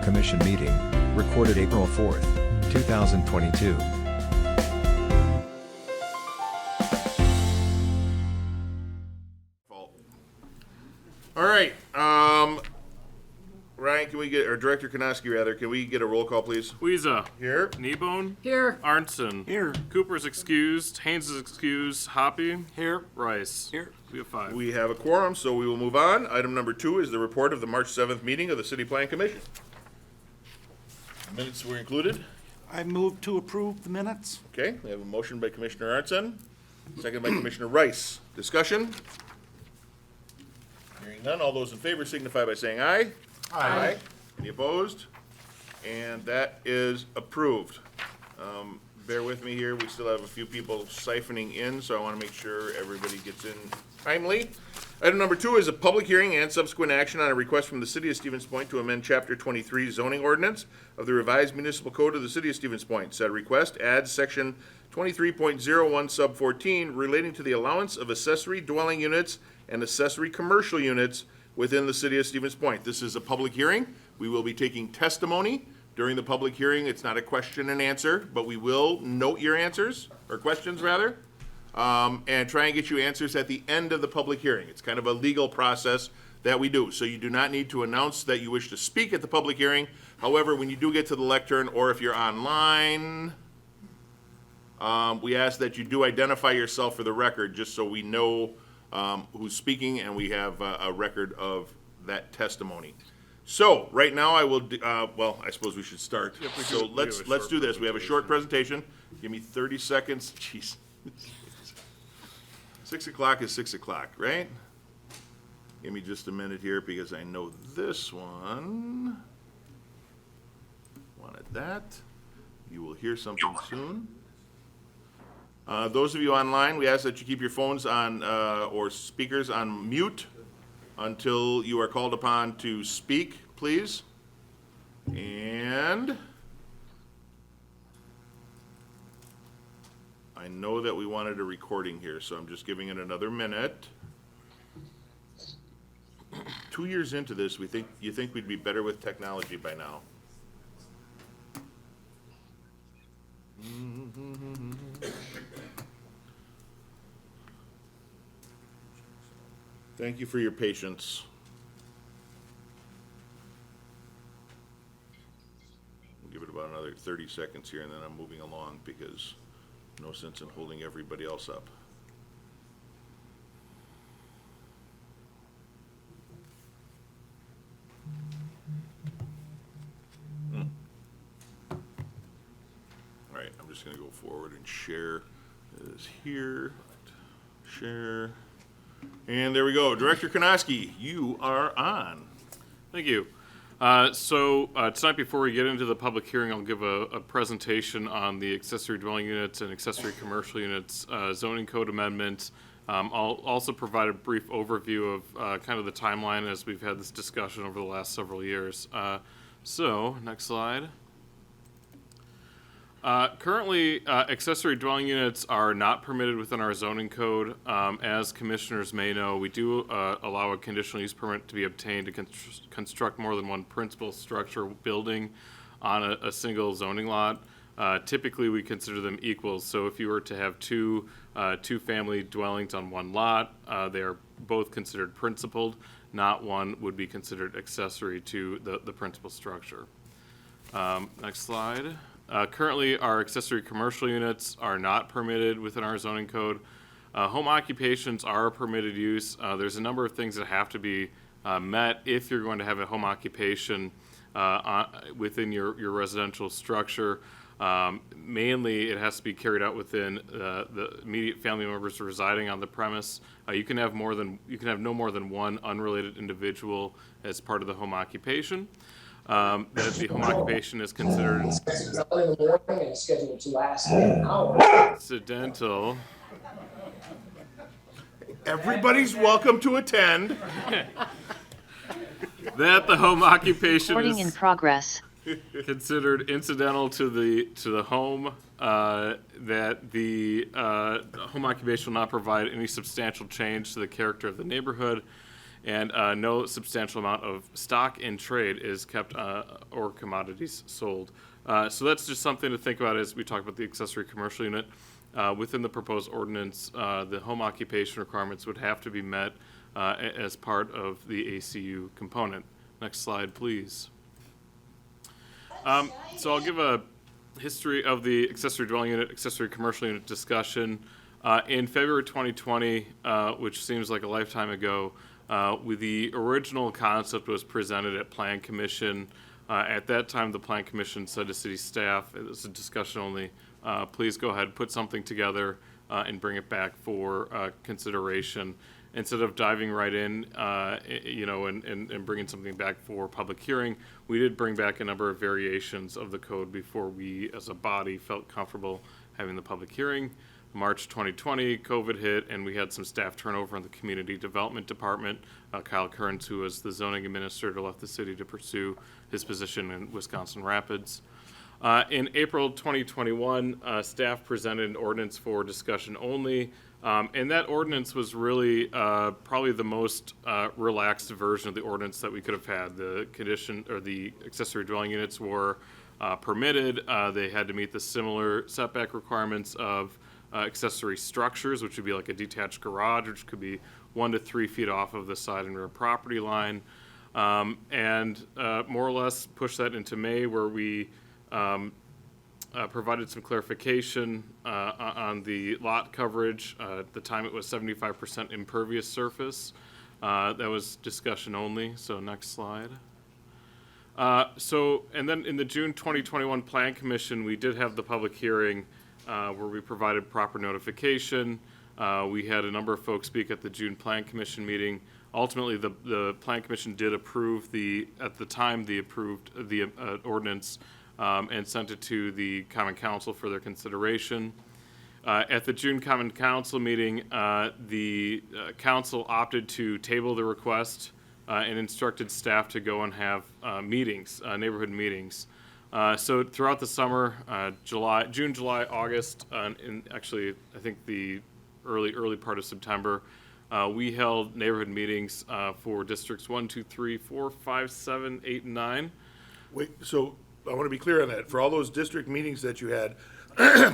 Commission meeting, recorded April 4th, 2022. All right, Ryan, can we get, or Director Konoski rather, can we get a roll call, please? Weeza. Here. Kneebone. Here. Arnson. Here. Cooper's excused. Haynes is excused. Hoppy. Here. Rice. Here. We have 5. We have a quorum, so we will move on. Item number 2 is the report of the March 7th meeting of the City Plan Commission. Minutes were included. I move to approve the minutes. Okay, we have a motion by Commissioner Arnson, second by Commissioner Rice. Discussion? Hearing none, all those in favor signify by saying aye. Aye. Any opposed? And that is approved. Bear with me here, we still have a few people siphoning in, so I want to make sure everybody gets in timely. Item number 2 is a public hearing and subsequent action on a request from the City of Stevens Point to amend Chapter 23 zoning ordinance of the revised municipal code of the City of Stevens Point. Said request adds Section 23.01 sub 14 relating to the allowance of accessory dwelling units and accessory commercial units within the City of Stevens Point. This is a public hearing. We will be taking testimony during the public hearing. It's not a question and answer, but we will note your answers, or questions rather, and try and get you answers at the end of the public hearing. It's kind of a legal process that we do. So you do not need to announce that you wish to speak at the public hearing. However, when you do get to the lectern, or if you're online, we ask that you do identify yourself for the record, just so we know who's speaking and we have a record of that testimony. So right now I will, well, I suppose we should start. So let's do this. We have a short presentation. Give me 30 seconds. Jeez. 6 o'clock is 6 o'clock, right? Give me just a minute here because I know this one wanted that. You will hear something soon. Those of you online, we ask that you keep your phones on or speakers on mute until you are called upon to speak, please. And I know that we wanted a recording here, so I'm just giving it another minute. 2 years into this, you think we'd be better with technology by now. Thank you for your patience. We'll give it about another 30 seconds here, and then I'm moving along because no sense in holding everybody else up. All right, I'm just going to go forward and share this here. Share. And there we go. Director Konoski, you are on. Thank you. So tonight, before we get into the public hearing, I'll give a presentation on the accessory dwelling units and accessory commercial units zoning code amendment. I'll also provide a brief overview of kind of the timeline as we've had this discussion over the last several years. So, next slide. Currently, accessory dwelling units are not permitted within our zoning code. As commissioners may know, we do allow a conditional use permit to be obtained to construct more than one principal structure building on a single zoning lot. Typically, we consider them equals. So if you were to have two family dwellings on one lot, they are both considered principal. Not one would be considered accessory to the principal structure. Next slide. Currently, our accessory commercial units are not permitted within our zoning code. Home occupations are a permitted use. There's a number of things that have to be met if you're going to have a home occupation within your residential structure. Mainly, it has to be carried out within the immediate family members residing on the premise. You can have no more than one unrelated individual as part of the home occupation. That the home occupation is considered in the morning and it's scheduled to last an hour. Incidental. Everybody's welcome to attend. That the home occupation Recording in progress. Considered incidental to the home. That the home occupation will not provide any substantial change to the character of the neighborhood. and no substantial amount of stock in trade is kept or commodities sold. So that's just something to think about as we talk about the accessory commercial unit. Within the proposed ordinance, the home occupation requirements would have to be met as part of the ACU component. Next slide, please. So I'll give a history of the accessory dwelling unit, accessory commercial unit discussion. In February 2020, which seems like a lifetime ago, with the original concept was presented at Plan Commission. At that time, the Plan Commission said to city staff, it was a discussion only, please go ahead, put something together and bring it back for consideration. Instead of diving right in, and bringing something back for public hearing, we did bring back a number of variations of the code before we, as a body, felt comfortable having the public hearing. March 2020, COVID hit, and we had some staff turnover in the Community Development Department. Kyle Kearns, who was the zoning administrator, left the city to pursue his position in Wisconsin Rapids. In April 2021, staff presented an ordinance for discussion only, and that ordinance was really probably the most relaxed version of the ordinance that we could have had. The condition, or the accessory dwelling units were permitted. They had to meet the similar setback requirements of accessory structures, which would be like a detached garage, which could be 1 to 3 feet off of the side and rear property line, and more or less push that into May, where we provided some clarification on the lot coverage. At the time, it was 75% impervious surface. That was discussion only. So next slide. And then in the June 2021 Plan Commission, we did have the public hearing where we provided proper notification. We had a number of folks speak at the June Plan Commission meeting. Ultimately, the Plan Commission did approve at the time, approved the ordinance and sent it to the Common Council for their consideration. At the June Common Council meeting, the council opted to table the request and instructed staff to go and have meetings, neighborhood meetings. So throughout the summer, June, July, August, and actually I think the early part of September, we held neighborhood meetings for districts 1, 2, 3, 4, 5, 7, 8, and 9. Wait, so I want to be clear on that. For all those district meetings that you had,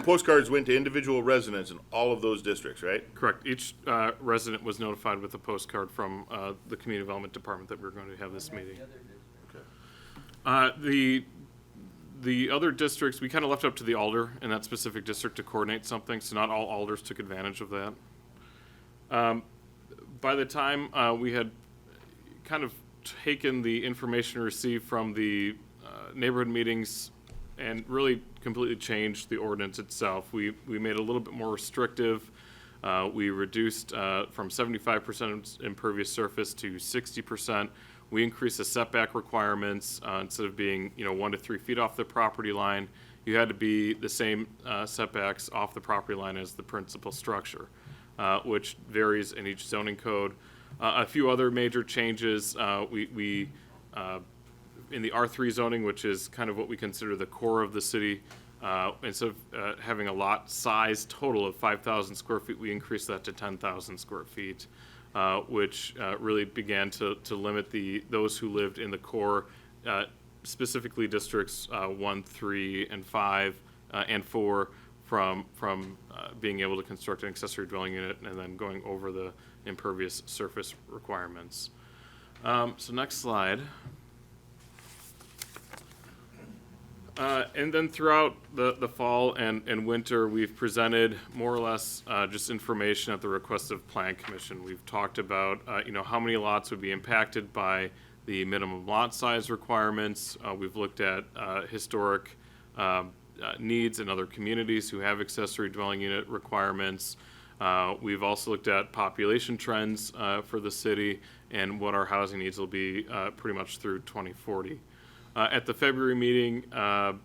postcards went to individual residents in all of those districts, right? Correct. Each resident was notified with a postcard from the Community Development Department that we were going to have this meeting. The other districts, we kind of left up to the alder in that specific district to coordinate something, so not all alders took advantage of that. By the time we had kind of taken the information received from the neighborhood meetings and really completely changed the ordinance itself, we made it a little bit more restrictive. We reduced from 75% impervious surface to 60%. We increased the setback requirements. Instead of being 1 to 3 feet off the property line, you had to be the same setbacks off the property line as the principal structure, which varies in each zoning code. A few other major changes, we in the R3 zoning, which is kind of what we consider the core of the city, instead of having a lot size total of 5,000 square feet, we increased that to 10,000 square feet. Which really began to limit those who lived in the core, specifically districts 1, 3, and 5, and 4, from being able to construct an accessory dwelling unit and then going over the impervious surface requirements. So next slide. And then throughout the fall and winter, we've presented more or less just information at the request of Plan Commission. We've talked about how many lots would be impacted by the minimum lot size requirements. We've looked at historic needs in other communities who have accessory dwelling unit requirements. We've also looked at population trends for the city and what our housing needs will be pretty much through 2040. At the February meeting,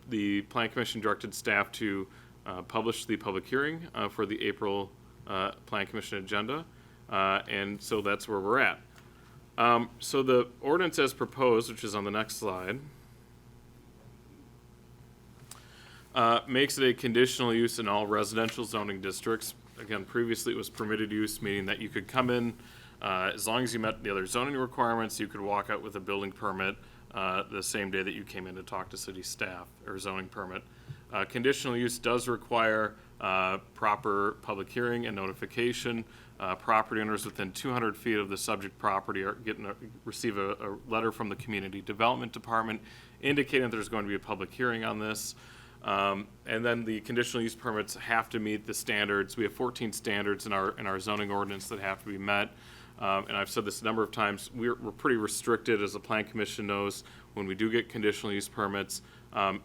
the Plan Commission directed staff to publish the public hearing for the April Plan Commission agenda, and so that's where we're at. So the ordinance as proposed, which is on the next slide, makes it a conditional use in all residential zoning districts. Again, previously it was permitted use, meaning that you could come in As long as you met the other zoning requirements, you could walk out with a building permit the same day that you came in to talk to city staff, or zoning permit. Conditional use does require proper public hearing and notification. Property owners within 200 feet of the subject property are receive a letter from the Community Development Department indicating there's going to be a public hearing on this. And then the conditional use permits have to meet the standards. We have 14 standards in our zoning ordinance that have to be met. And I've said this a number of times, we're pretty restricted, as the Plan Commission knows, when we do get conditional use permits.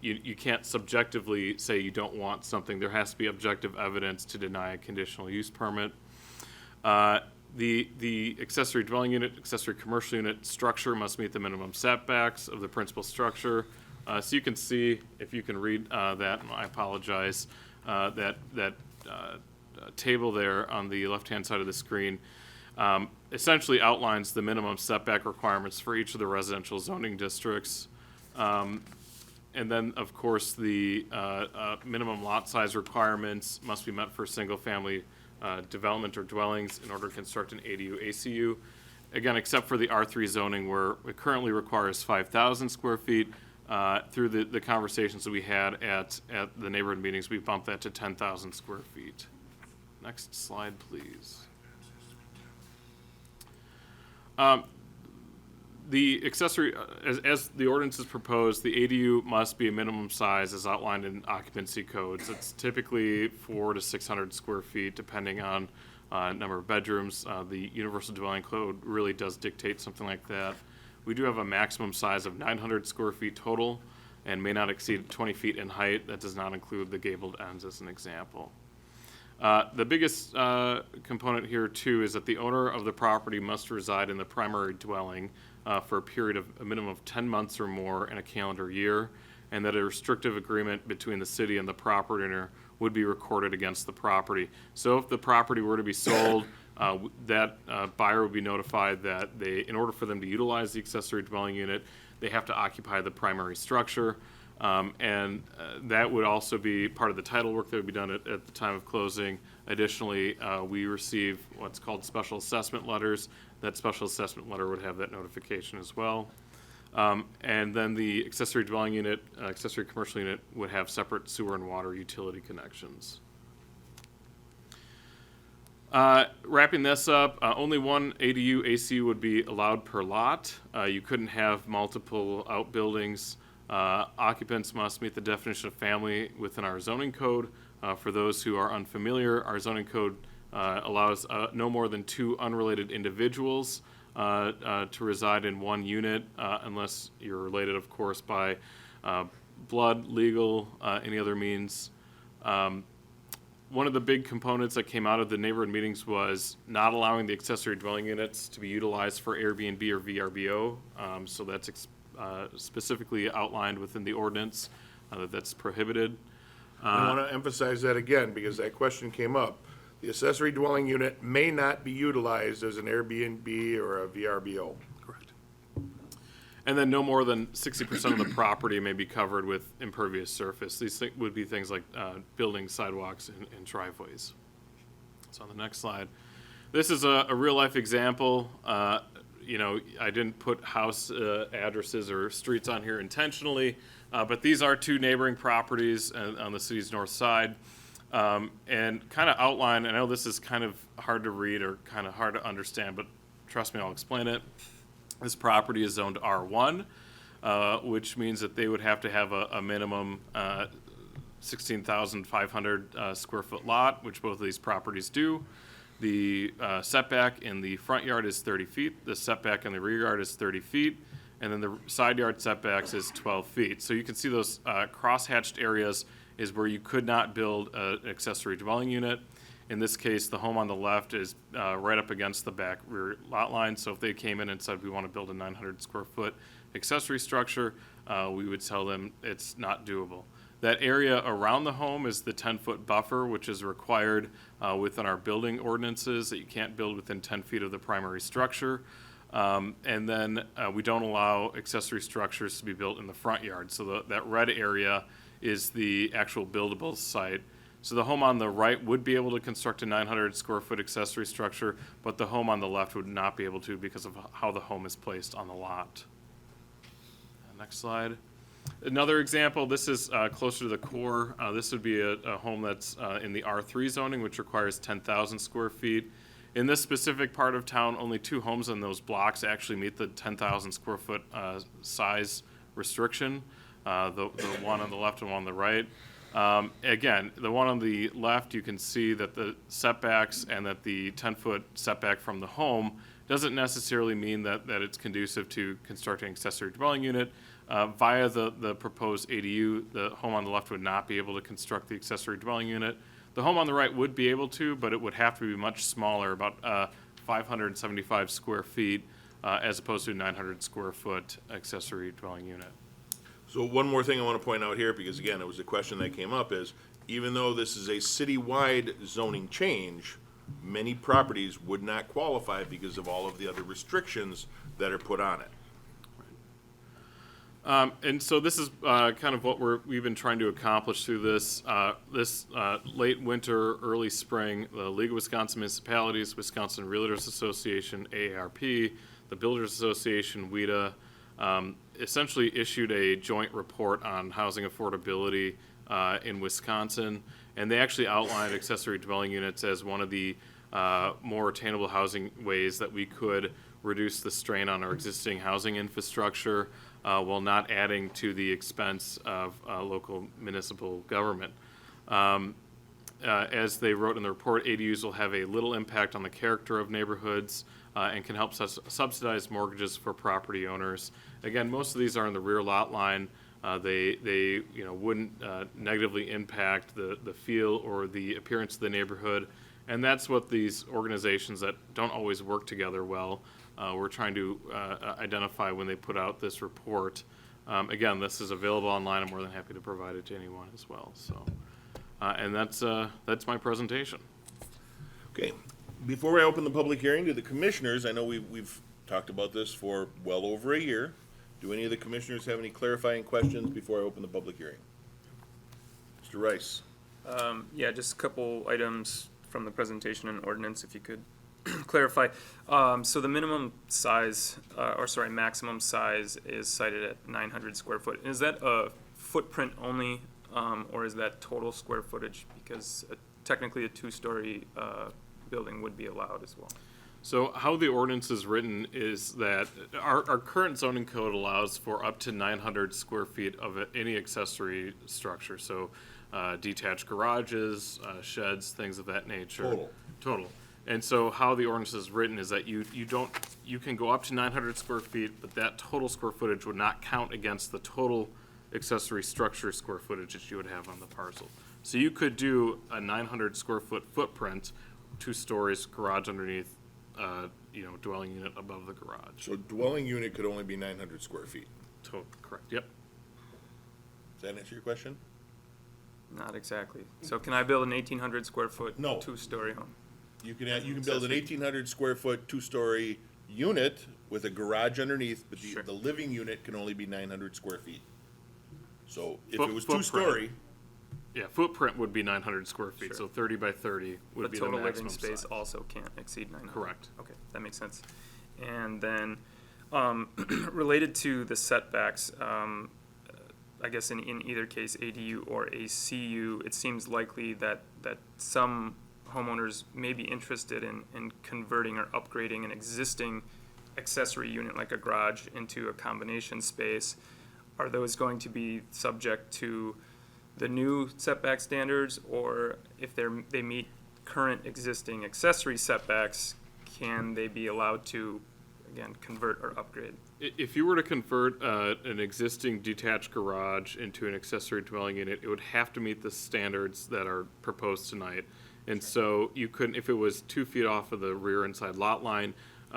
You can't subjectively say you don't want something. There has to be objective evidence to deny a conditional use permit. The accessory dwelling unit, accessory commercial unit structure must meet the minimum setbacks of the principal structure. So you can see, if you can read that, and I apologize, that table there on the left-hand side of the screen essentially outlines the minimum setback requirements for each of the residential zoning districts. And then, of course, the minimum lot size requirements must be met for single-family development or dwellings in order to construct an ADU, ACU. Again, except for the R3 zoning, where it currently requires 5,000 square feet. Through the conversations that we had at the neighborhood meetings, we bumped that to 10,000 square feet. Next slide, please. The accessory, as the ordinance is proposed, the ADU must be a minimum size as outlined in occupancy codes. It's typically 400 to 600 square feet, depending on number of bedrooms. The Universal Dwelling Code really does dictate something like that. We do have a maximum size of 900 square feet total and may not exceed 20 feet in height. That does not include the gabled ends as an example. The biggest component here too is that the owner of the property must reside in the primary dwelling for a period of a minimum of 10 months or more in a calendar year, and that a restrictive agreement between the city and the property owner would be recorded against the property. So if the property were to be sold, that buyer would be notified that in order for them to utilize the accessory dwelling unit, they have to occupy the primary structure. And that would also be part of the title work that would be done at the time of closing. Additionally, we receive what's called special assessment letters. That special assessment letter would have that notification as well. And then the accessory dwelling unit, accessory commercial unit would have separate sewer and water utility connections. Wrapping this up, only one ADU ACU would be allowed per lot. You couldn't have multiple outbuildings. Occupants must meet the definition of family within our zoning code. For those who are unfamiliar, our zoning code allows no more than 2 unrelated individuals to reside in one unit, unless you're related, of course, by blood, legal, any other means. One of the big components that came out of the neighborhood meetings was not allowing the accessory dwelling units to be utilized for Airbnb or VRBO. So that's specifically outlined within the ordinance that's prohibited. I want to emphasize that again, because that question came up. The accessory dwelling unit may not be utilized as an Airbnb or a VRBO. Correct. And then no more than 60% of the property may be covered with impervious surface. These would be things like buildings, sidewalks, and driveways. So on the next slide, this is a real life example. You know, I didn't put house addresses or streets on here intentionally, but these are 2 neighboring properties on the city's north side. And kind of outline, I know this is kind of hard to read or kind of hard to understand, but trust me, I'll explain it. This property is zoned R1, which means that they would have to have a minimum 16,500 square foot lot, which both of these properties do. The setback in the front yard is 30 feet, the setback in the rear yard is 30 feet, and then the side yard setbacks is 12 feet. So you can see those cross-hatched areas is where you could not build an accessory dwelling unit. In this case, the home on the left is right up against the back rear lot line. So if they came in and said, we want to build a 900 square foot accessory structure, we would tell them it's not doable. That area around the home is the 10-foot buffer, which is required within our building ordinances, that you can't build within 10 feet of the primary structure. And then we don't allow accessory structures to be built in the front yard. So that red area is the actual buildable site. So the home on the right would be able to construct a 900 square foot accessory structure, but the home on the left would not be able to because of how the home is placed on the lot. Next slide. Another example, this is closer to the core. This would be a home that's in the R3 zoning, which requires 10,000 square feet. In this specific part of town, only 2 homes in those blocks actually meet the 10,000 square foot size restriction. The one on the left and one on the right. Again, the one on the left, you can see that the setbacks and that the 10-foot setback from the home doesn't necessarily mean that it's conducive to constructing an accessory dwelling unit. Via the proposed ADU, the home on the left would not be able to construct the accessory dwelling unit. The home on the right would be able to, but it would have to be much smaller, about 575 square feet, as opposed to a 900 square foot accessory dwelling unit. So one more thing I want to point out here, because again, it was a question that came up, is even though this is a citywide zoning change, many properties would not qualify because of all of the other restrictions that are put on it. And so this is kind of what we've been trying to accomplish through this late winter, early spring. The League of Wisconsin Municipalities, Wisconsin Realtors Association, AARP, the Builders Association, WIDA, essentially issued a joint report on housing affordability in Wisconsin, and they actually outlined accessory dwelling units as one of the more attainable housing ways that we could reduce the strain on our existing housing infrastructure while not adding to the expense of local municipal government. As they wrote in the report, ADUs will have a little impact on the character of neighborhoods and can help subsidize mortgages for property owners. Again, most of these are in the rear lot line. They wouldn't negatively impact the feel or the appearance of the neighborhood. And that's what these organizations that don't always work together well, we're trying to identify when they put out this report. Again, this is available online. I'm more than happy to provide it to anyone as well. So, and that's my presentation. Okay, before I open the public hearing to the commissioners, I know we've talked about this for well over a year. Do any of the commissioners have any clarifying questions before I open the public hearing? Mr. Rice. Yeah, just a couple items from the presentation and ordinance, if you could clarify. So the minimum size, maximum size is cited at 900 square foot. Is that a footprint only, or is that total square footage? Because technically a 2-story building would be allowed as well. So how the ordinance is written is that our current zoning code allows for up to 900 square feet of any accessory structure. So detached garages, sheds, things of that nature. Total. And so how the ordinance is written is that you can go up to 900 square feet, but that total square footage would not count against the total accessory structure square footage that you would have on the parcel. So you could do a 900 square foot footprint, 2 stories, garage underneath, dwelling unit above the garage. So dwelling unit could only be 900 square feet. Correct, yep. Does that answer your question? Not exactly. So can I build an 1,800 square foot No. 2-story home? You can build an 1,800 square foot 2-story unit with a garage underneath, but Sure. the living unit can only be 900 square feet. So if Foot- it was footprint. 2-story, Yeah, footprint would be 900 square feet, Sure. so 30 by 30 would But be the total maximum living space size. also can't exceed 900? Correct. Okay, that makes sense. And then, related to the setbacks, I guess in either case, ADU or ACU, it seems likely that some homeowners may be interested in converting or upgrading an existing accessory unit like a garage into a combination space. Are those going to be subject to the new setback standards, or if they meet current existing accessory setbacks, can they be allowed to, again, convert or upgrade? If you were to convert an existing detached garage into an accessory dwelling unit, it would have to meet the standards that are proposed tonight. And so you couldn't, if it was 2 feet off of the rear and side lot line,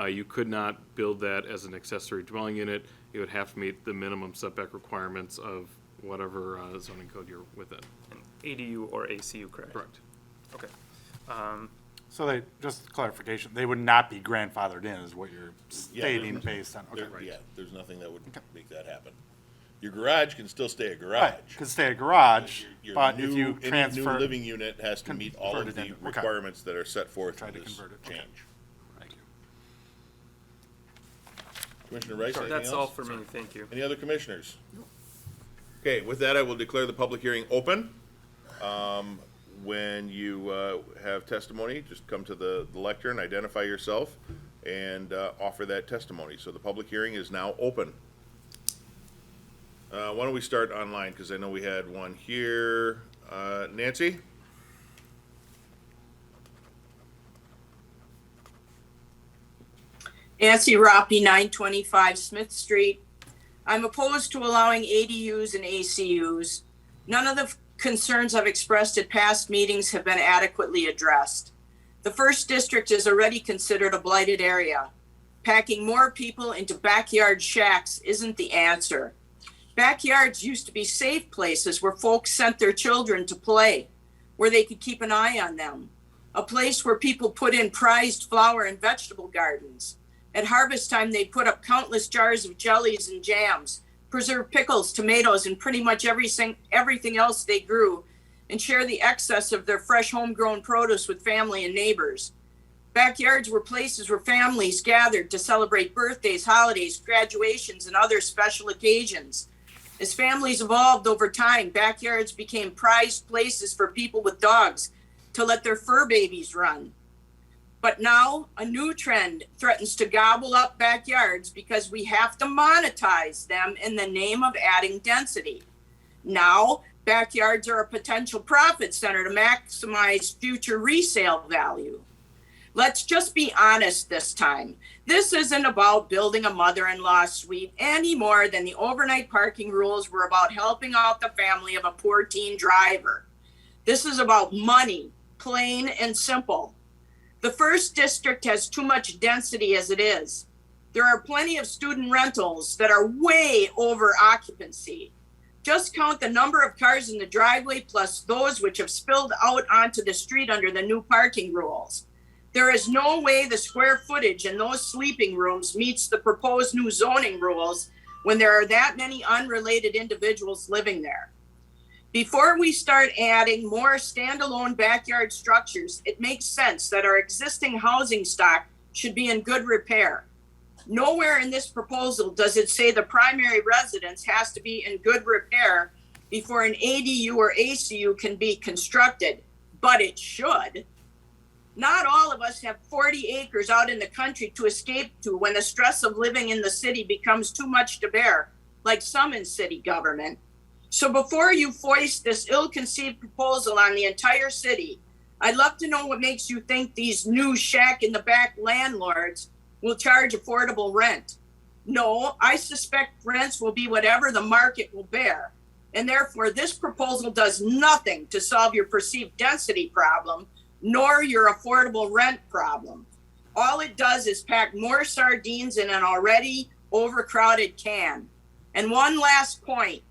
you could not build that as an accessory dwelling unit. It would have to meet the minimum setback requirements of whatever zoning code you're within. An ADU or ACU, correct? Correct. Okay. So just clarification, they would not be grandfathered in is what you're stating there's- based on, okay. there's nothing that would make that happen. Your garage can still stay a garage. Right, could stay a garage, Your but new- if you Any new transfer. living unit has to meet all of Convert it the into- okay. requirements that are set forth Try in to this convert it, okay. change. Thank you. Commissioner Rice, anything That's all else? for me, thank you. Any other commissioners? Okay, with that, I will declare the public hearing open. When you have testimony, just come to the lectern, identify yourself, and offer that testimony. So the public hearing is now open. Why don't we start online, because I know we had one here. Nancy? Nancy Roppy, 925 Smith Street. I'm opposed to allowing ADUs and ACUs. None of the concerns I've expressed at past meetings have been adequately addressed. The first district is already considered a blighted area. Packing more people into backyard shacks isn't the answer. Backyards used to be safe places where folks sent their children to play, where they could keep an eye on them. A place where people put in prized flower and vegetable gardens. At harvest time, they'd put up countless jars of jellies and jams, preserved pickles, tomatoes, and pretty much everything else they grew, and share the excess of their fresh homegrown produce with family and neighbors. Backyards were places where families gathered to celebrate birthdays, holidays, graduations, and other special occasions. As families evolved over time, backyards became prized places for people with dogs to let their fur babies run. But now a new trend threatens to gobble up backyards because we have to monetize them in the name of adding density. Now, backyards are a potential profit center to maximize future resale value. Let's just be honest this time. This isn't about building a mother-in-law suite any more than the overnight parking rules were about helping out the family of a poor teen driver. This is about money, plain and simple. The first district has too much density as it is. There are plenty of student rentals that are way over occupancy. Just count the number of cars in the driveway plus those which have spilled out onto the street under the new parking rules. There is no way the square footage in those sleeping rooms meets the proposed new zoning rules when there are that many unrelated individuals living there. Before we start adding more standalone backyard structures, it makes sense that our existing housing stock should be in good repair. Nowhere in this proposal does it say the primary residence has to be in good repair before an ADU or ACU can be constructed, but it should. Not all of us have 40 acres out in the country to escape to when the stress of living in the city becomes too much to bear, like some in city government. So before you foist this ill-conceived proposal on the entire city, I'd love to know what makes you think these new shack-in-the-back landlords will charge affordable rent. No, I suspect rents will be whatever the market will bear. And therefore, this proposal does nothing to solve your perceived density problem, nor your affordable rent problem. All it does is pack more sardines in an already overcrowded can. And one last point.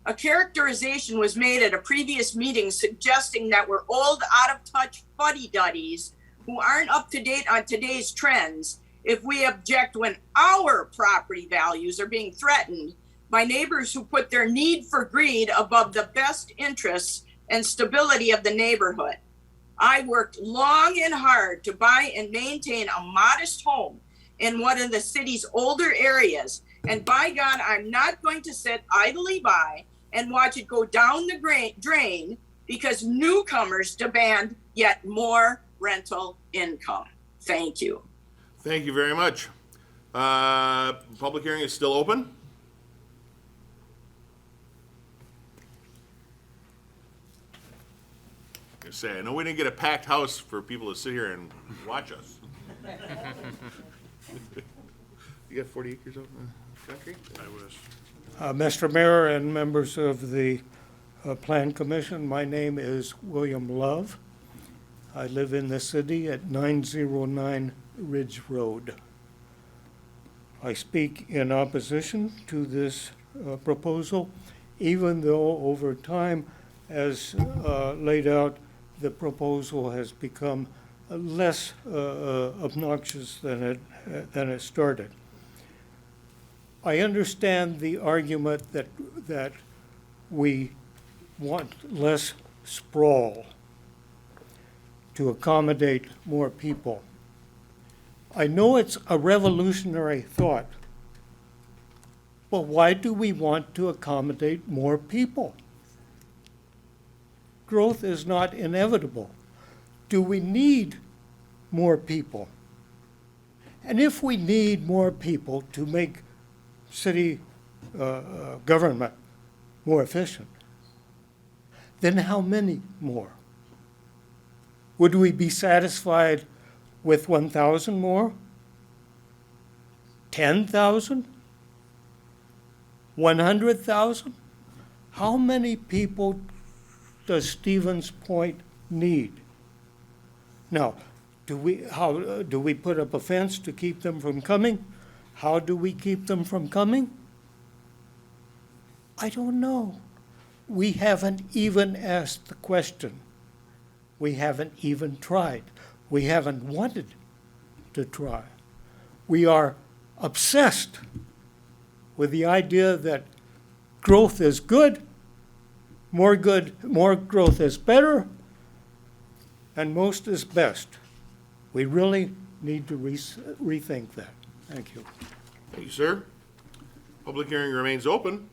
A characterization was made at a previous meeting suggesting that we're old, out-of-touch fuddy-duddies who aren't up to date on today's trends if we object when our property values are being threatened by neighbors who put their need for greed above the best interests and stability of the neighborhood. I worked long and hard to buy and maintain a modest home in one of the city's older areas, and by God, I'm not going to sit idly by and watch it go down the drain because newcomers demand yet more rental income. Thank you. Thank you very much. Public hearing is still open. I know we didn't get a packed house for people to sit here and watch us. You got 40 acres out in the country? I wish. Mr. Mayor and members of the Plan Commission, my name is William Love. I live in the city at 909 Ridge Road. I speak in opposition to this proposal, even though over time, as laid out, the proposal has become less obnoxious than it started. I understand the argument that we want less sprawl to accommodate more people. I know it's a revolutionary thought, but why do we want to accommodate more people? Growth is not inevitable. Do we need more people? And if we need more people to make city government more efficient, then how many more? Would we be satisfied with 1,000 more? 10,000? 100,000? How many people does Stevens Point need? Now, do we put up a fence to keep them from coming? How do we keep them from coming? I don't know. We haven't even asked the question. We haven't even tried. We haven't wanted to try. We are obsessed with the idea that growth is good, more growth is better, and most is best. We really need to rethink that. Thank you. Thank you, sir. Public hearing remains open.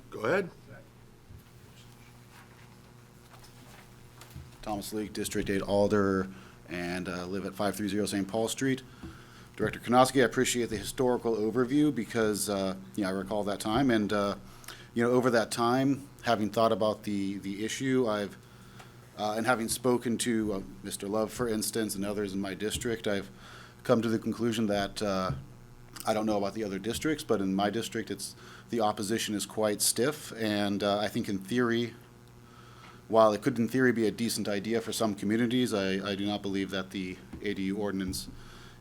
Go ahead. Thomas Leake, District 8 Alder, and live at 530 St. Paul Street. Director Konoski, I appreciate the historical overview because, I recall that time. And, over that time, having thought about the issue, and having spoken to Mr. Love, for instance, and others in my district, I've come to the conclusion that I don't know about the other districts, but in my district, the opposition is quite stiff. And I think in theory, while it could in theory be a decent idea for some communities, I do not believe that the ADU ordinance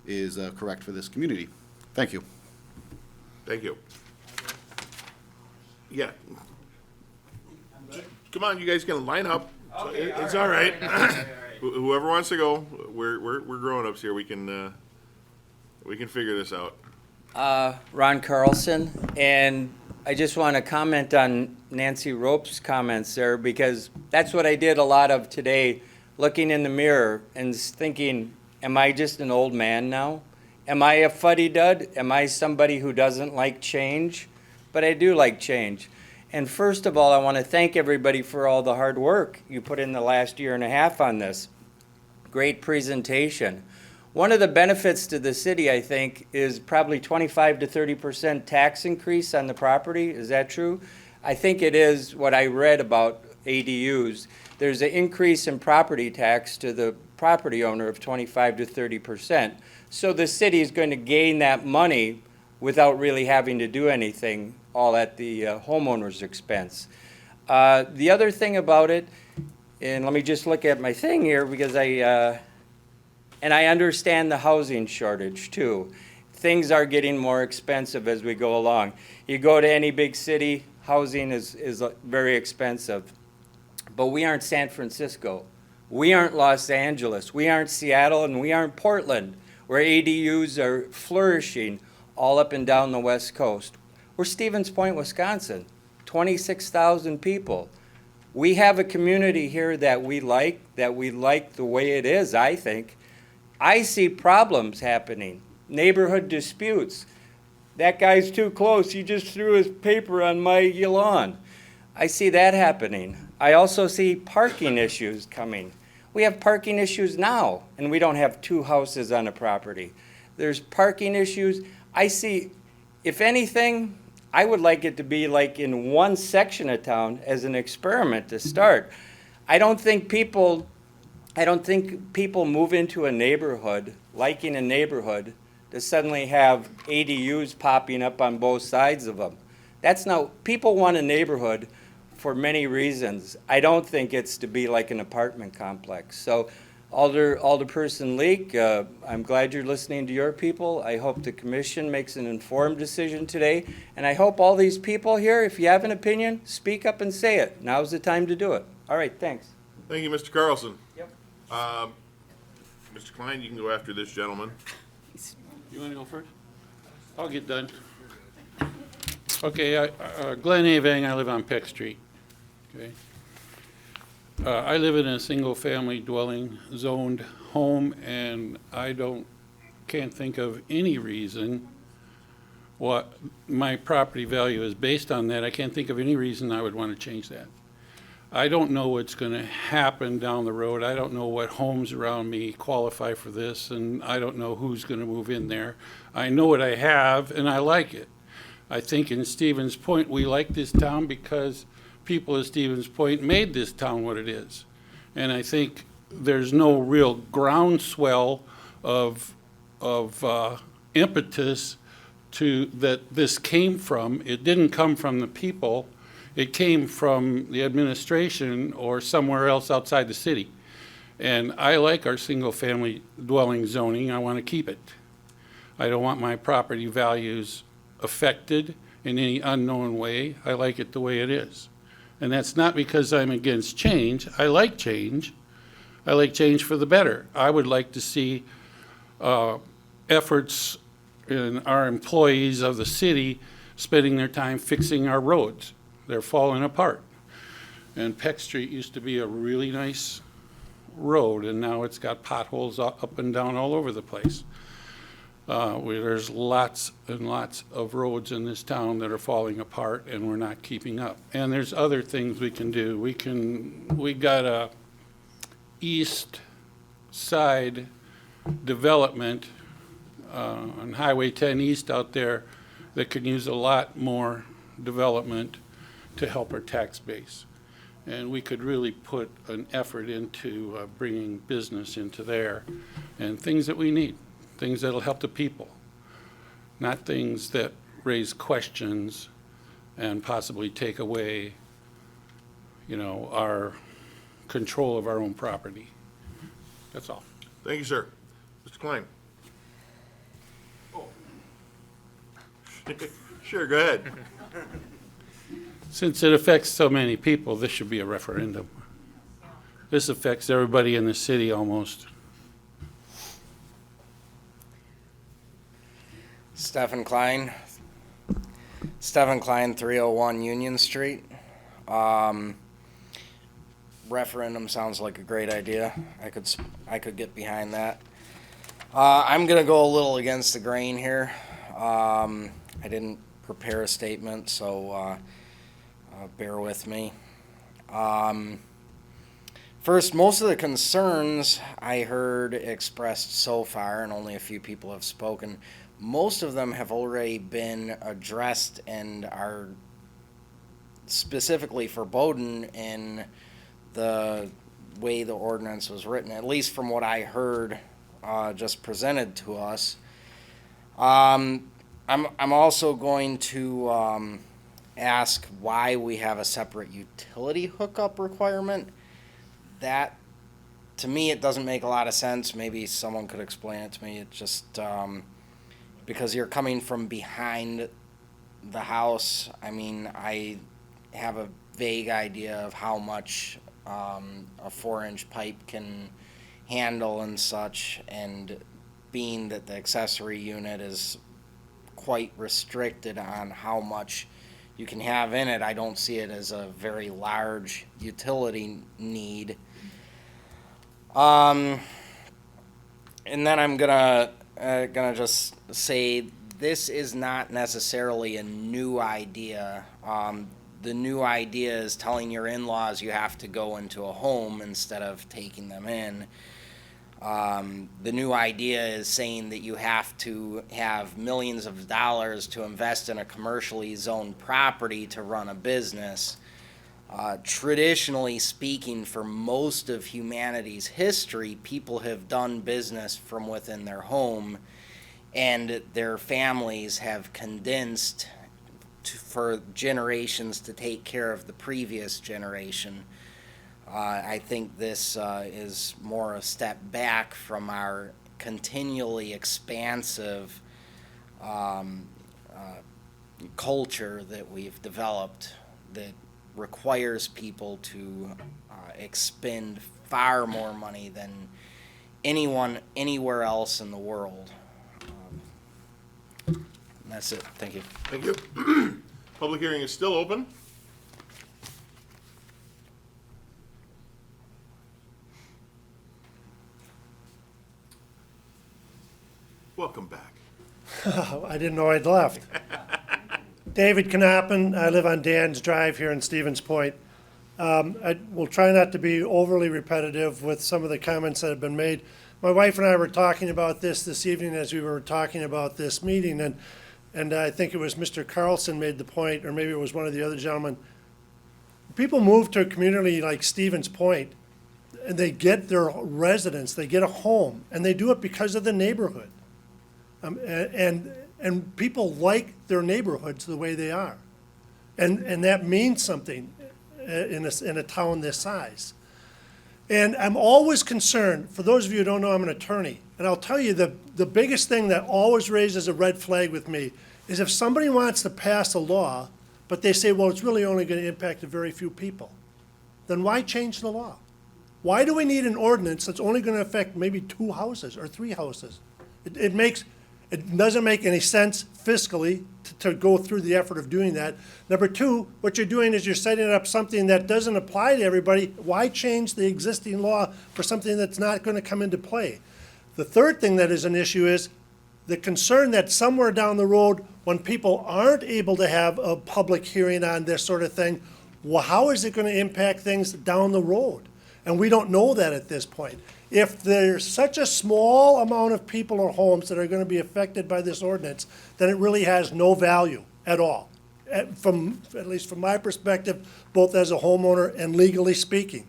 is correct for this community. Thank you. Thank you. Yeah. Come on, you guys can line up. It's all right. Whoever wants to go, we're grown-ups here. We can figure this out. Ron Carlson, and I just want to comment on Nancy Rope's comments there, because that's what I did a lot of today, looking in the mirror and thinking, am I just an old man now? Am I a fuddy-dud? Am I somebody who doesn't like change? But I do like change. And first of all, I want to thank everybody for all the hard work you put in the last year and a half on this. Great presentation. One of the benefits to the city, I think, is probably 25 to 30% tax increase on the property. Is that true? I think it is what I read about ADUs. There's an increase in property tax to the property owner of 25 to 30%. So the city is going to gain that money without really having to do anything, all at the homeowner's expense. The other thing about it, and let me just look at my thing here, because I understand the housing shortage too. Things are getting more expensive as we go along. You go to any big city, housing is very expensive. But we aren't San Francisco. We aren't Los Angeles. We aren't Seattle, and we aren't Portland, where ADUs are flourishing all up and down the West Coast. We're Stevens Point, Wisconsin, 26,000 people. We have a community here that we like the way it is, I think. I see problems happening, neighborhood disputes. That guy's too close, he just threw his paper on my lawn. I see that happening. I also see parking issues coming. We have parking issues now, and we don't have two houses on a property. There's parking issues. I see, if anything, I would like it to be like in one section of town as an experiment to start. I don't think people move into a neighborhood, liking a neighborhood, to suddenly have ADUs popping up on both sides of them. That's not, people want a neighborhood for many reasons. I don't think it's to be like an apartment complex. So Alderperson Leake, I'm glad you're listening to your people. I hope the commission makes an informed decision today. And I hope all these people here, if you have an opinion, speak up and say it. Now's the time to do it. All right, thanks. Thank you, Mr. Carlson. Yep. Mr. Klein, you can go after this gentleman. You want to go first? I'll get done. Okay, Glen Avang, I live on Peck Street. Okay. I live in a single-family dwelling zoned home, and I can't think of any reason what my property value is based on that. I can't think of any reason I would want to change that. I don't know what's going to happen down the road. I don't know what homes around me qualify for this, and I don't know who's going to move in there. I know what I have, and I like it. I think in Stevens Point, we like this town because people at Stevens Point made this town what it is. And I think there's no real groundswell of impetus that this came from. It didn't come from the people. It came from the administration or somewhere else outside the city. And I like our single-family dwelling zoning. I want to keep it. I don't want my property values affected in any unknown way. I like it the way it is. And that's not because I'm against change. I like change. I like change for the better. I would like to see efforts in our employees of the city spending their time fixing our roads. They're falling apart. And Peck Street used to be a really nice road, and now it's got potholes up and down all over the place. There's lots and lots of roads in this town that are falling apart, and we're not keeping up. And there's other things we can do. We got a east side development on Highway 10 East out there that could use a lot more development to help our tax base. And we could really put an effort into bringing business into there and things that we need, things that'll help the people, not things that raise questions and possibly take away, our control of our own property. That's all. Thank you, sir. Mr. Klein? Sure, go ahead. Since it affects so many people, this should be a referendum. This affects everybody in the city almost. Stephen Klein, 301 Union Street. Referendum sounds like a great idea. I could get behind that. I'm gonna go a little against the grain here. I didn't prepare a statement, so bear with me. First, most of the concerns I heard expressed so far, and only a few people have spoken, most of them have already been addressed and are specifically forbidden in the way the ordinance was written, at least from what I heard just presented to us. I'm also going to ask why we have a separate utility hookup requirement. That, to me, it doesn't make a lot of sense. Maybe someone could explain it to me. It just, because you're coming from behind the house. I mean, I have a vague idea of how much a 4-inch pipe can handle and such, and being that the accessory unit is quite restricted on how much you can have in it, I don't see it as a very large utility need. And then I'm gonna just say this is not necessarily a new idea. The new idea is telling your in-laws you have to go into a home instead of taking them in. The new idea is saying that you have to have millions of dollars to invest in a commercially zoned property to run a business. Traditionally speaking, for most of humanity's history, people have done business from within their home, and their families have condensed for generations to take care of the previous generation. I think this is more a step back from our continually expansive culture that we've developed that requires people to expend far more money than anyone anywhere else in the world. that's it. Thank you. Thank you. Public hearing is still open. Welcome back. I didn't know I'd left. David Knappen, I live on Dan's Drive here in Stevens Point. I will try not to be overly repetitive with some of the comments that have been made. My wife and I were talking about this evening as we were talking about this meeting, and I think it was Mr. Carlson made the point, or maybe it was one of the other gentlemen. People move to a community like Stevens Point, and they get their residence, they get a home, and they do it because of the neighborhood. And people like their neighborhoods the way they are. And that means something in a town this size. And I'm always concerned, for those of you who don't know, I'm an attorney, and I'll tell you the biggest thing that always raises a red flag with me is if somebody wants to pass a law, but they say, well, it's really only going to impact a very few people, then why change the law? Why do we need an ordinance that's only going to affect maybe 2 houses or 3 houses? It doesn't make any sense fiscally to go through the effort of doing that. Number 2, what you're doing is you're setting up something that doesn't apply to everybody. Why change the existing law for something that's not going to come into play? The third thing that is an issue is the concern that somewhere down the road, when people aren't able to have a public hearing on this sort of thing, well, how is it going to impact things down the road? And we don't know that at this point. If there's such a small amount of people or homes that are going to be affected by this ordinance, then it really has no value at all, at least from my perspective, both as a homeowner and legally speaking.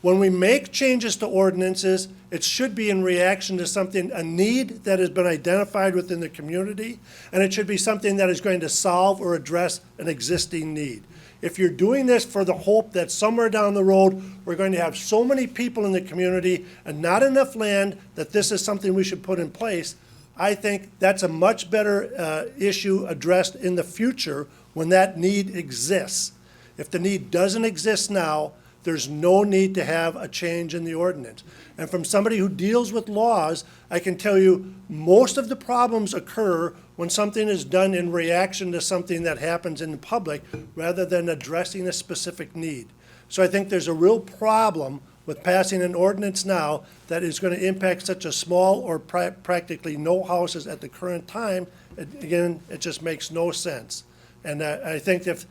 When we make changes to ordinances, it should be in reaction to something, a need that has been identified within the community, and it should be something that is going to solve or address an existing need. If you're doing this for the hope that somewhere down the road, we're going to have so many people in the community and not enough land that this is something we should put in place, I think that's a much better issue addressed in the future when that need exists. If the need doesn't exist now, there's no need to have a change in the ordinance. And from somebody who deals with laws, I can tell you most of the problems occur when something is done in reaction to something that happens in the public rather than addressing a specific need. So I think there's a real problem with passing an ordinance now that is going to impact such a small or practically no houses at the current time. Again, it just makes no sense. And I think if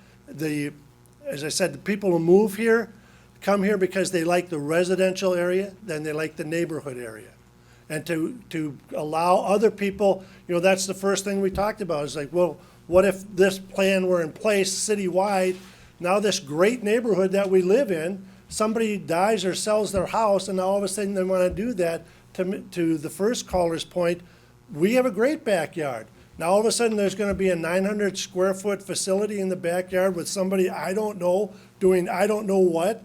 as I said, the people who move here come here because they like the residential area, then they like the neighborhood area. And to allow other people, that's the first thing we talked about. Is like, well, what if this plan were in place citywide? Now this great neighborhood that we live in, somebody dies or sells their house, and now all of a sudden they want to do that. To the first caller's point, we have a great backyard. Now all of a sudden there's going to be a 900 square foot facility in the backyard with somebody I don't know doing I don't know what.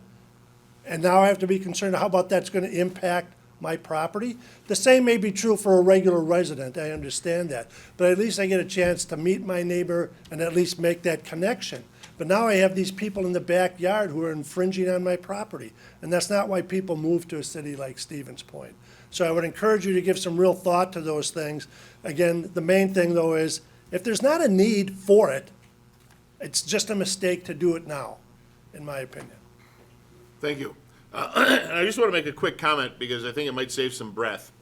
And now I have to be concerned how about that's going to impact my property. The same may be true for a regular resident, I understand that. But at least I get a chance to meet my neighbor and at least make that connection. But now I have these people in the backyard who are infringing on my property. And that's not why people move to a city like Stevens Point. So I would encourage you to give some real thought to those things. Again, the main thing though is, if there's not a need for it, it's just a mistake to do it now, in my opinion. Thank you. I just want to make a quick comment because I think it might save some breath.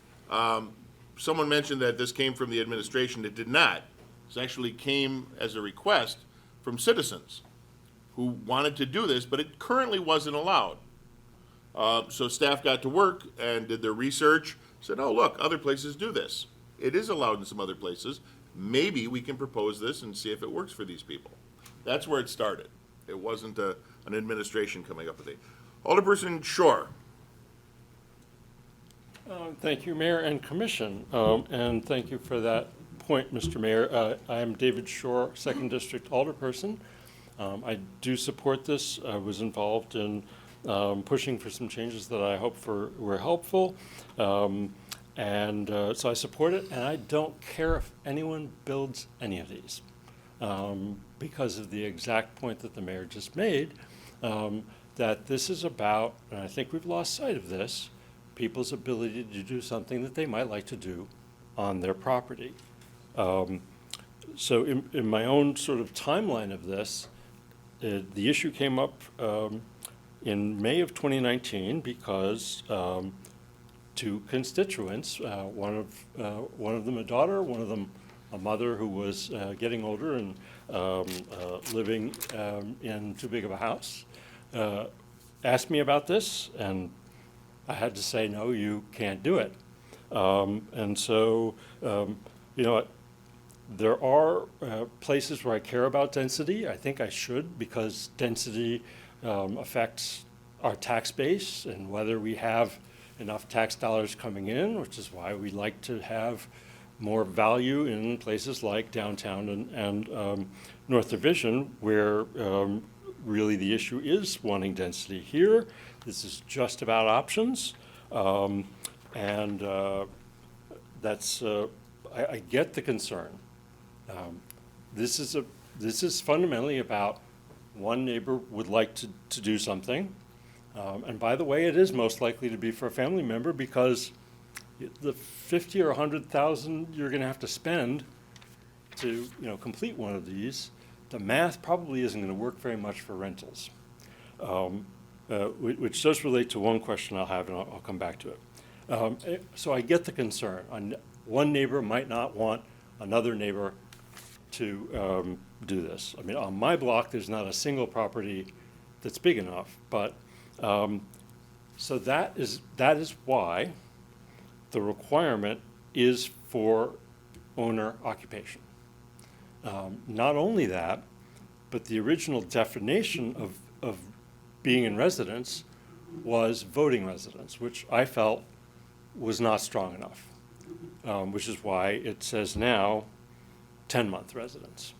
Someone mentioned that this came from the administration. It did not. It actually came as a request from citizens who wanted to do this, but it currently wasn't allowed. So staff got to work and did their research, said, oh, look, other places do this. It is allowed in some other places. Maybe we can propose this and see if it works for these people. That's where it started. It wasn't an administration coming up with it. Alderperson Shore. Thank you, Mayor and Commission, and thank you for that point, Mr. Mayor. I am David Shore, 2nd District Alderperson. I do support this. I was involved in pushing for some changes that I hope were helpful, so I support it, and I don't care if anyone builds any of these because of the exact point that the Mayor just made. That this is about, and I think we've lost sight of this, people's ability to do something that they might like to do on their property. So in my own sort of timeline of this, the issue came up in May of 2019 because two constituents, one of them a daughter, one of them a mother who was getting older and living in too big of a house, asked me about this, and I had to say, no, you can't do it. And so, you know, there are places where I care about density. I think I should, because density affects our tax base and whether we have enough tax dollars coming in, which is why we like to have more value in places like downtown and North Division, where really the issue is wanting density. Here, this is just about options, and that's I get the concern. This is fundamentally about one neighbor would like to do something, and by the way, it is most likely to be for a family member, because the 50 or 100,000 you're going to have to spend to complete one of these, the math probably isn't going to work very much for rentals, which does relate to one question I'll have, and I'll come back to it. So I get the concern. One neighbor might not want another neighbor to do this. I mean, on my block, there's not a single property that's big enough, but so that is why the requirement is for owner occupation. Not only that, but the original definition of being in residence was voting residence, which I felt was not strong enough, which is why it says now 10-month residence.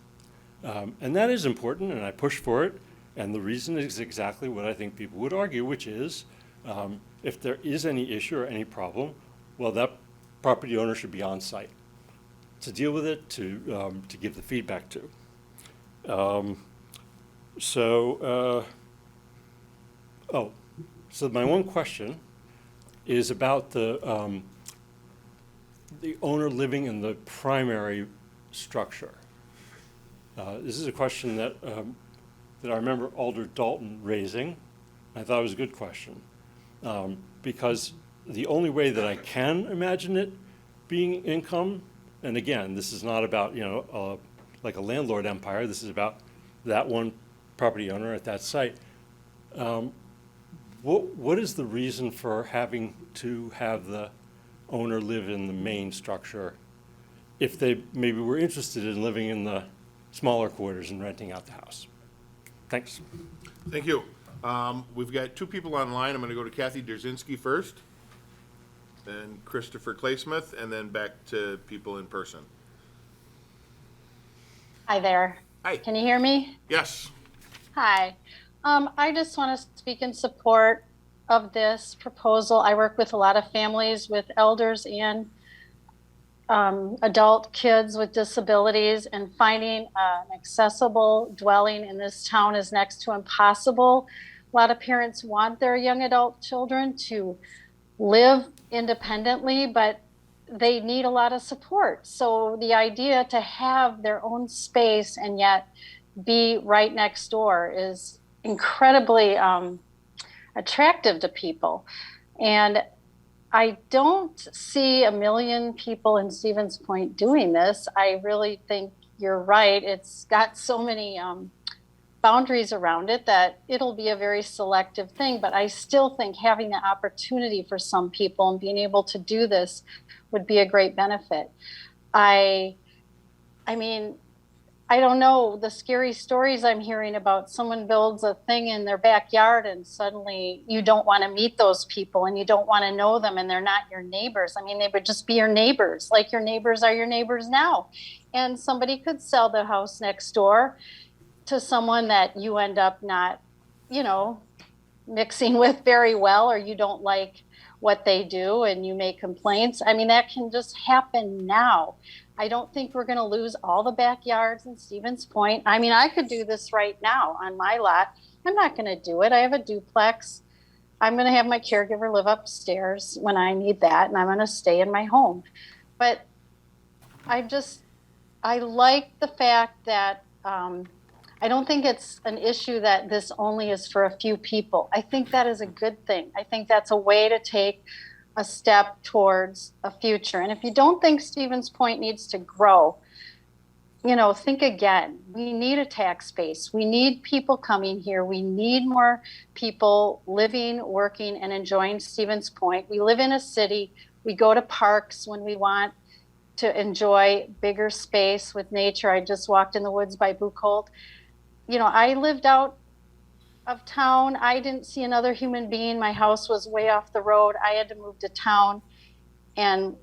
And that is important, and I push for it, and the reason is exactly what I think people would argue, which is if there is any issue or any problem, well, that property owner should be on site to deal with it, to give the feedback to. So my one question is about the owner living in the primary structure. This is a question that I remember Alder Dalton raising. I thought it was a good question, because the only way that I can imagine it being income, and again, this is not about like a landlord empire. This is about that one property owner at that site. What is the reason for having to have the owner live in the main structure if they maybe were interested in living in the smaller quarters and renting out the house? Thanks. Thank you. We've got two people online. I'm going to go to Kathy Derzinski first, then Christopher Claysmith, and then back to people in person. Hi there. Hi. Can you hear me? Yes. Hi. I just want to speak in support of this proposal. I work with a lot of families with elders and adult kids with disabilities, and finding an accessible dwelling in this town is next to impossible. A lot of parents want their young adult children to live independently, but they need a lot of support. So the idea to have their own space and yet be right next door is incredibly attractive to people. And I don't see a million people in Stevens Point doing this. I really think you're right. It's got so many boundaries around it that it'll be a very selective thing, but I still think having the opportunity for some people and being able to do this would be a great benefit. I mean, I don't know, the scary stories I'm hearing about someone builds a thing in their backyard and suddenly you don't want to meet those people and you don't want to know them and they're not your neighbors. I mean, they would just be your neighbors, like your neighbors are your neighbors now. And somebody could sell the house next door to someone that you end up not, mixing with very well, or you don't like what they do and you make complaints. I mean, that can just happen now. I don't think we're going to lose all the backyards in Stevens Point. I mean, I could do this right now on my lot. I'm not going to do it. I have a duplex. I'm going to have my caregiver live upstairs when I need that, and I'm going to stay in my home. But I I like the fact that I don't think it's an issue that this only is for a few people. I think that is a good thing. I think that's a way to take a step towards a future. And if you don't think Stevens Point needs to grow, think again. We need a tax base. We need people coming here. We need more people living, working, and enjoying Stevens Point. We live in a city. We go to parks when we want to enjoy bigger space with nature. I just walked in the woods by Buchholz. I lived out of town. I didn't see another human being. My house was way off the road. I had to move to town and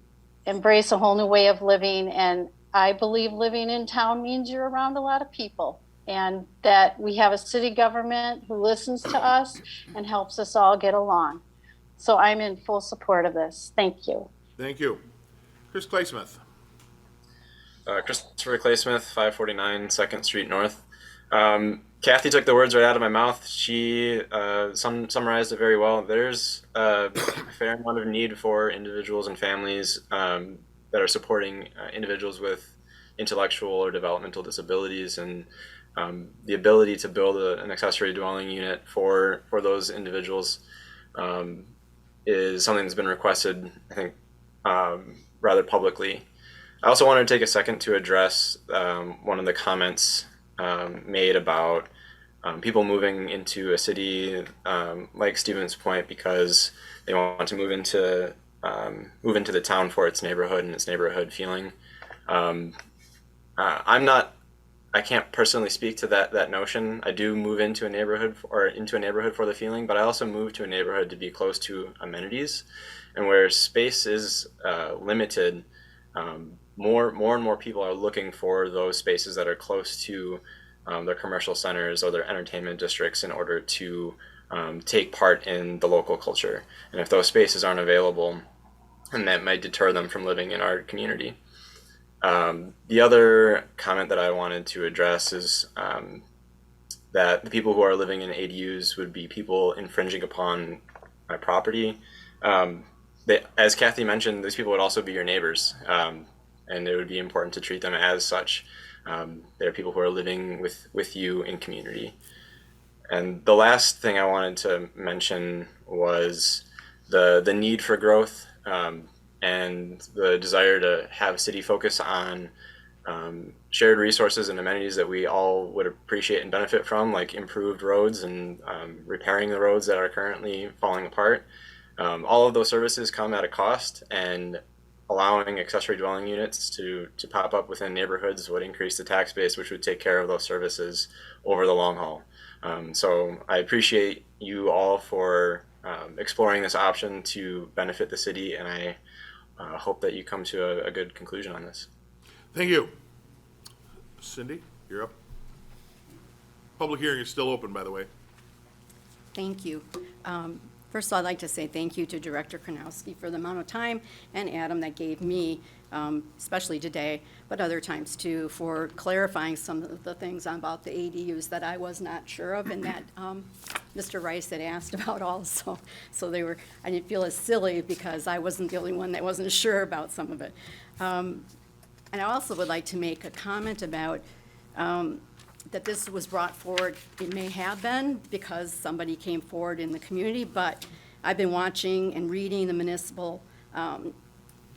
embrace a whole new way of living. And I believe living in town means you're around a lot of people, and that we have a city government who listens to us and helps us all get along. So I'm in full support of this. Thank you. Thank you. Chris Claysmith. Christopher Claysmith, 549 2nd Street North. Kathy took the words right out of my mouth. She summarized it very well. There's a fair amount of need for individuals and families that are supporting individuals with intellectual or developmental disabilities, and the ability to build an accessory dwelling unit for those individuals is something that's been requested, I think, rather publicly. I also want to take a second to address one of the comments made about people moving into a city like Stevens Point because they want to move into the town for its neighborhood and its neighborhood feeling. I can't personally speak to that notion. I do move into a neighborhood for the feeling, but I also move to a neighborhood to be close to amenities, and where space is limited. More and more people are looking for those spaces that are close to their commercial centers or their entertainment districts in order to take part in the local culture. And if those spaces aren't available, and that might deter them from living in our community. The other comment that I wanted to address is that the people who are living in ADUs would be people infringing upon my property. As Kathy mentioned, these people would also be your neighbors, and it would be important to treat them as such. They're people who are living with you in community. And the last thing I wanted to mention was the need for growth and the desire to have city focus on shared resources and amenities that we all would appreciate and benefit from, like improved roads and repairing the roads that are currently falling apart. All of those services come at a cost, and allowing accessory dwelling units to pop up within neighborhoods would increase the tax base, which would take care of those services over the long haul. So I appreciate you all for exploring this option to benefit the city, and I hope that you come to a good conclusion on this. Thank you. Cindy, you're up. Public hearing is still open, by the way. Thank you. First of all, I'd like to say thank you to Director Kronowski for the amount of time, and Adam that gave me, especially today, but other times too, for clarifying some of the things about the ADUs that I was not sure of, and that Mr. Rice had asked about also. So I didn't feel as silly because I wasn't the only one that wasn't sure about some of it. And I also would like to make a comment about that this was brought forward. It may have been because somebody came forward in the community, but I've been watching and reading the Municipal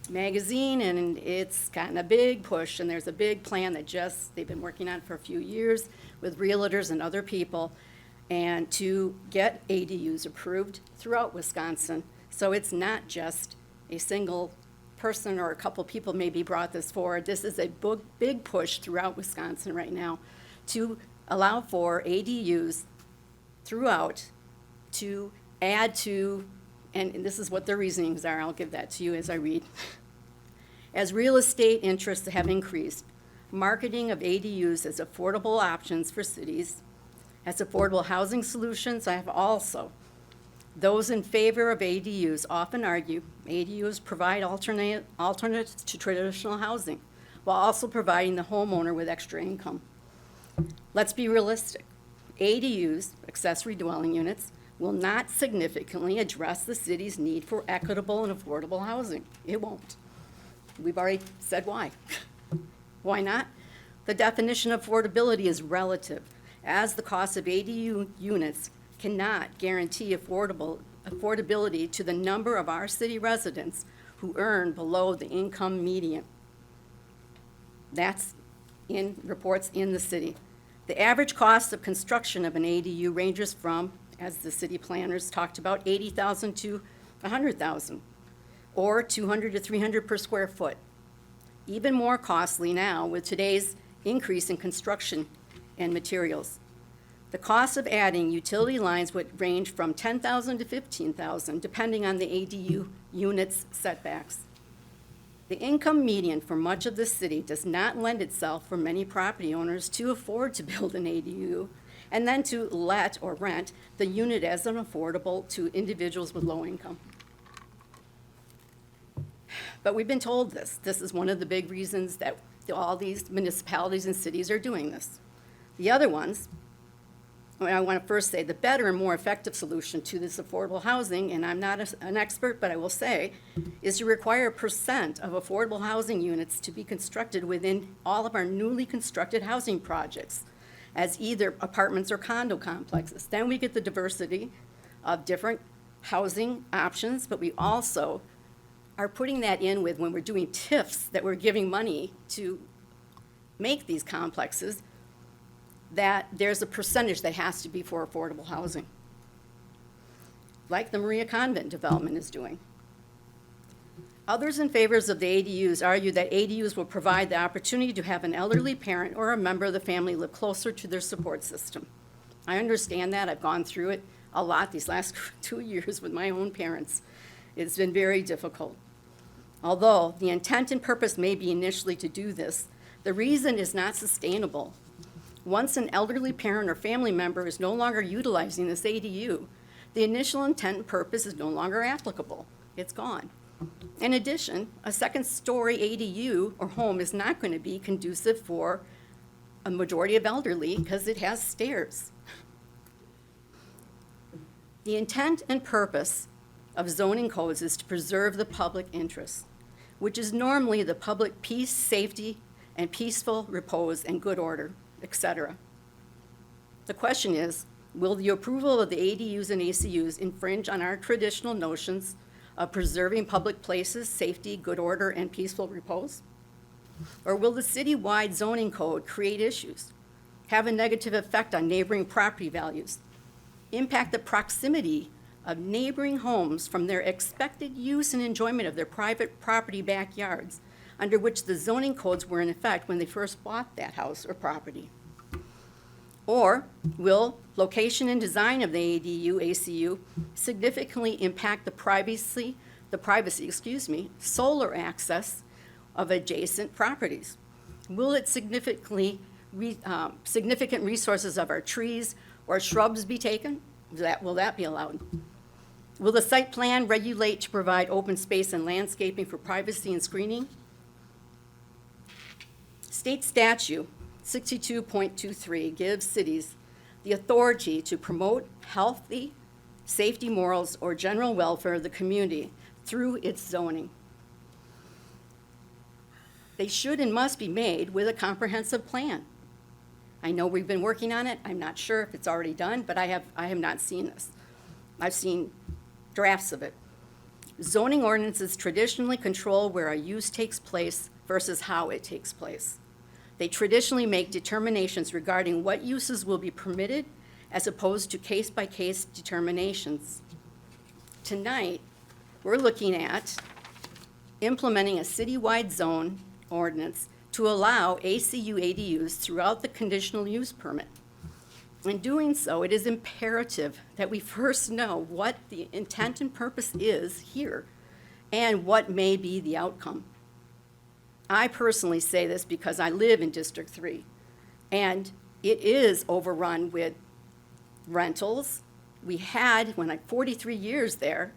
magazine, and it's gotten a big push, and there's a big plan that they've been working on for a few years with realtors and other people, and to get ADUs approved throughout Wisconsin. So it's not just a single person or a couple people maybe brought this forward. This is a big push throughout Wisconsin right now to allow for ADUs throughout, to add to, and this is what the reasonings are, I'll give that to you as I read. As real estate interests have increased, marketing of ADUs as affordable options for cities, as affordable housing solutions have also. Those in favor of ADUs often argue ADUs provide alternates to traditional housing, while also providing the homeowner with extra income. Let's be realistic. ADUs, accessory dwelling units, will not significantly address the city's need for equitable and affordable housing. It won't. We've already said why. Why not? The definition of affordability is relative, as the cost of ADU units cannot guarantee affordability to the number of our city residents who earn below the income median. That's in reports in the city. The average cost of construction of an ADU ranges from, as the city planners talked about, $80,000 to $100,000, or $200 to $300 per square foot. Even more costly now with today's increase in construction and materials. The cost of adding utility lines would range from $10,000 to $15,000, depending on the ADU unit's setbacks. The income median for much of the city does not lend itself for many property owners to afford to build an ADU and then to let or rent the unit as unaffordable to individuals with low income. But we've been told this. This is one of the big reasons that all these municipalities and cities are doing this. The other ones, I want to first say the better and more effective solution to this affordable housing, and I'm not an expert, but I will say, is to require 1% of affordable housing units to be constructed within all of our newly constructed housing projects as either apartments or condo complexes. Then we get the diversity of different housing options, but we also are putting that in with when we're doing TIFs that we're giving money to make these complexes, that there's a percentage that has to be for affordable housing, like the Maria Convent development is doing. Others in favors of the ADUs argue that ADUs will provide the opportunity to have an elderly parent or a member of the family live closer to their support system. I understand that. I've gone through it a lot these last 2 years with my own parents. It's been very difficult. Although the intent and purpose may be initially to do this, the reason is not sustainable. Once an elderly parent or family member is no longer utilizing this ADU, the initial intent and purpose is no longer applicable. It's gone. In addition, a second-story ADU or home is not going to be conducive for a majority of elderly because it has stairs. The intent and purpose of zoning codes is to preserve the public interest, which is normally the public peace, safety, and peaceful repose and good order, etc. The question is, will the approval of the ADUs and ACUs infringe on our traditional notions of preserving public places, safety, good order, and peaceful repose? Or will the citywide zoning code create issues, have a negative effect on neighboring property values, impact the proximity of neighboring homes from their expected use and enjoyment of their private property backyards, under which the zoning codes were in effect when they first bought that house or property? Or will location and design of the ADU, ACU significantly impact the privacy, solar access of adjacent properties? Will it significant resources of our trees or shrubs be taken? Will that be allowed? Will the site plan regulate to provide open space and landscaping for privacy and screening? State statute 62.23 gives cities the authority to promote healthy, safety morals, or general welfare of the community through its zoning. They should and must be made with a comprehensive plan. I know we've been working on it. I'm not sure if it's already done, but I have not seen this. I've seen drafts of it. Zoning ordinances traditionally control where a use takes place versus how it takes place. They traditionally make determinations regarding what uses will be permitted as opposed to case-by-case determinations. Tonight, we're looking at implementing a citywide zone ordinance to allow ACU ADUs throughout the conditional use permit. In doing so, it is imperative that we first know what the intent and purpose is here and what may be the outcome. I personally say this because I live in District 3, and it is overrun with rentals. We had, when I 43 years there,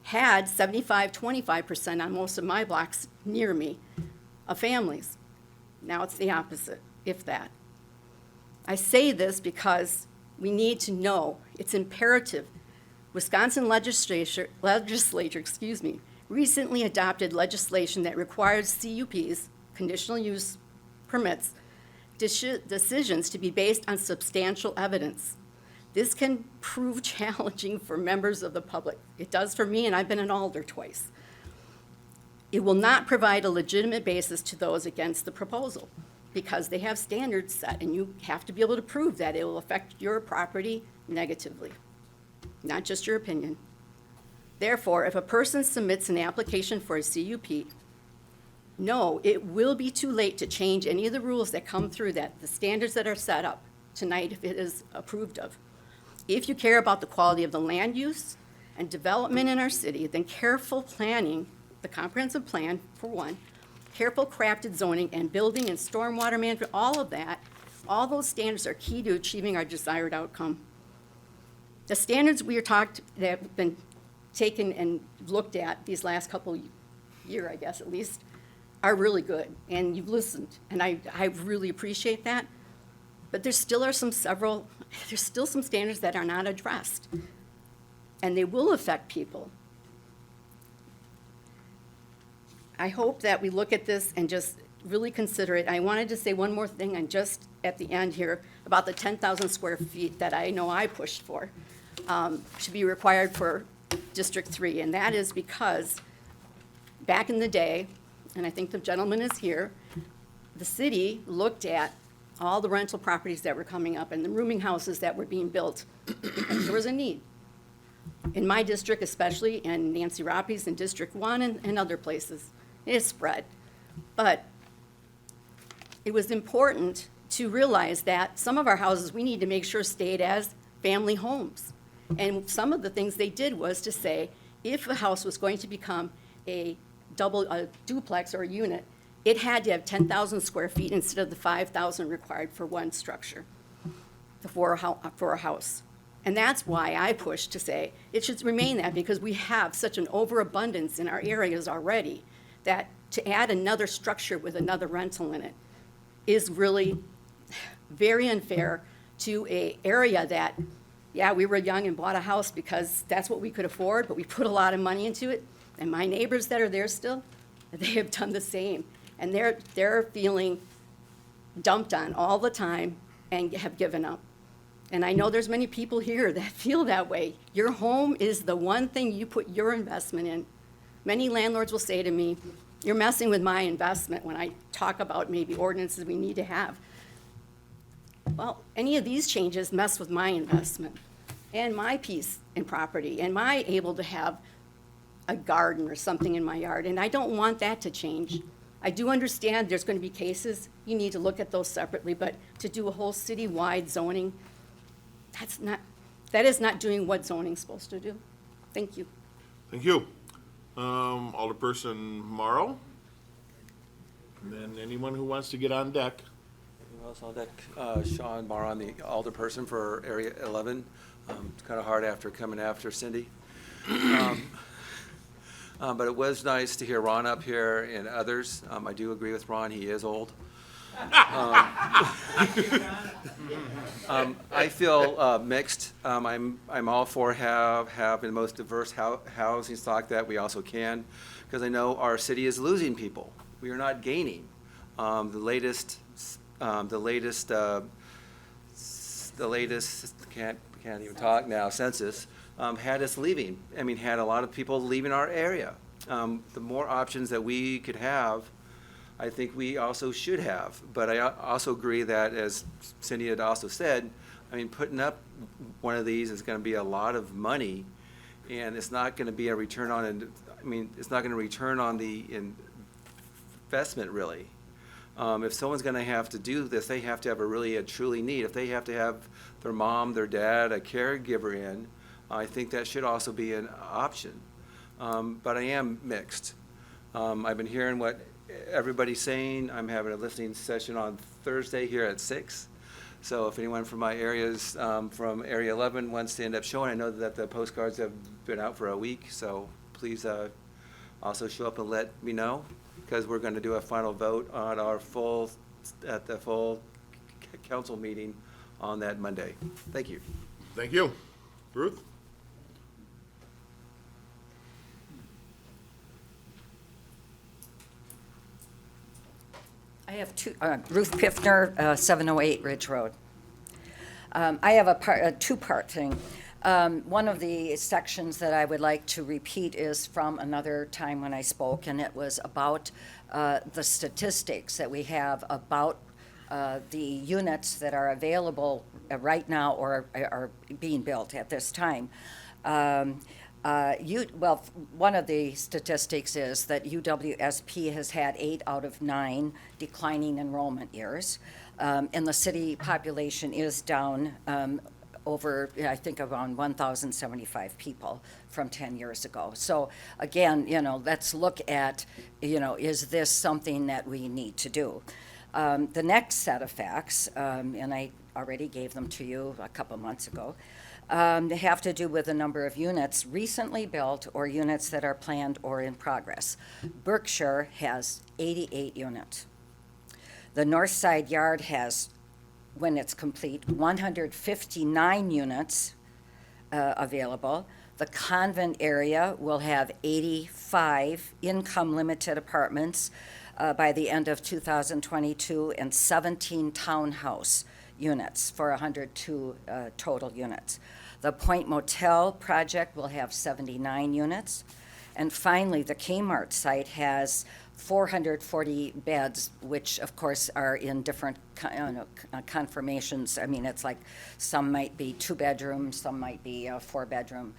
had 75-25% on most of my blocks near me of families. Now it's the opposite, if that. I say this because we need to know, it's imperative. Wisconsin legislature, recently adopted legislation that requires CUPs, conditional use permits, decisions to be based on substantial evidence. This can prove challenging for members of the public. It does for me, and I've been an alder twice. It will not provide a legitimate basis to those against the proposal because they have standards set, and you have to be able to prove that it will affect your property negatively, not just your opinion. Therefore, if a person submits an application for a CUP, no, it will be too late to change any of the rules that come through that, the standards that are set up tonight if it is approved of. If you care about the quality of the land use and development in our city, then careful planning, the comprehensive plan for one, careful crafted zoning and building and stormwater management, all of that, all those standards are key to achieving our desired outcome. The standards that have been taken and looked at these last couple year, I guess at least, are really good, and you've listened, and I really appreciate that. But there's still some standards that are not addressed, and they will affect people. I hope that we look at this and just really consider it. I wanted to say one more thing, and just at the end here, about the 10,000 square feet that I know I pushed for, to be required for District 3, and that is because back in the day, and I think the gentleman is here, the city looked at all the rental properties that were coming up and the rooming houses that were being built. There was a need. In my district especially, and Nancy Rappi's in District 1 and other places, it has spread. But it was important to realize that some of our houses we need to make sure stayed as family homes. And some of the things they did was to say, if a house was going to become a duplex or a unit, it had to have 10,000 square feet instead of the 5,000 required for one structure, for a house. And that's why I pushed to say it should remain that, because we have such an overabundance in our areas already that to add another structure with another rental in it is really very unfair to an area that, yeah, we were young and bought a house because that's what we could afford, but we put a lot of money into it. And my neighbors that are there still, they have done the same. And they're feeling dumped on all the time and have given up. And I know there's many people here that feel that way. Your home is the one thing you put your investment in. Many landlords will say to me, you're messing with my investment when I talk about maybe ordinances we need to have. Well, any of these changes mess with my investment and my peace in property and my able to have a garden or something in my yard, and I don't want that to change. I do understand there's going to be cases, you need to look at those separately, but to do a whole city-wide zoning, that is not doing what zoning's supposed to do. Thank you. Thank you. Alderperson Morrow? And then anyone who wants to get on deck. Anyone else on deck? Sean Morrow, I'm the alderperson for Area 11. It's kind of hard after coming after Cindy. But it was nice to hear Ron up here and others. I do agree with Ron, he is old. I feel mixed. I'm all for having the most diverse housing stock that we also can, because I know our city is losing people. We are not gaining. The latest can't even talk now, census, had us leaving. I mean, had a lot of people leaving our area. The more options that we could have, I think we also should have. But I also agree that, as Cindy had also said, I mean, putting up one of these is going to be a lot of money, and it's not going to be a return on, it's not going to return on the investment, really. If someone's going to have to do this, they have to have a truly need. If they have to have their mom, their dad, a caregiver in, I think that should also be an option. But I am mixed. I've been hearing what everybody's saying. I'm having a listening session on Thursday here at 6. So if anyone from my areas, from Area 11 wants to end up showing, I know that the postcards have been out for a week, so please also show up and let me know, because we're going to do a final vote on at the full council meeting on that Monday. Thank you. Thank you. Ruth? I have Ruth Piffner, 708 Ridge Road. I have a two-part thing. One of the sections that I would like to repeat is from another time when I spoke, and it was about the statistics that we have about the units that are available right now or are being built at this time. One of the statistics is that UWSP has had 8 out of 9 declining enrollment years, and the city population is down over, I think, around 1,075 people from 10 years ago. So again, let's look at, is this something that we need to do? The next set of facts, and I already gave them to you a couple months ago, they have to do with the number of units recently built or units that are planned or in progress. Berkshire has 88 units. The North Side Yard has, when it's complete, 159 units available. The Convent area will have 85 income-limited apartments by the end of 2022 and 17 townhouse units for 102 total units. The Point Motel project will have 79 units. And finally, the Kmart site has 440 beds, which of course are in different conformations. I mean, it's like some might be 2-bedroom, some might be 4-bedroom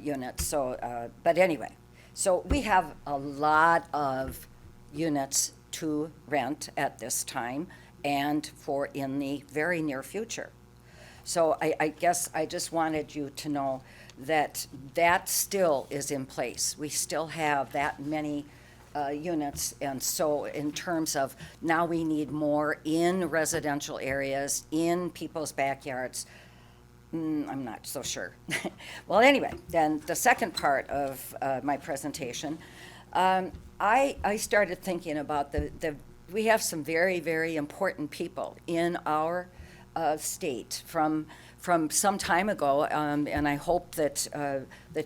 units. So, but anyway, so we have a lot of units to rent at this time and for in the very near future. So I guess I just wanted you to know that that still is in place. We still have that many units, and so in terms of now we need more in residential areas, in people's backyards, I'm not so sure. Well, anyway, then the second part of my presentation, I started thinking about we have some very, very important people in our state from some time ago, and I hope that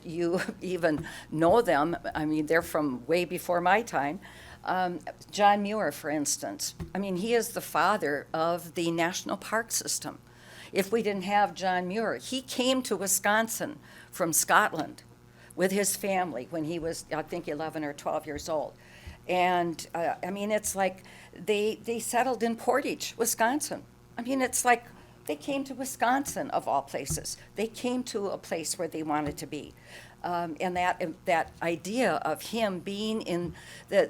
you even know them. I mean, they're from way before my time. John Muir, for instance. I mean, he is the father of the national park system. If we didn't have John Muir, he came to Wisconsin from Scotland with his family when he was, I think, 11 or 12 years old. And I mean, it's like they settled in Portage, Wisconsin. I mean, it's like they came to Wisconsin, of all places. They came to a place where they wanted to be. And that idea of him being in the,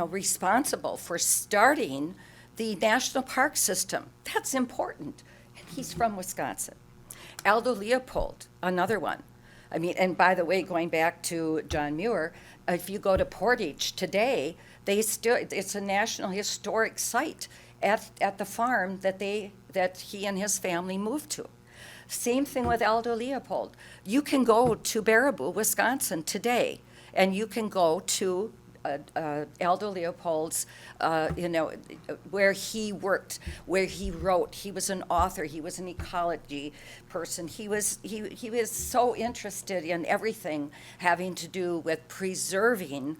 responsible for starting the national park system, that's important. And he's from Wisconsin. Aldo Leopold, another one. I mean, and by the way, going back to John Muir, if you go to Portage today, it's a National Historic Site at the farm that he and his family moved to. Same thing with Aldo Leopold. You can go to Baraboo, Wisconsin today, and you can go to Aldo Leopold's, where he worked, where he wrote. He was an author. He was an ecology person. He was so interested in everything having to do with preserving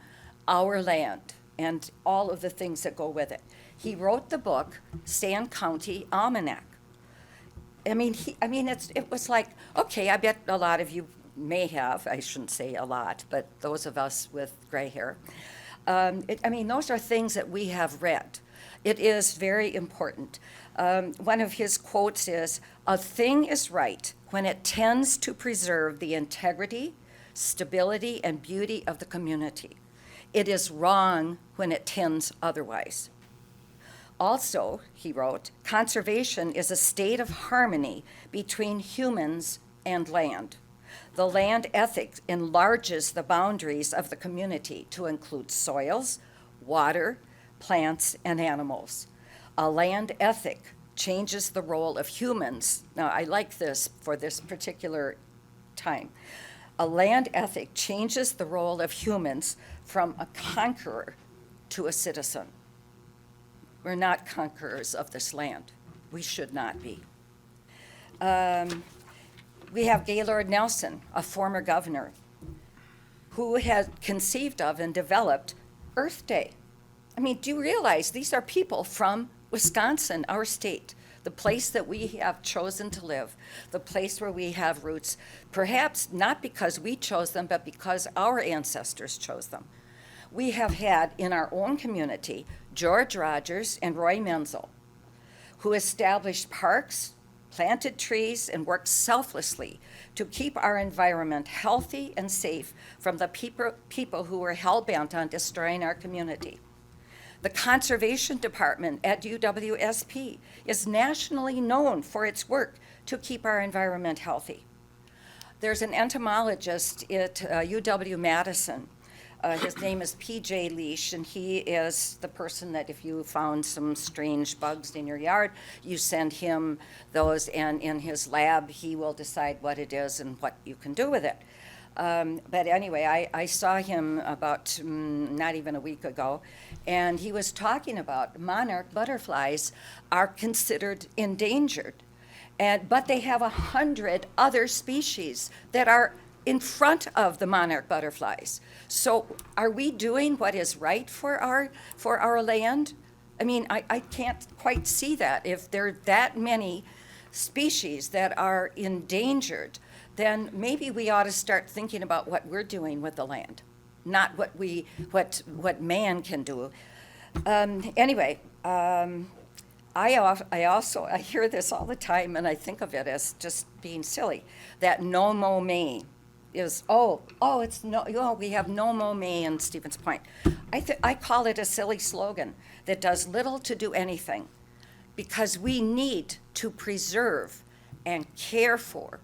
our land and all of the things that go with it. He wrote the book, Sand County Almanac. I mean, it was like, okay, I bet a lot of you may have, I shouldn't say a lot, but those of us with gray hair. Those are things that we have read. It is very important. One of his quotes is, "A thing is right when it tends to preserve the integrity, stability, and beauty of the community. It is wrong when it tends otherwise." Also, he wrote, "Conservation is a state of harmony between humans and land. The land ethic enlarges the boundaries of the community to include soils, water, plants, and animals. A land ethic changes the role of humans." Now, I like this for this particular time. "A land ethic changes the role of humans from a conqueror to a citizen." We're not conquerors of this land. We should not be. We have Gaylord Nelson, a former governor, who had conceived of and developed Earth Day. I mean, do you realize these are people from Wisconsin, our state, the place that we have chosen to live, the place where we have roots, perhaps not because we chose them, but because our ancestors chose them. We have had in our own community George Rogers and Roy Menzel, who established parks, planted trees, and worked selflessly to keep our environment healthy and safe from the people who were hell-bent on destroying our community. The Conservation Department at UWSP is nationally known for its work to keep our environment healthy. There's an entomologist at UW-Madison. His name is P.J. Leash, and he is the person that if you found some strange bugs in your yard, you send him those, and in his lab, he will decide what it is and what you can do with it. But anyway, I saw him about not even a week ago, and he was talking about monarch butterflies are considered endangered, but they have 100 other species that are in front of the monarch butterflies. So are we doing what is right for our land? I mean, I can't quite see that. If there are that many species that are endangered, then maybe we ought to start thinking about what we're doing with the land, not what man can do. Anyway, I hear this all the time, and I think of it as just being silly, that no mow May is, we have no mow May in Stevens Point. I call it a silly slogan that does little to do anything, because we need to preserve and care for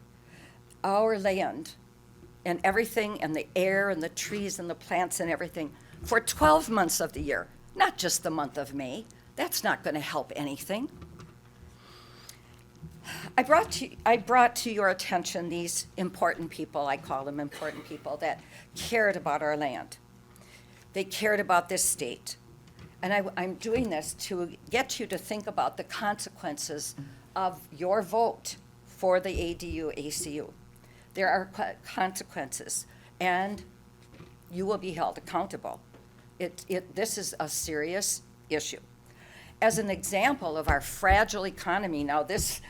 our land and everything, and the air and the trees and the plants and everything for 12 months of the year, not just the month of May. That's not going to help anything. I brought to your attention these important people, I call them important people, that cared about our land. They cared about this state. And I'm doing this to get you to think about the consequences of your vote for the ADU-ACU. There are consequences, and you will be held accountable. This is a serious issue. As an example of our fragile economy, now this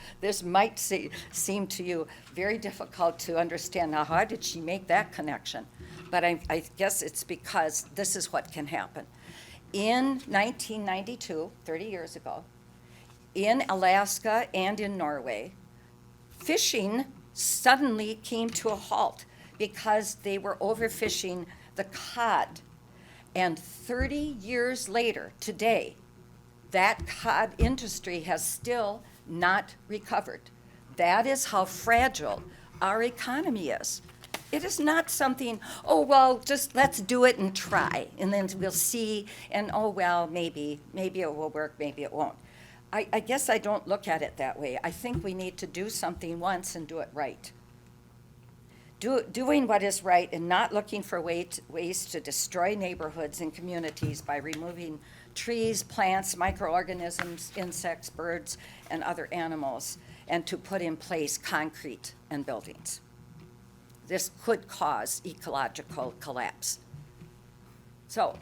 might seem to you very difficult to understand. Now, how did she make that connection? But I guess it's because this is what can happen. In 1992, 30 years ago, in Alaska and in Norway, fishing suddenly came to a halt because they were overfishing the cod. And 30 years later, today, that cod industry has still not recovered. That is how fragile our economy is. It is not something, just let's do it and try, and then we'll see, and maybe it will work, maybe it won't. I guess I don't look at it that way. I think we need to do something once and do it right. Doing what is right and not looking for ways to destroy neighborhoods and communities by removing trees, plants, microorganisms, insects, birds, and other animals, and to put in place concrete and buildings. This could cause ecological collapse. So,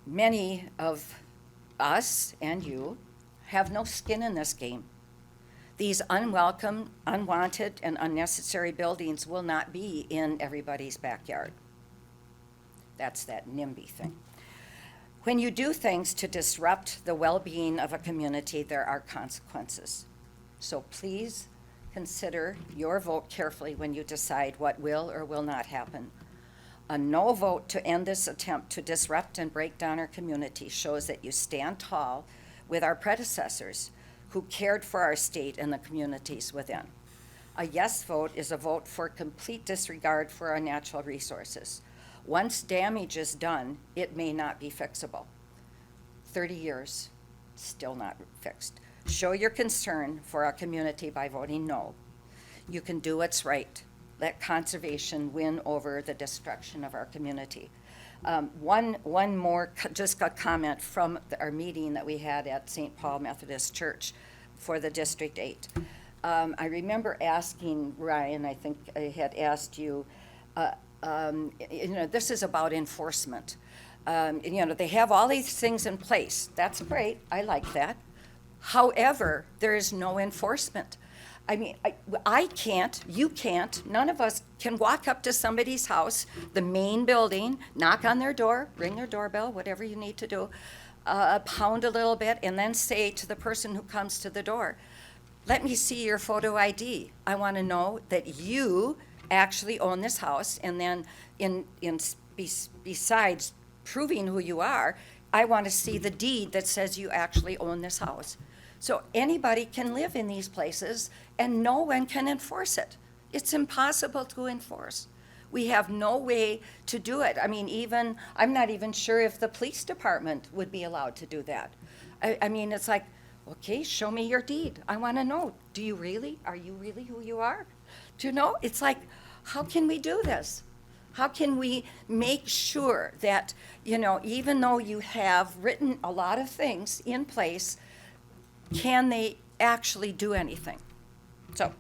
many of us and you have no skin in this game. These unwelcome, unwanted, and unnecessary buildings will not be in everybody's backyard. That's that NIMBY thing. When you do things to disrupt the well-being of a community, there are consequences. So please consider your vote carefully when you decide what will or will not happen. A no vote to end this attempt to disrupt and break down our community shows that you stand tall with our predecessors who cared for our state and the communities within. A yes vote is a vote for complete disregard for our natural resources. Once damage is done, it may not be fixable. 30 years, still not fixed. Show your concern for our community by voting no. You can do what's right. Let conservation win over the destruction of our community. One more, just a comment from our meeting that we had at St. Paul Methodist Church for the District 8. I remember asking Ryan, I think I had asked you, this is about enforcement. They have all these things in place. That's great. I like that. However, there is no enforcement. I mean, I can't, you can't, none of us can walk up to somebody's house, the main building, knock on their door, ring their doorbell, whatever you need to do, pound a little bit, and then say to the person who comes to the door, let me see your photo ID. I want to know that you actually own this house, and then besides proving who you are, I want to see the deed that says you actually own this house. So anybody can live in these places and no one can enforce it. It's impossible to enforce. We have no way to do it. I mean, I'm not even sure if the police department would be allowed to do that. I mean, it's like, okay, show me your deed. I want to know, are you really who you are? Do you know? It's like, how can we do this? How can we make sure that, even though you have written a lot of things in place, can they actually do anything? So,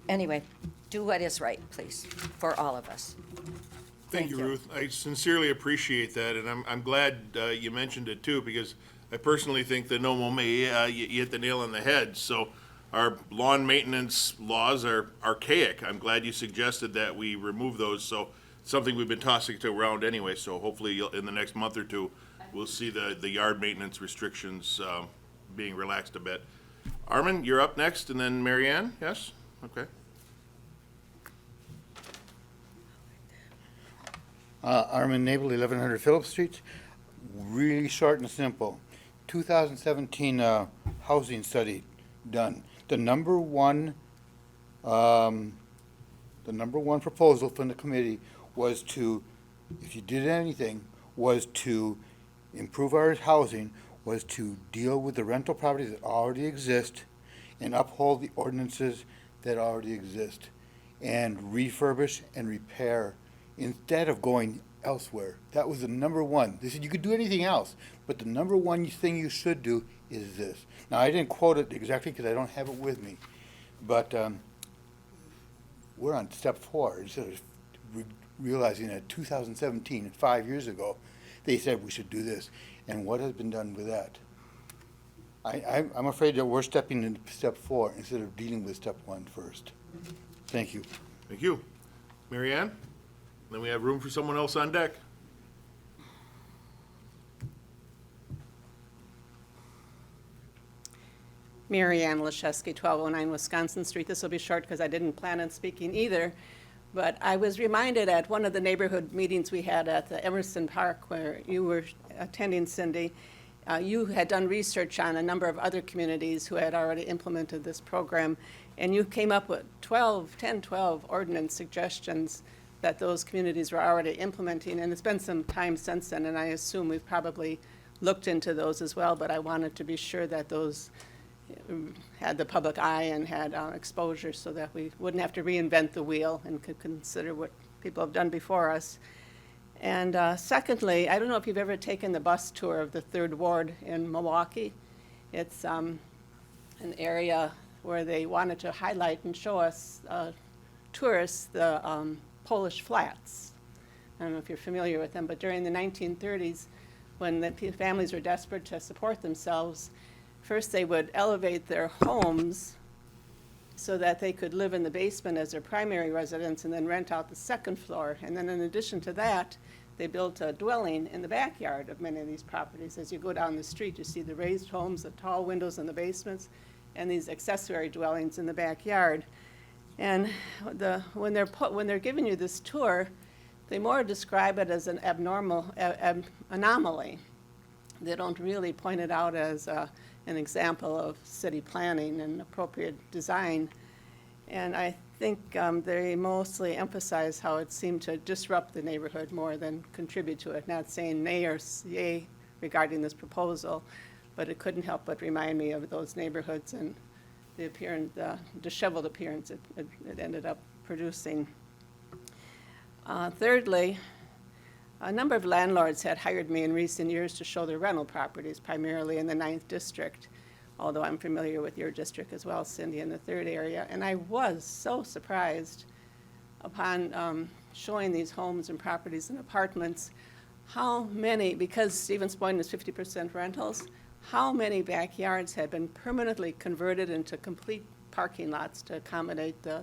anyway, do what is right, please, for all of us. Thank you, Ruth. I sincerely appreciate that, and I'm glad you mentioned it too, because I personally think the no mow may, you hit the nail on the head. So our lawn maintenance laws are archaic. I'm glad you suggested that we remove those. So it's something we've been tossing around anyway. So hopefully in the next month or two, we'll see the yard maintenance restrictions being relaxed a bit. Armin, you're up next, and then Mary Ann, yes? Okay. Armin Nabel, 1100 Phillips Street. Really short and simple. 2017 housing study done. The number one proposal from the committee was to, if you did anything, was to improve our housing, was to deal with the rental properties that already exist and uphold the ordinances that already exist and refurbish and repair instead of going elsewhere. That was the number one. They said you could do anything else, but the number one thing you should do is this. Now, I didn't quote it exactly because I don't have it with me, but we're on step 4 instead of realizing that 2017, 5 years ago, they said we should do this. And what has been done with that? I'm afraid that we're stepping into step 4 instead of dealing with step 1 first. Thank you. Thank you. Mary Ann? Then we have room for someone else on deck. Mary Ann Leszewski, 1209 Wisconsin Street. This will be short because I didn't plan on speaking either. But I was reminded at one of the neighborhood meetings we had at the Emerson Park where you were attending, Cindy, you had done research on a number of other communities who had already implemented this program. And you came up with 12 ordinance suggestions that those communities were already implementing. And it's been some time since then, and I assume we've probably looked into those as well. But I wanted to be sure that those had the public eye and had exposure so that we wouldn't have to reinvent the wheel and could consider what people have done before us. And secondly, I don't know if you've ever taken the bus tour of the 3rd Ward in Milwaukee. It's an area where they wanted to highlight and show us tourists the Polish flats. I don't know if you're familiar with them, but during the 1930s, when the families were desperate to support themselves, first they would elevate their homes so that they could live in the basement as their primary residence and then rent out the 2nd floor. And then in addition to that, they built a dwelling in the backyard of many of these properties. As you go down the street, you see the raised homes, the tall windows in the basements, and these accessory dwellings in the backyard. And when they're giving you this tour, they more describe it as an anomaly. They don't really point it out as an example of city planning and appropriate design. And I think they mostly emphasize how it seemed to disrupt the neighborhood more than contribute to it. Not saying nay or yay regarding this proposal, but it couldn't help but remind me of those neighborhoods and the appearance, the disheveled appearance it ended up producing. Thirdly, a number of landlords had hired me in recent years to show their rental properties, primarily in the 9th District, although I'm familiar with your district as well, Cindy, in the 3rd area. And I was so surprised upon showing these homes and properties and apartments how many, because Stevens Point is 50% rentals, how many backyards have been permanently converted into complete parking lots to accommodate the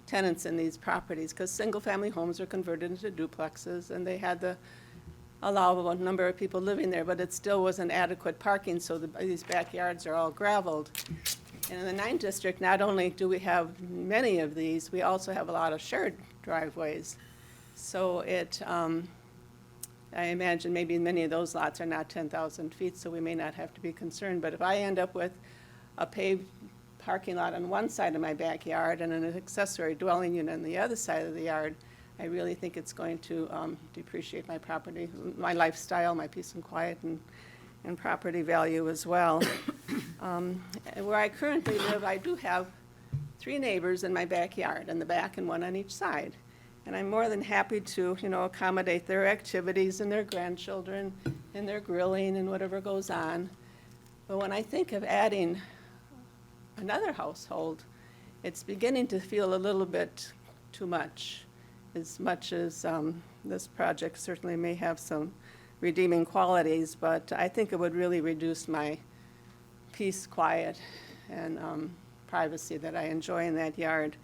tenants in these properties? Because single-family homes are converted into duplexes, and they had the allowable number of people living there, but it still wasn't adequate parking, so these backyards are all gravelled. And in the 9th district, not only do we have many of these, we also have a lot of shared driveways. So I imagine maybe many of those lots are not 10,000 feet, so we may not have to be concerned. But if I end up with a paved parking lot on one side of my backyard and an accessory dwelling unit on the other side of the yard, I really think it's going to depreciate my property, my lifestyle, my peace and quiet, and property value as well. Where I currently live, I do have 3 neighbors in my backyard, in the back and one on each side. And I'm more than happy to, accommodate their activities and their grandchildren and their grilling and whatever goes on. But when I think of adding another household, it's beginning to feel a little bit too much as this project certainly may have some redeeming qualities, but I think it would really reduce my peace, quiet, and privacy that I enjoy in that yard.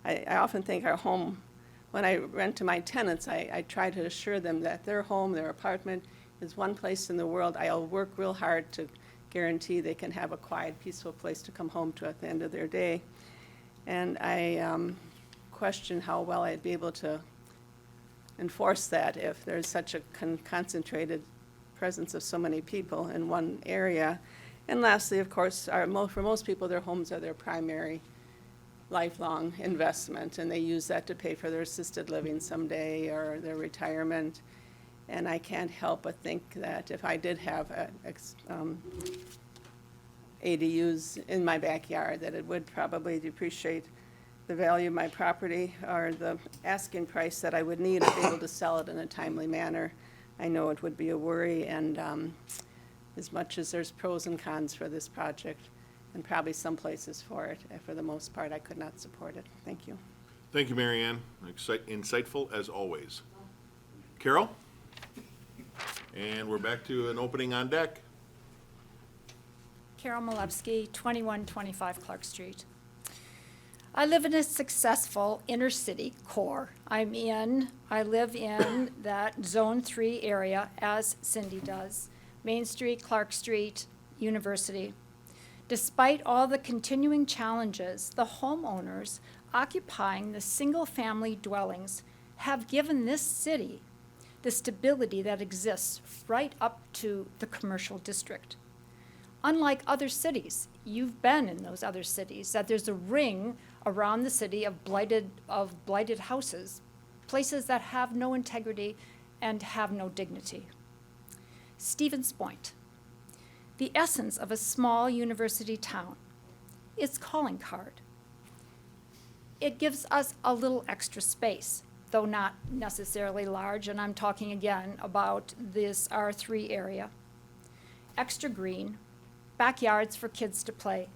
I often think our home, when I rent to my tenants, I try to assure them that their home, their apartment, is one place in the world I'll work real hard to guarantee they can have a quiet, peaceful place to come home to at the end of their day. And I question how well I'd be able to enforce that if there's such a concentrated presence of so many people in one area. And lastly, of course, for most people, their homes are their primary lifelong investment, and they use that to pay for their assisted living someday or their retirement. And I can't help but think that if I did have ADUs in my backyard, that it would probably depreciate the value of my property or the asking price that I would need to be able to sell it in a timely manner. I know it would be a worry, and as much as there's pros and cons for this project, and probably some places for it, for the most part, I could not support it. Thank you. Thank you, Mary Ann. Insightful as always. Carol? And we're back to an opening on deck. Carol Malewski, 2125 Clark Street. I live in a successful inner city core. I live in that Zone 3 area, as Cindy does. Main Street, Clark Street, University. Despite all the continuing challenges, the homeowners occupying the single-family dwellings have given this city the stability that exists right up to the commercial district. Unlike other cities, you've been in those other cities, that there's a ring around the city of blighted houses, places that have no integrity and have no dignity. Stevens Point, the essence of a small university town, its calling card. It gives us a little extra space, though not necessarily large, and I'm talking again about this R3 area. Extra green, backyards for kids to play,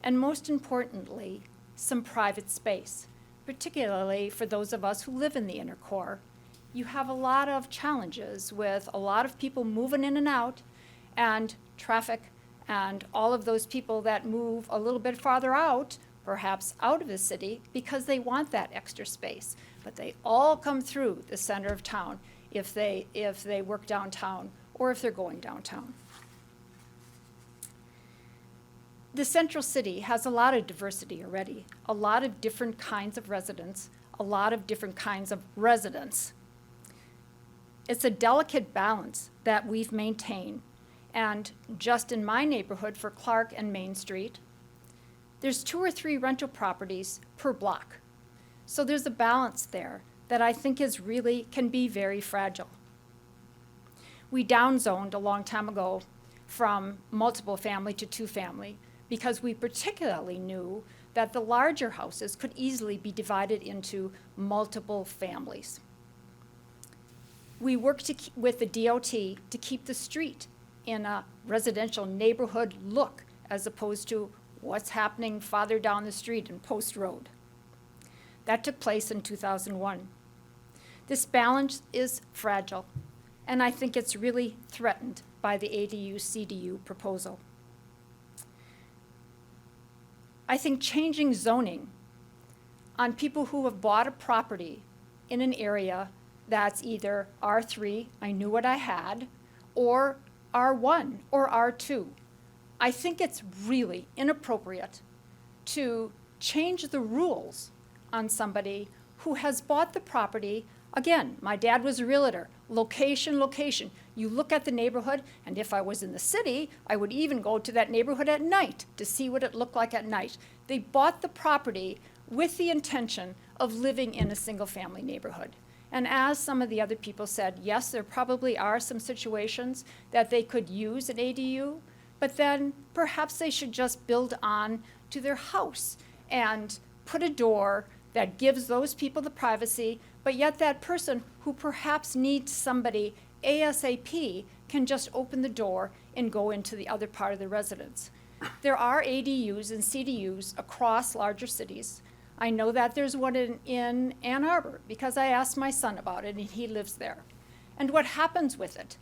and most importantly, some private space, particularly for those of us who live in the inner core. You have a lot of challenges with a lot of people moving in and out, and traffic, and all of those people that move a little bit farther out, perhaps out of the city, because they want that extra space. But they all come through the center of town if they work downtown or if they're going downtown. The central city has a lot of diversity already, a lot of different kinds of residents, a lot of different kinds of residents. It's a delicate balance that we've maintained. And just in my neighborhood for Clark and Main Street, there's 2 or 3 rental properties per block. So there's a balance there that I think can be very fragile. We downzoned a long time ago from multiple family to 2 family because we particularly knew that the larger houses could easily be divided into multiple families. We worked with the DOT to keep the street in a residential neighborhood look as opposed to what's happening farther down the street in Post Road. That took place in 2001. This balance is fragile. and I think it's really threatened by the ADU-CDU proposal. I think changing zoning on people who have bought a property in an area that's either R3, I knew what I had, or R1 or R2. I think it's really inappropriate to change the rules on somebody who has bought the property. Again, my dad was a realtor. Location, location. You look at the neighborhood, and if I was in the city, I would even go to that neighborhood at night to see what it looked like at night. They bought the property with the intention of living in a single-family neighborhood. And as some of the other people said, yes, there probably are some situations that they could use an ADU, but then perhaps they should just build on to their house and put a door that gives those people the privacy, but yet that person who perhaps needs somebody ASAP can just open the door and go into the other part of the residence. There are ADUs and CDUs across larger cities. I know that there's one in Ann Arbor because I asked my son about it and he lives there. And what happens with it?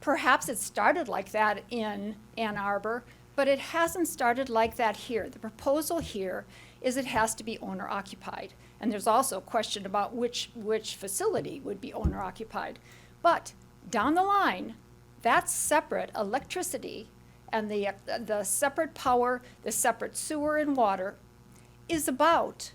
Perhaps it started like that in Ann Arbor, but it hasn't started like that here. The proposal here is it has to be owner occupied. And there's also a question about which facility would be owner occupied. But down the line, that separate electricity and the separate power, the separate sewer and water is about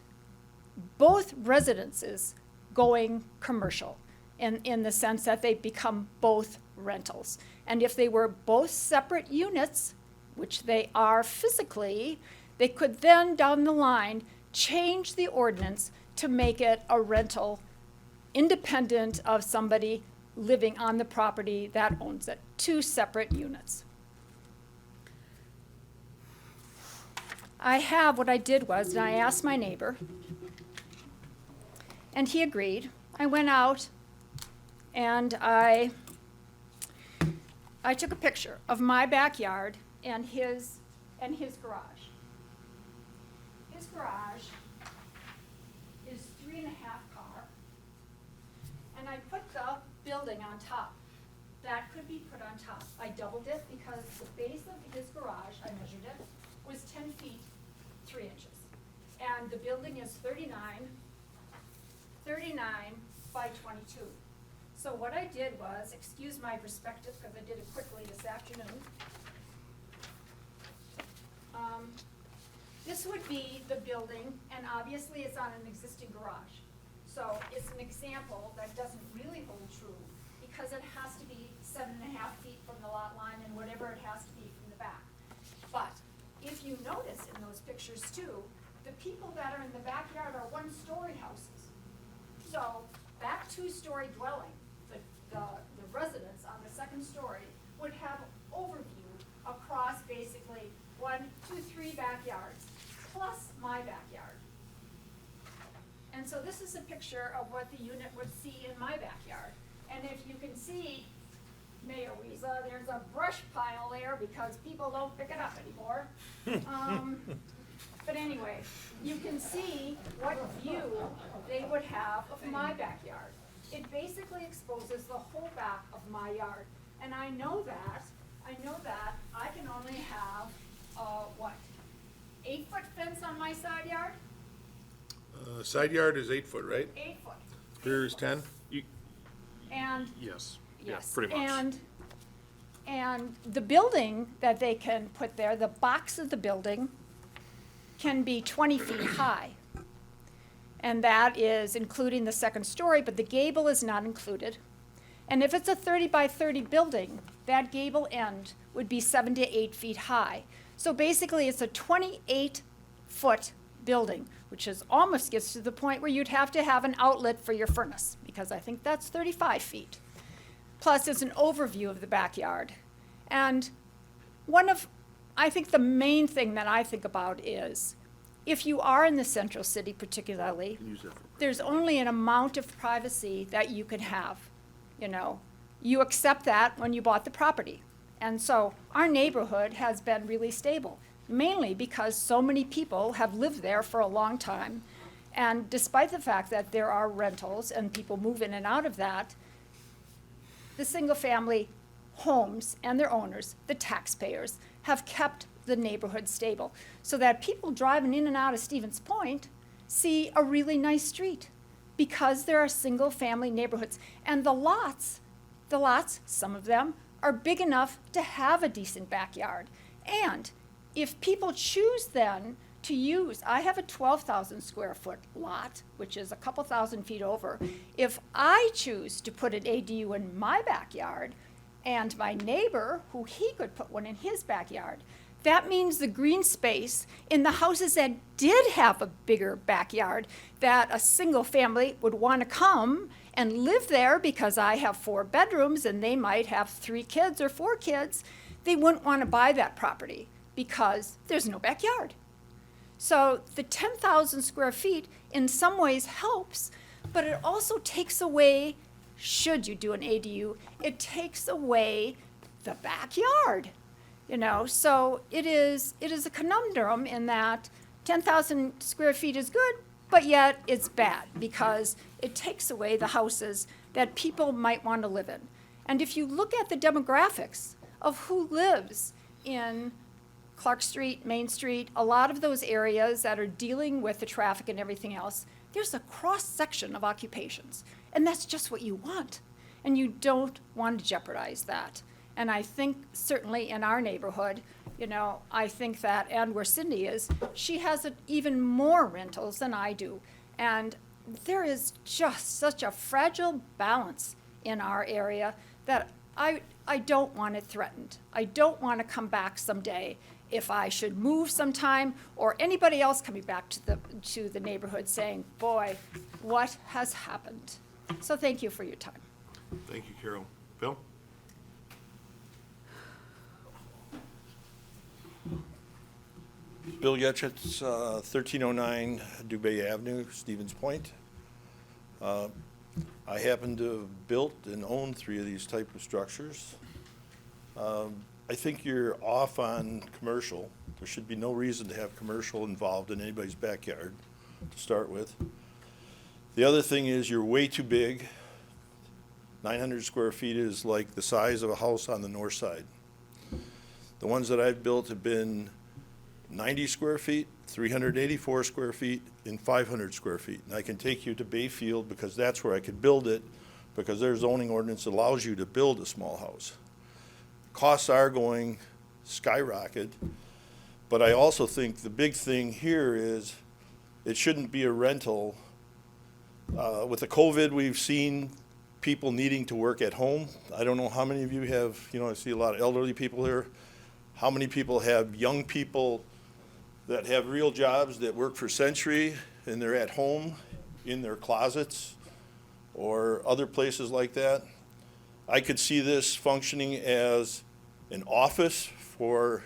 both residences going commercial in the sense that they become both rentals. And if they were both separate units, which they are physically, they could then down the line change the ordinance to make it a rental independent of somebody living on the property that owns it, two separate units. What I did was, I asked my neighbor, and he agreed. I went out and I took a picture of my backyard and his garage. His garage is 3.5 car, and I put the building on top. That could be put on top. I doubled it because the base of his garage, I measured it, was 10 feet 3 inches. And the building is 39 by 22. So what I did was, excuse my perspective because I did it quickly this afternoon. This would be the building, and obviously it's on an existing garage. So it's an example that doesn't really hold true because it has to be 7.5 feet from the lot line and whatever it has to be from the back. But if you notice in those pictures too, the people that are in the backyard are one-story houses. So that two-story dwelling, the residents on the second story would have overview across basically 1, 2, 3 backyards, plus my backyard. And so this is a picture of what the unit would see in my backyard. And if you can see, Mayor Weeza, there's a brush pile there because people don't pick it up anymore. But anyway, you can see what view they would have of my backyard. It basically exposes the whole back of my yard. And I know that I can only have, 8-foot fence on my side yard? Side yard is 8 foot, right? 8 foot. Rear is 10? And Yes. yes, Yeah, pretty much. And the building that they can put there, the box of the building can be 20 feet high. And that is including the second story, but the gable is not included. And if it's a 30 by 30 building, that gable end would be 7 to 8 feet high. So basically it's a 28-foot building, which is almost gets to the point where you'd have to have an outlet for your furnace, because I think that's 35 feet. Plus it's an overview of the backyard. And I think the main thing that I think about is, if you are in the central city particularly, there's only an amount of privacy that you can have. You accept that when you bought the property. And so our neighborhood has been really stable, mainly because so many people have lived there for a long time. And despite the fact that there are rentals and people move in and out of that, the single-family homes and their owners, the taxpayers, have kept the neighborhood stable so that people driving in and out of Stevens Point see a really nice street because there are single-family neighborhoods. And the lots, some of them, are big enough to have a decent backyard. And if people choose then to use, I have a 12,000 square foot lot, which is a couple thousand feet over. If I choose to put an ADU in my backyard, and my neighbor, who he could put one in his backyard, that means the green space in the houses that did have a bigger backyard, that a single family would want to come and live there because I have 4 bedrooms and they might have 3 kids or 4 kids, they wouldn't want to buy that property because there's no backyard. So the 10,000 square feet in some ways helps, but it also takes away, should you do an ADU, it takes away the backyard. You know, so it is a conundrum in that 10,000 square feet is good, but yet it's bad because it takes away the houses that people might want to live in. And if you look at the demographics of who lives in Clark Street, Main Street, a lot of those areas that are dealing with the traffic and everything else, there's a cross-section of occupations. And that's just what you want. And you don't want to jeopardize that. And I think certainly in our neighborhood, you know, I think that, and where Cindy is, she has even more rentals than I do. And there is just such a fragile balance in our area that I don't want it threatened. I don't want to come back someday if I should move sometime, or anybody else coming back to the neighborhood saying, boy, what has happened? So thank you for your time. Thank you, Carol. Bill? Bill Yetchits, 1309 Dubay Avenue, Stevens Point. I happen to have built and owned 3 of these type of structures. I think you're off on commercial. There should be no reason to have commercial involved in anybody's backyard to start with. The other thing is you're way too big. 900 square feet is like the size of a house on the north side. The ones that I've built have been 90 square feet, 384 square feet, and 500 square feet. And I can take you to Bayfield because that's where I could build it, because their zoning ordinance allows you to build a small house. Costs are going skyrocket, but I also think the big thing here is it shouldn't be a rental. With the COVID, we've seen people needing to work at home. I don't know how many of you have, you know, I see a lot of elderly people here. How many people have young people that have real jobs that work for Century and they're at home in their closets or other places like that? I could see this functioning as an office for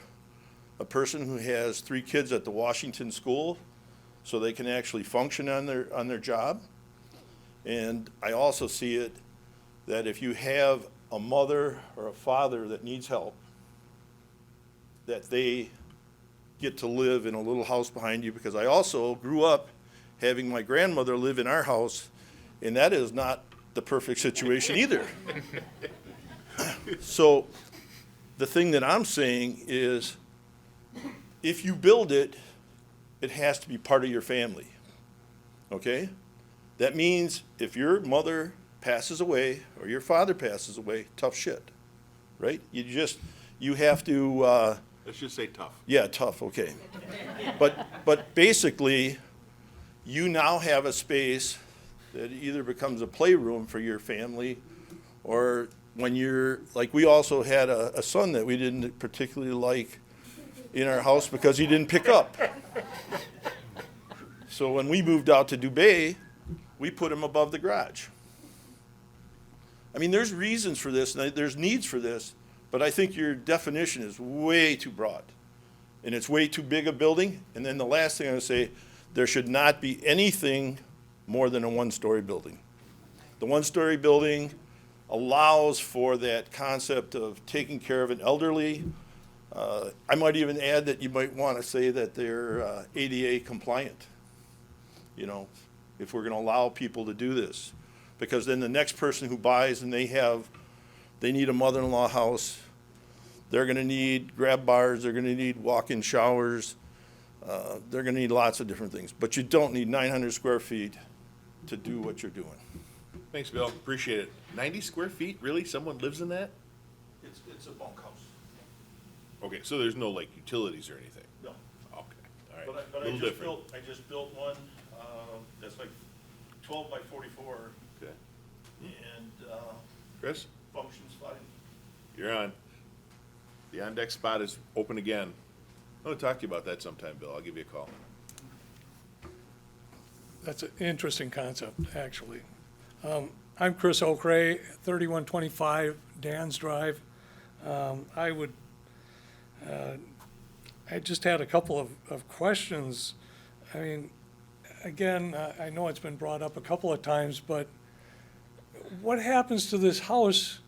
a person who has 3 kids at the Washington school so they can actually function on their job. And I also see it that if you have a mother or a father that needs help, that they get to live in a little house behind you, because I also grew up having my grandmother live in our house, and that is not the perfect situation either. So the thing that I'm saying is if you build it, it has to be part of your family, okay? That means if your mother passes away or your father passes away, tough shit, right? You have to, Let's just say tough. yeah, tough, okay. But basically, you now have a space that either becomes a playroom for your family, or when you're, like, we also had a son that we didn't particularly like in our house because he didn't pick up. So when we moved out to Dubay, we put him above the garage. I mean, there's reasons for this, and there's needs for this, but I think your definition is way too broad, and it's way too big a building. And then the last thing I'm going to say, there should not be anything more than a 1-story building. The 1-story building allows for that concept of taking care of an elderly. I might even add that you might want to say that they're ADA compliant, you know, if we're going to allow people to do this. Because then the next person who buys and they have They need a mother-in-law house. They're gonna need grab bars, they're gonna need walk-in showers. They're gonna need lots of different things, but you don't need 900 square feet to do what you're doing. Thanks, Bill, appreciate it. 90 square feet, really? Someone lives in that? It's a bunkhouse. Okay, so there's no like utilities or anything? No. Okay, all right. But Little different. I just built one, that's like 12 by 44, Okay. and, Chris, functions fine. you're on. The on-deck spot is open again. I want to talk to you about that sometime, Bill. I'll give you a call. That's an interesting concept, actually. I'm Chris Okray, 3125 Dan's Drive. I just had a couple of questions. I mean, again, I know it's been brought up a couple of times, but what happens to this house?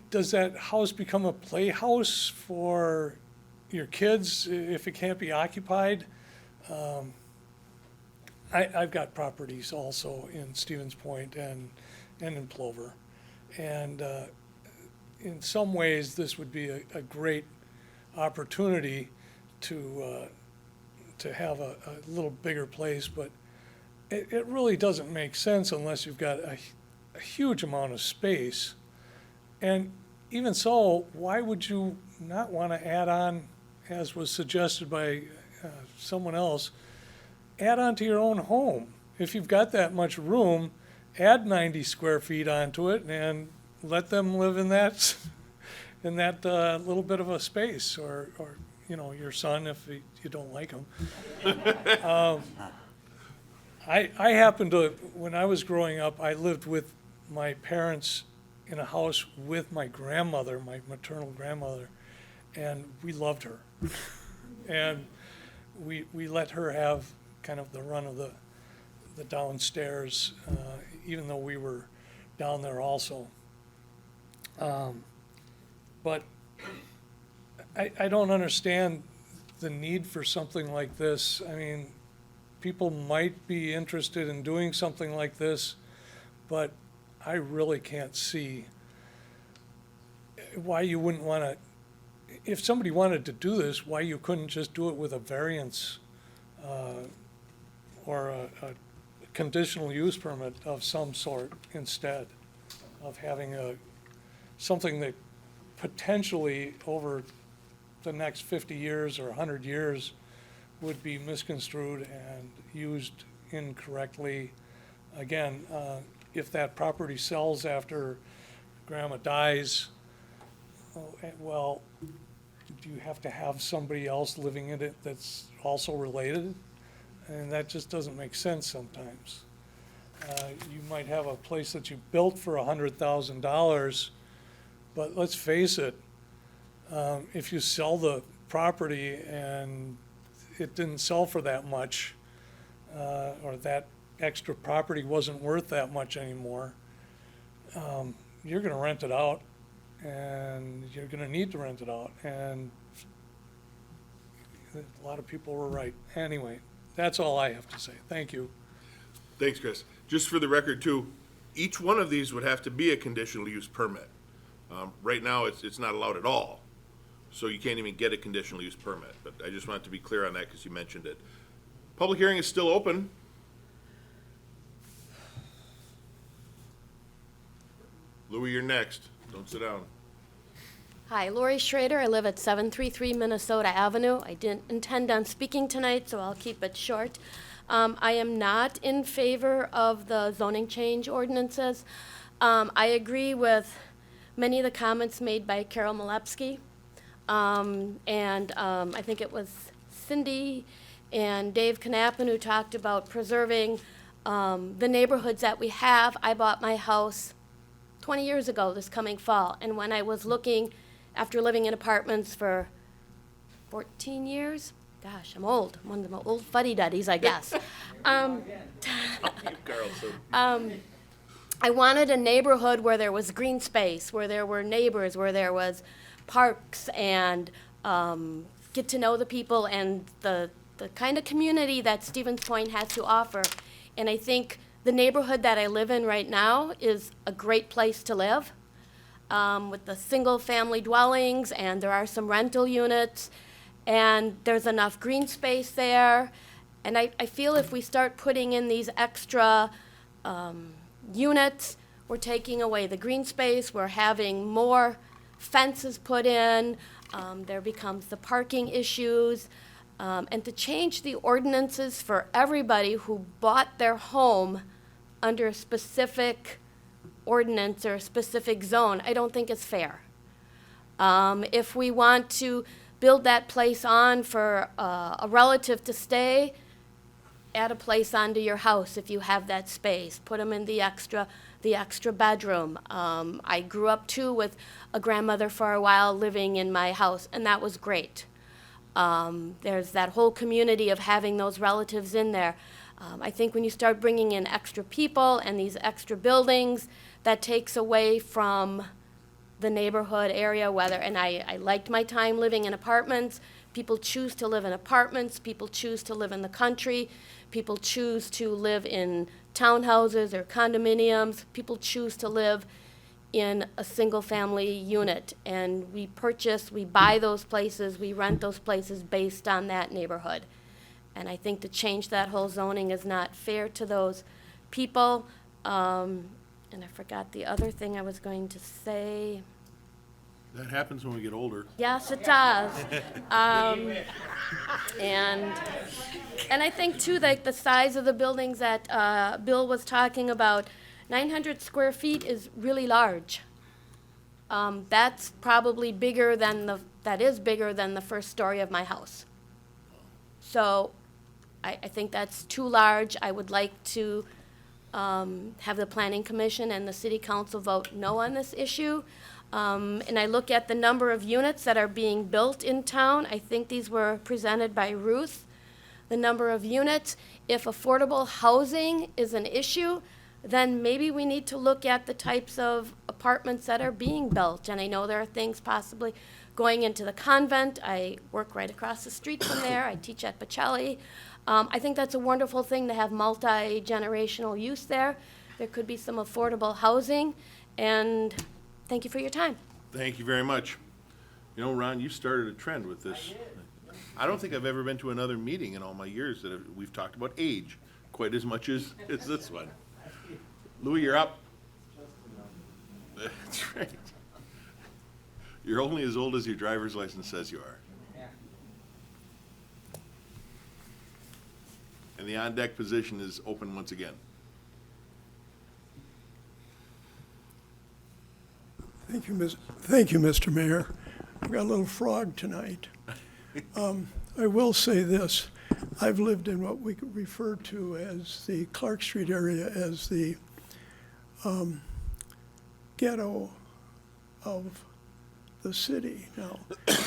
Does that house become a playhouse for your kids if it can't be occupied? I've got properties also in Stevens Point and in Plover. And in some ways, this would be a great opportunity to have a little bigger place, but it really doesn't make sense unless you've got a huge amount of space. And even so, why would you not want to add on, as was suggested by someone else, add on to your own home? If you've got that much room, add 90 square feet onto it and let them live in that little bit of a space, or you know, your son if you don't like him. I happened to, when I was growing up, I lived with my parents in a house with my grandmother, my maternal grandmother, and we loved her. And we let her have kind of the run of the downstairs, even though we were down there also. But I don't understand the need for something like this. I mean, people might be interested in doing something like this, but I really can't see why you wouldn't want to, if somebody wanted to do this, why you couldn't just do it with a variance or a conditional use permit of some sort instead of having something that potentially over the next 50 years or 100 years would be misconstrued and used incorrectly. Again, if that property sells after grandma dies, well, do you have to have somebody else living in it that's also related? And that just doesn't make sense sometimes. You might have a place that you built for $100,000, but let's face it, if you sell the property and it didn't sell for that much, or that extra property wasn't worth that much anymore, you're gonna rent it out, and you're gonna need to rent it out, and a lot of people were right. Anyway, that's all I have to say. Thank you. Thanks, Chris. Just for the record too, each one of these would have to be a conditional use permit. Right now, it's not allowed at all, so you can't even get a conditional use permit, but I just wanted to be clear on that because you mentioned it. Public hearing is still open. Louis, you're next. Don't sit down. Hi, Lori Schrader. I live at 733 Minnesota Avenue. I didn't intend on speaking tonight, so I'll keep it short. I am not in favor of the zoning change ordinances. I agree with many of the comments made by Carol Malepsky. And I think it was Cindy and Dave Knappen who talked about preserving the neighborhoods that we have. I bought my house 20 years ago this coming fall, and when I was looking, after living in apartments for 14 years, gosh, I'm old. I'm one of the old fuddy-duddies, I guess. I wanted a neighborhood where there was green space, where there were neighbors, where there was parks, and get to know the people and the kind of community that Stevens Point has to offer. And I think the neighborhood that I live in right now is a great place to live. with the single-family dwellings, and there are some rental units, and there's enough green space there. And I feel if we start putting in these extra units, we're taking away the green space, we're having more fences put in, there becomes the parking issues. And to change the ordinances for everybody who bought their home under a specific ordinance or a specific zone, I don't think it's fair. If we want to build that place on for a relative to stay, add a place onto your house if you have that space. Put them in the extra bedroom. I grew up too with a grandmother for a while living in my house, and that was great. There's that whole community of having those relatives in there. I think when you start bringing in extra people and these extra buildings, that takes away from the neighborhood area, and I liked my time living in apartments. People choose to live in apartments, people choose to live in the country, people choose to live in townhouses or condominiums, people choose to live in a single-family unit. And we buy those places, we rent those places based on that neighborhood. And I think to change that whole zoning is not fair to those people. And I forgot the other thing I was going to say. That happens when we get older. Yes, it does. And I think too, like the size of the buildings that Bill was talking about, 900 square feet is really large. That's probably bigger than the first story of my house. So I think that's too large. I would like to have the Planning Commission and the City Council vote no on this issue. And I look at the number of units that are being built in town. I think these were presented by Ruth. The number of units, if affordable housing is an issue, then maybe we need to look at the types of apartments that are being built. And I know there are things possibly going into the convent. I work right across the street from there. I teach at Pacelli. I think that's a wonderful thing to have multi-generational use there. There could be some affordable housing, and thank you for your time. Thank you very much. You know, Ron, you started a trend with this. I don't think I've ever been to another meeting in all my years that we've talked about age quite as much as this one. Louis, you're up. That's right. You're only as old as your driver's license says you are. And the on-deck position is open once again. Thank you, Mr. Mayor. I've got a little frog tonight. I will say this. I've lived in what we could refer to as the Clark Street area as the ghetto of the city. Now,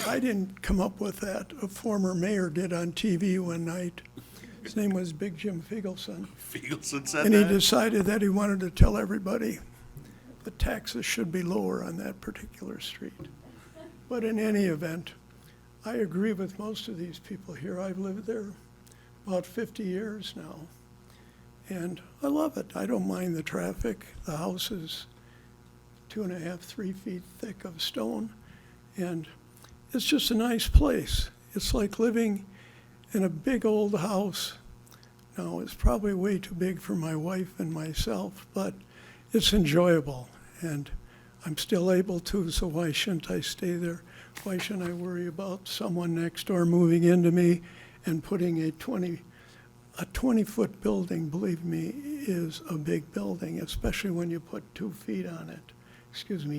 I didn't come up with that. A former mayor did on TV one night. His name was Big Jim Fiegelson. Fiegelson said and that? He decided that he wanted to tell everybody the taxes should be lower on that particular street. But in any event, I agree with most of these people here. I've lived there about 50 years now, and I love it. I don't mind the traffic. The house is 2.5, 3 feet thick of stone, and it's just a nice place. It's like living in a big old house. Now, it's probably way too big for my wife and myself, but it's enjoyable, and I'm still able to, so why shouldn't I stay there? Why shouldn't I worry about someone next door moving into me and putting a 20-foot building, believe me, is a big building, especially when you put 2 feet on it.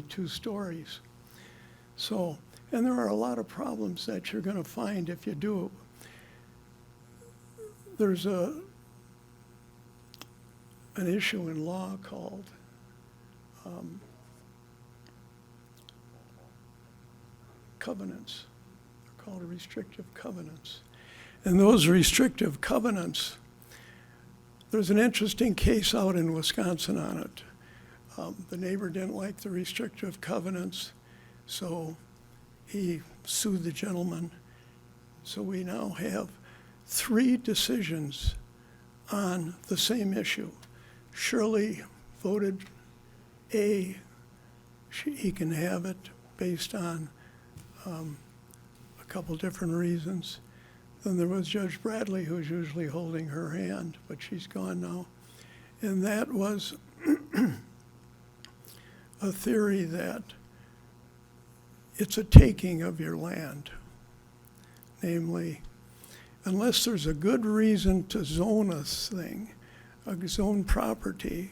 2 stories. So, and there are a lot of problems that you're going to find if you do it. There's an issue in law called covenants. They're called restrictive covenants. And those restrictive covenants, there's an interesting case out in Wisconsin on it. The neighbor didn't like the restrictive covenants, so he sued the gentleman. So we now have 3 decisions on the same issue. Shirley voted A. he can have it based on a couple different reasons. Then there was Judge Bradley, who's usually holding her hand, but she's gone now. And that was a theory that it's a taking of your land. Namely, unless there's a good reason to zone a thing, a zone property,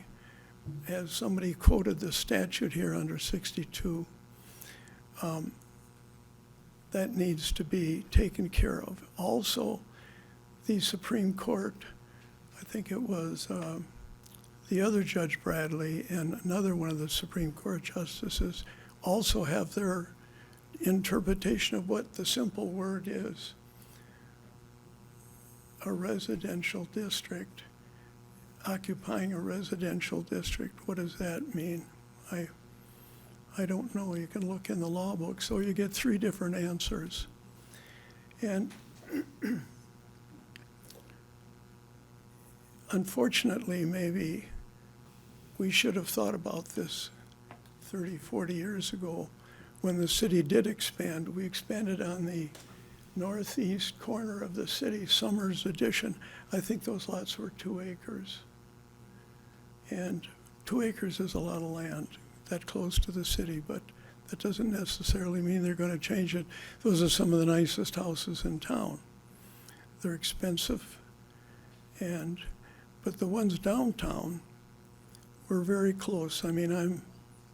as somebody quoted the statute here under 62, that needs to be taken care of. Also, the Supreme Court, I think it was the other Judge Bradley and another one of the Supreme Court justices also have their interpretation of what the simple word is. A residential district, occupying a residential district, what does that mean? I don't know. You can look in the law book. So you get three different answers. And unfortunately, maybe we should have thought about this 30, 40 years ago when the city did expand. We expanded on the northeast corner of the city, Summers Addition. I think those lots were 2 acres. And 2 acres is a lot of land that close to the city, but that doesn't necessarily mean they're going to change it. Those are some of the nicest houses in town. They're expensive, but the ones downtown were very close. I mean, I'm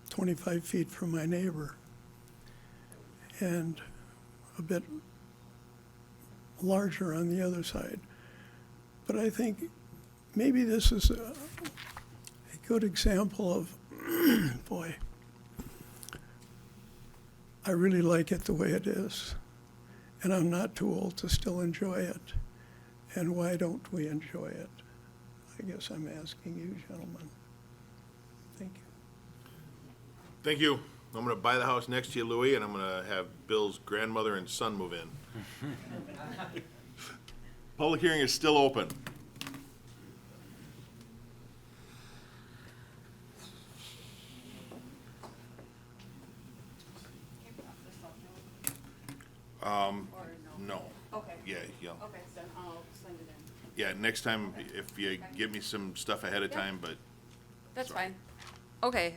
25 feet from my neighbor and a bit larger on the other side. But I think maybe this is a good example of, boy, I really like it the way it is. And I'm not too old to still enjoy it. And why don't we enjoy it? I guess I'm asking you, gentlemen. Thank you. Thank you. I'm gonna buy the house next to you, Louis, and I'm gonna have Bill's grandmother and son move in. Public hearing is still open. No. Okay. Yeah. Okay, so I'll send it in. Yeah, next time, if you give me some stuff ahead of time, but. That's fine. Okay,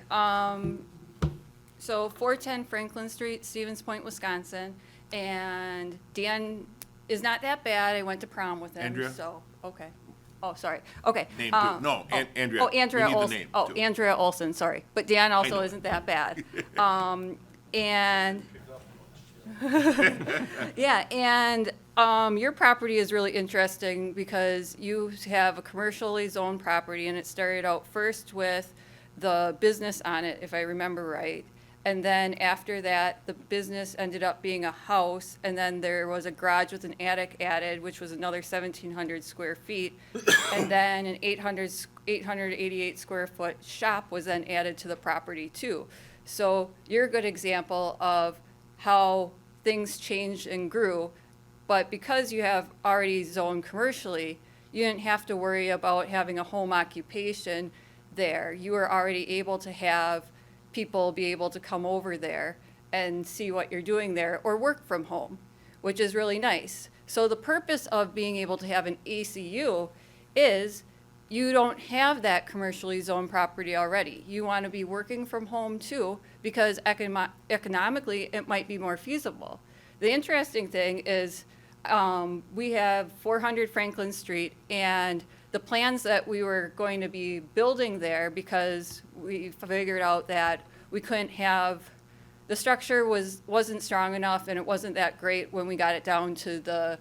so 410 Franklin Street, Stevens Point, Wisconsin, and Dan is not that bad. I went to prom with him. Andrea? So, okay. Oh, sorry. Okay. Name too. No, Andrea. Oh, Andrea We need the Olson. name, Oh, too. Andrea Olson, sorry. But Dan also know. isn't that bad. And yeah, and your property is really interesting because you have a commercially zoned property, and it started out first with the business on it, if I remember right. And then after that, the business ended up being a house, and then there was a garage with an attic added, which was another 1,700 square feet. And then an 888 square foot shop was then added to the property too. So you're a good example of how things changed and grew. But because you have already zoned commercially, you didn't have to worry about having a home occupation there. You were already able to have people be able to come over there and see what you're doing there or work from home, which is really nice. So the purpose of being able to have an ACU is you don't have that commercially zoned property already. You want to be working from home too, because economically it might be more feasible. The interesting thing is we have 400 Franklin Street, and the plans that we were going to be building there, because we figured out that we couldn't have, the structure wasn't strong enough and it wasn't that great when we got it down to the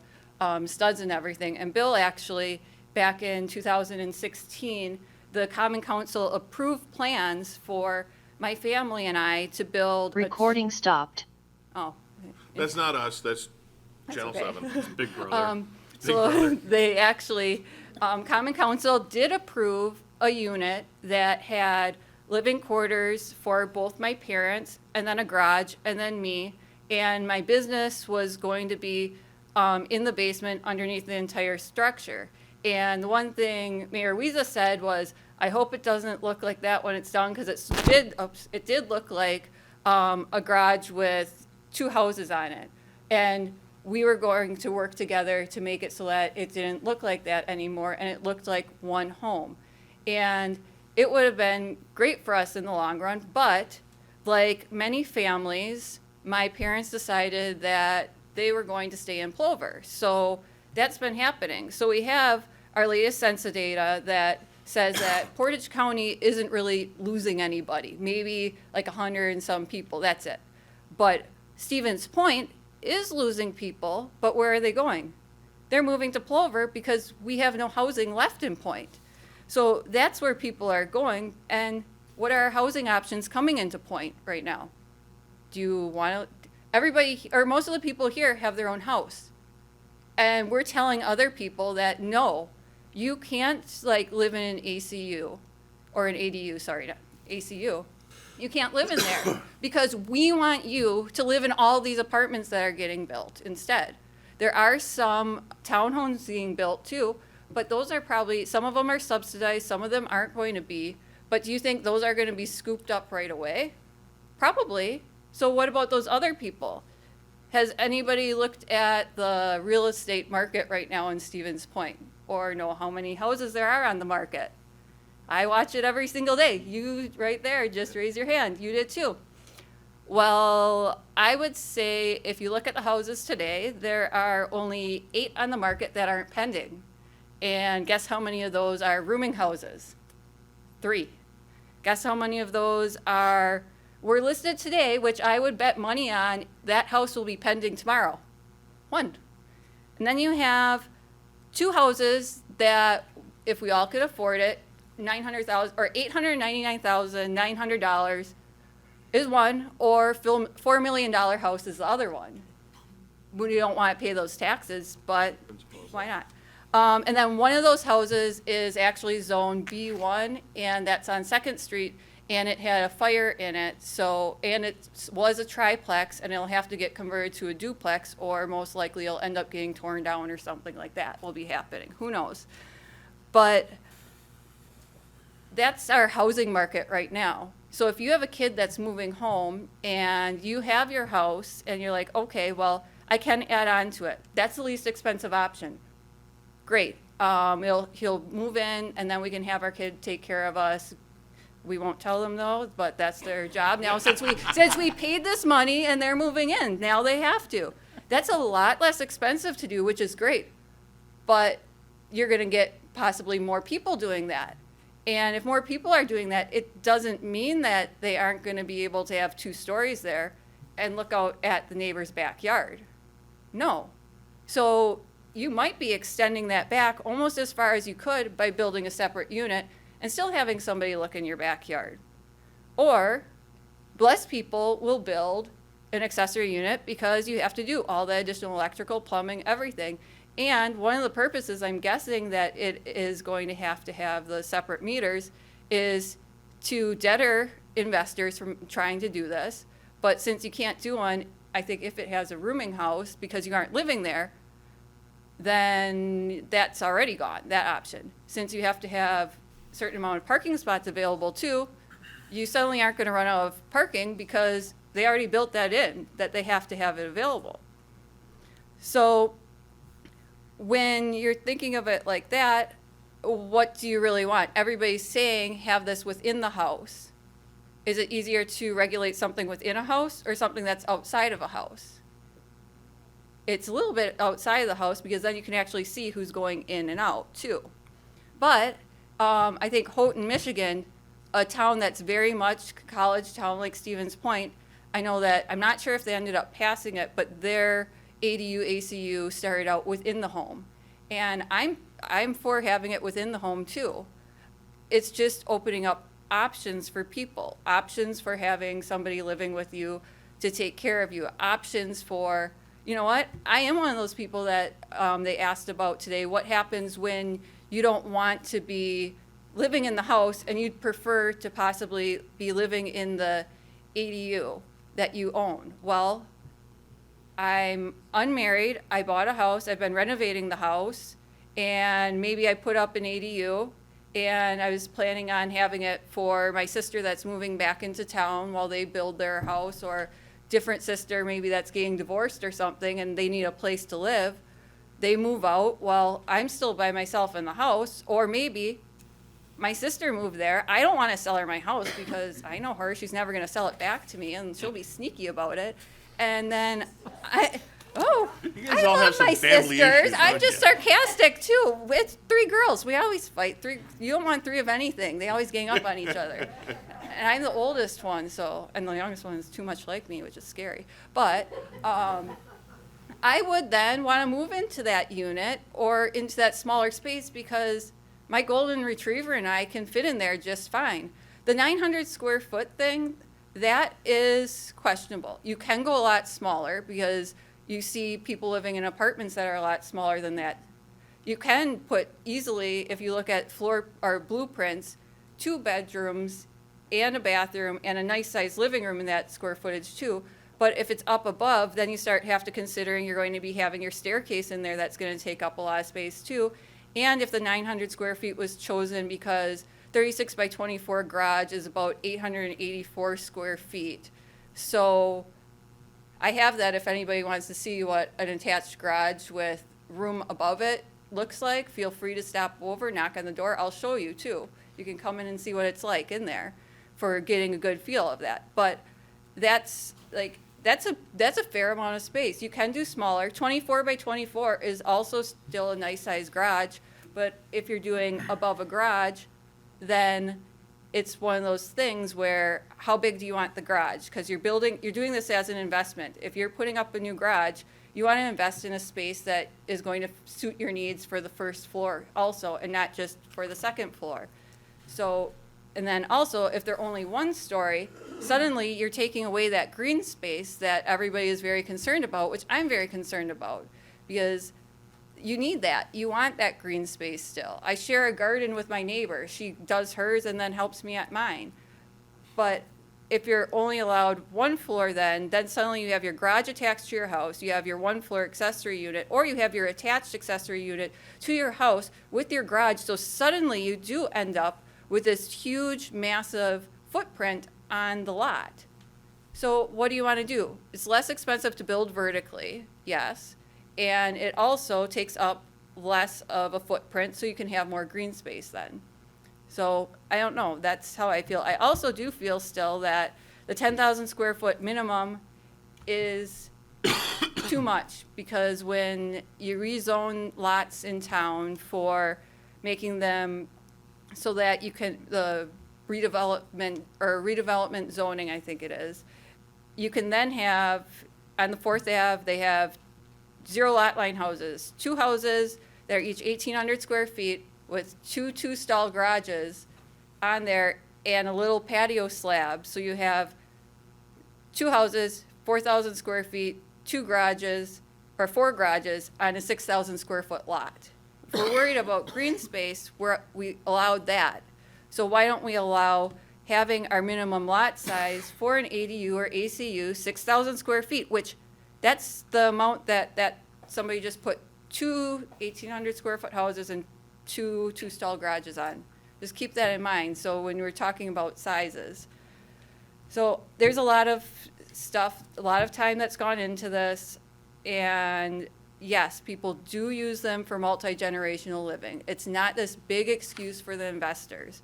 studs and everything. And Bill actually, back in 2016, the Common Council approved plans for my family and I to build. Recording stopped. Oh. That's not us, that's Channel okay. 7. Big brother. So they actually, Common Council did approve a unit that had living quarters for both my parents, and then a garage, and then me. And my business was going to be in the basement underneath the entire structure. And the one thing Mayor Wiesa said was, I hope it doesn't look like that when it's done, because it did look like a garage with 2 houses on it. And we were going to work together to make it so that it didn't look like that anymore, and it looked like one home. And it would have been great for us in the long run, but like many families, my parents decided that they were going to stay in Plover. So that's been happening. So we have our latest census data that says that Portage County isn't really losing anybody, maybe like 100 and some people, that's it. But Stevens Point is losing people, but where are they going? They're moving to Plover because we have no housing left in Point. So that's where people are going. And what are our housing options coming into Point right now? Do you want to, everybody, or most of the people here have their own house. And we're telling other people that no, you can't like live in an ACU or an ADU, sorry, not ACU. You can't live in there because we want you to live in all these apartments that are getting built instead. There are some townhomes being built too, but those are probably, some of them are subsidized, some of them aren't going to be. But do you think those are going to be scooped up right away? Probably. So what about those other people? Has anybody looked at the real estate market right now in Stevens Point or know how many houses there are on the market? I watch it every single day. You right there, just raise your hand. You did too. Well, I would say if you look at the houses today, there are only 8 on the market that aren't pending. And guess how many of those are rooming houses? 3. Guess how many of those were listed today, which I would bet money on that house will be pending tomorrow? 1. And then you have 2 houses that, if we all could afford it, $900,000 or $899,900 is one, or $4 million house is the other one. We don't want to pay those taxes, but why not? And then one of those houses is actually zone B1, and that's on 2nd Street, and it had a fire in it. So, and it was a triplex, and it'll have to get converted to a duplex, or most likely it'll end up getting torn down or something like that will be happening. Who knows? But that's our housing market right now. So if you have a kid that's moving home and you have your house and you're like, okay, well, I can add on to it. That's the least expensive option. Great. He'll move in and then we can have our kid take care of us. We won't tell them though, but that's their job now since we paid this money and they're moving in. Now they have to. That's a lot less expensive to do, which is great. But you're going to get possibly more people doing that. And if more people are doing that, it doesn't mean that they aren't going to be able to have 2 stories there and look out at the neighbor's backyard. No. So you might be extending that back almost as far as you could by building a separate unit and still having somebody look in your backyard. Or blessed people will build an accessory unit because you have to do all the additional electrical, plumbing, everything. And one of the purposes, I'm guessing, that it is going to have the separate meters is to deter investors from trying to do this. But since you can't do one, I think if it has a rooming house because you aren't living there, then that's already gone, that option. Since you have to have a certain amount of parking spots available too, you suddenly aren't going to run out of parking because they already built that in, that they have to have it available. So when you're thinking of it like that, what do you really want? Everybody's saying have this within the house. Is it easier to regulate something within a house or something that's outside of a house? It's a little bit outside of the house because then you can actually see who's going in and out too. But I think Houghton, Michigan, a town that's very much college town like Stevens Point, I know that, I'm not sure if they ended up passing it, but their ADU, ACU started out within the home. And I'm for having it within the home too. It's just opening up options for people, options for having somebody living with you to take care of you, options for, you know what, I am one of those people that they asked about today, what happens when you don't want to be living in the house and you'd prefer to possibly be living in the ADU that you own? Well, I'm unmarried, I bought a house, I've been renovating the house, and maybe I put up an ADU, And I was planning on having it for my sister that's moving back into town while they build their house, or different sister maybe that's getting divorced or something and they need a place to live. They move out while I'm still by myself in the house, or maybe my sister moved there. I don't want to sell her my house because I know her. She's never going to sell it back to me, and she'll be sneaky about it. And then I all have love some my family sisters. issues, I'm don't just you? sarcastic too. It's 3 girls. We always fight. 3. You don't want 3 of anything. They always gang up on each other. And I'm the oldest one, and the youngest one is too much like me, which is scary. But I would then want to move into that unit or into that smaller space because my golden retriever and I can fit in there just fine. The 900 square foot thing, that is questionable. You can go a lot smaller because you see people living in apartments that are a lot smaller than that. You can put easily, if you look at floor or blueprints, 2 bedrooms and a bathroom and a nice sized living room in that square footage too. But if it's up above, then you have to considering you're going to be having your staircase in there that's going to take up a lot of space too. And if the 900 square feet was chosen because 36 by 24 garage is about 884 square feet. So I have that if anybody wants to see what an attached garage with room above it looks like. Feel free to stop over, knock on the door. I'll show you too. You can come in and see what it's like in there for getting a good feel of that. But that's a fair amount of space. You can do smaller. 24 by 24 is also still a nice sized garage, but if you're doing above a garage, then it's one of those things where how big do you want the garage? Because you're doing this as an investment. If you're putting up a new garage, you want to invest in a space that is going to suit your needs for the first floor also, and not just for the second floor. So, and then also, if they're only 1 story, suddenly you're taking away that green space that everybody is very concerned about, which I'm very concerned about, because you need that. You want that green space still. I share a garden with my neighbor. She does hers and then helps me at mine. But if you're only allowed 1 floor, then suddenly you have your garage attached to your house, you have your 1 floor accessory unit, or you have your attached accessory unit to your house with your garage. So suddenly you do end up with this huge, massive footprint on the lot. So what do you want to do? It's less expensive to build vertically, yes, and it also takes up less of a footprint, so you can have more green space then. So I don't know, that's how I feel. I also do feel still that the 10,000 square foot minimum is too much, because when you rezone lots in town for making them so that you can, the redevelopment zoning, I think it is, you can then have, on the 4th Ave, they have 0 lot line houses, 2 houses that are each 1,800 square feet with 2 2-stall garages on there and a little patio slab. So you have 2 houses, 4,000 square feet, 2 garages, or 4 garages on a 6,000 square foot lot. If we're worried about green space, we allowed that. So why don't we allow having our minimum lot size for an ADU or ACU, 6,000 square feet, which that's the amount that somebody just put 2 1,800 square foot houses and 2 2-stall garages on. Just keep that in mind. So when we're talking about sizes. So there's a lot of stuff, a lot of time that's gone into this, and yes, people do use them for multi-generational living. It's not this big excuse for the investors.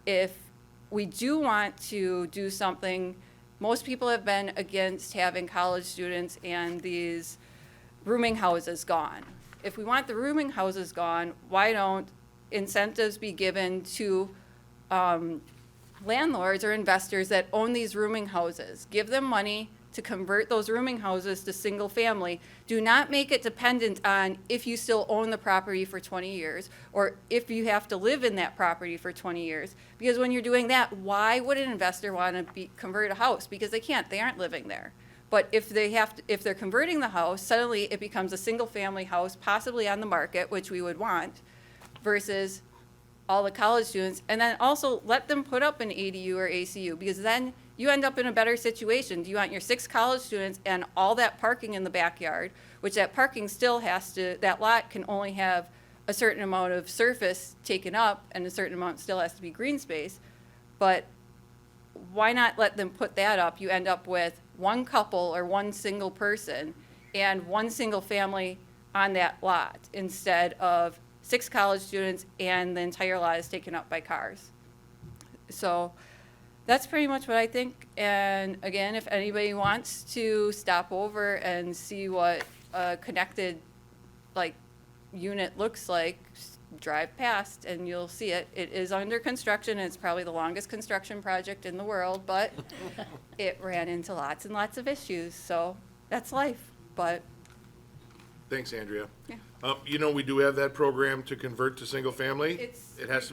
If we do want to do something, most people have been against having college students and these rooming houses gone. If we want the rooming houses gone, why don't incentives be given to landlords or investors that own these rooming houses? Give them money to convert those rooming houses to single family. Do not make it dependent on if you still own the property for 20 years or if you have to live in that property for 20 years. Because when you're doing that, why would an investor want to convert a house? Because they can't, they aren't living there. But if they're converting the house, suddenly it becomes a single family house, possibly on the market, which we would want, versus all the college students. And then also let them put up an ADU or ACU, because then you end up in a better situation. Do you want your 6 college students and all that parking in the backyard, which that parking still has to, that lot can only have a certain amount of surface taken up and a certain amount still has to be green space. But why not let them put that up? You end up with one couple or one single person and one single family on that lot instead of 6 college students and the entire lot is taken up by cars. So that's pretty much what I think. And again, if anybody wants to stop over and see what a connected unit looks like, drive past and you'll see it. It is under construction and it's probably the longest construction project in the world, but it ran into lots and lots of issues. So that's life, but. Thanks, Andrea. Yeah. We do have that program to convert to single family. It has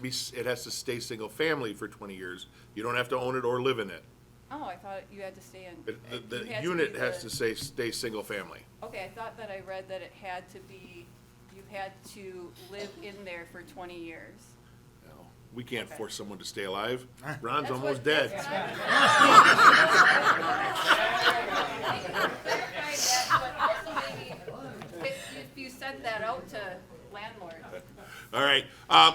to stay single family for 20 years. You don't have to own it or live in it. Oh, I thought you had to stay in. The unit has to stay single family. Okay, I thought that I read that it had to be, you had to live in there for 20 years. No, we can't force someone to stay alive. Ron's That's almost what- dead. If you sent that out to landlords. All right,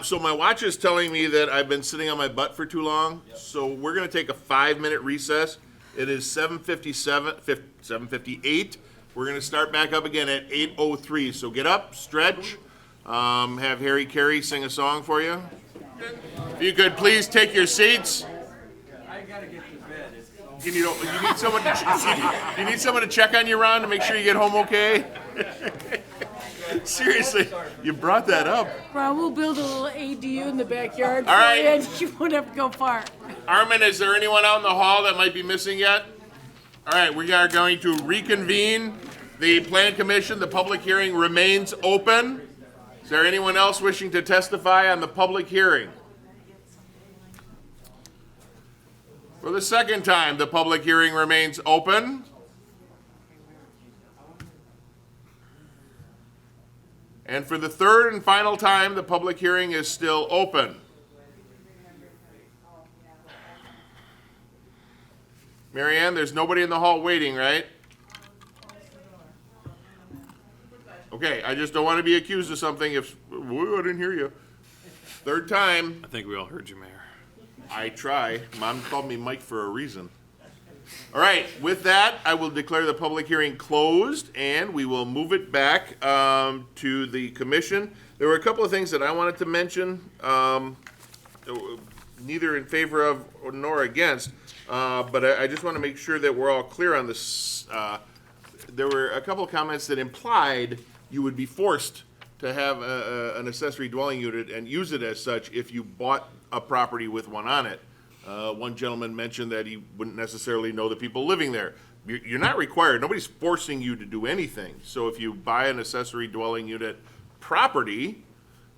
so my watch is telling me that I've been sitting on my butt for too long, so we're gonna take a 5-minute recess. It is 7:58. We're gonna start back up again at 8:03, so get up, stretch, have Harry Carey sing a song for you. If you could please take your seats. I gotta get to bed. You need someone to check on you, Ron, to make sure you get home okay? Seriously, you brought that up. Ron, we'll build a little ADU in the backyard All for right. you, and you won't have to go far. Armin, is there anyone out in the hall that might be missing yet? All right, we are going to reconvene the Plan Commission. The public hearing remains open. Is there anyone else wishing to testify on the public hearing? For the second time, the public hearing remains open. And for the third and final time, the public hearing is still open. Mary Ann, there's nobody in the hall waiting, right? Okay, I just don't want to be accused of something if, whoa, I didn't hear you. Third time. I think we all heard you, Mayor. I try. Mom called me Mike for a reason. All right, with that, I will declare the public hearing closed, and we will move it back to the commission. There were a couple of things that I wanted to mention, neither in favor of nor against, but I just want to make sure that we're all clear on this. There were a couple of comments that implied you would be forced to have an accessory dwelling unit and use it as such if you bought a property with one on it. One gentleman mentioned that he wouldn't necessarily know the people living there. You're not required, nobody's forcing you to do anything. So if you buy an accessory dwelling unit property,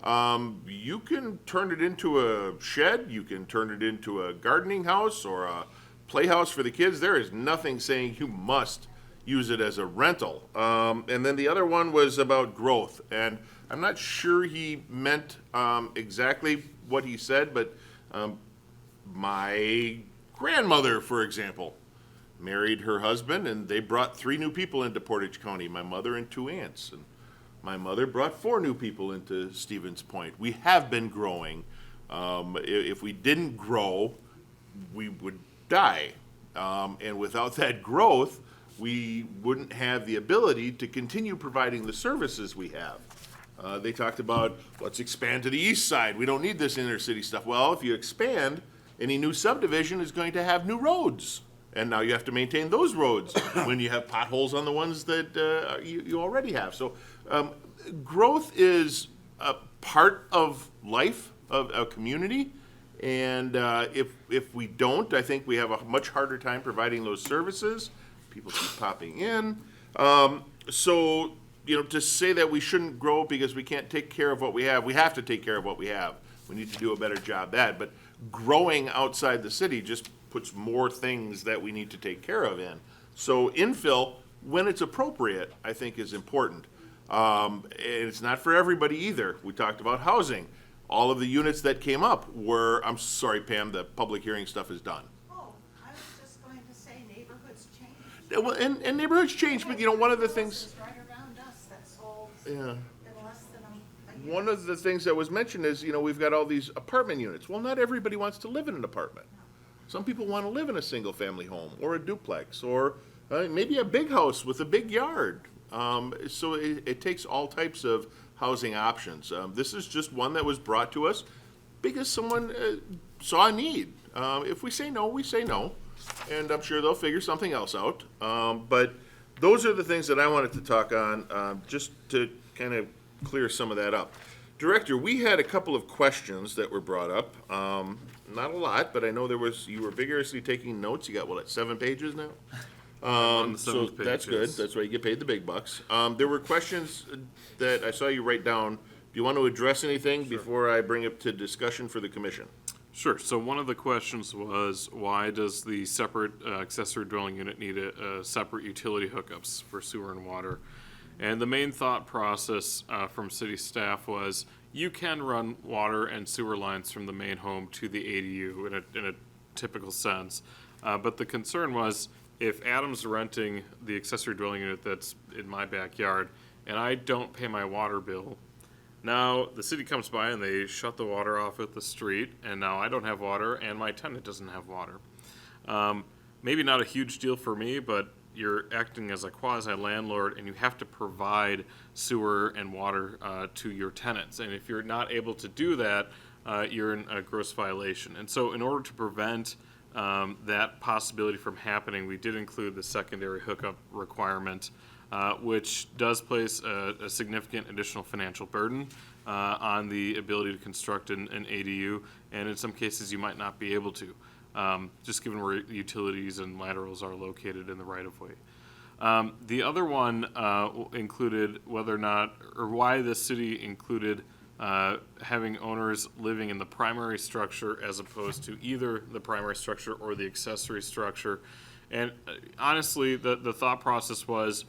you can turn it into a shed, you can turn it into a gardening house or a playhouse for the kids. There is nothing saying you must use it as a rental. And then the other one was about growth. And I'm not sure he meant exactly what he said, but my grandmother, for example, married her husband, and they brought 3 new people into Portage County, my mother and 2 aunts. And my mother brought 4 new people into Stevens Point. We have been growing. If we didn't grow, we would die. And without that growth, we wouldn't have the ability to continue providing the services we have. They talked about, let's expand to the east side. We don't need this inner city stuff. Well, if you expand, any new subdivision is going to have new roads. And now you have to maintain those roads when you have potholes on the ones that you already have. So growth is a part of life, of a community. And if we don't, I think we have a much harder time providing those services. People keep popping in. So, to say that we shouldn't grow because we can't take care of what we have to take care of what we have. We need to do a better job of that. But growing outside the city just puts more things that we need to take care of in. So infill, when it's appropriate, I think is important. And it's not for everybody either. We talked about housing. All of the units that came up were, I'm sorry, Pam, the public hearing stuff is done. Oh, I was just going to say neighborhoods change. Well, and neighborhoods change, but one of the things. Right around us that sold Yeah. in less than a one of the things that was mentioned is, we've got all these apartment units. Well, not everybody wants to live in an apartment. Some people want to live in a single-family home or a duplex or maybe a big house with a big yard. So it takes all types of housing options. This is just one that was brought to us because someone saw a need. If we say no, we say no, and I'm sure they'll figure something else out. But those are the things that I wanted to talk on, just to kind of clear some of that up. Director, we had a couple of questions that were brought up. Not a lot, but I know you were vigorously taking notes. You got, 7 pages now? On the So 7th that's page, good. yes. That's why you get paid the big bucks. There were questions that I saw you write down. Do you want to address anything before I bring it to discussion for the commission? Sure. So one of the questions was, why does the separate accessory dwelling unit need a separate utility hookups for sewer and water? And the main thought process from city staff was, you can run water and sewer lines from the main home to the ADU in a typical sense. But the concern was, if Adam's renting the accessory dwelling unit that's in my backyard, and I don't pay my water bill, now the city comes by and they shut the water off at the street, and now I don't have water, and my tenant doesn't have water. Maybe not a huge deal for me, but you're acting as a quasi-landlord, and you have to provide sewer and water to your tenants. And if you're not able to do that, you're in a gross violation. And so in order to prevent that possibility from happening, we did include the secondary hookup requirement, which does place a significant additional financial burden on the ability to construct an ADU, and in some cases you might not be able to, just given where utilities and laterals are located in the right-of-way. The other one included whether or not, or why the city included having owners living in the primary structure as opposed to either the primary structure or the accessory structure. And honestly, the thought process was,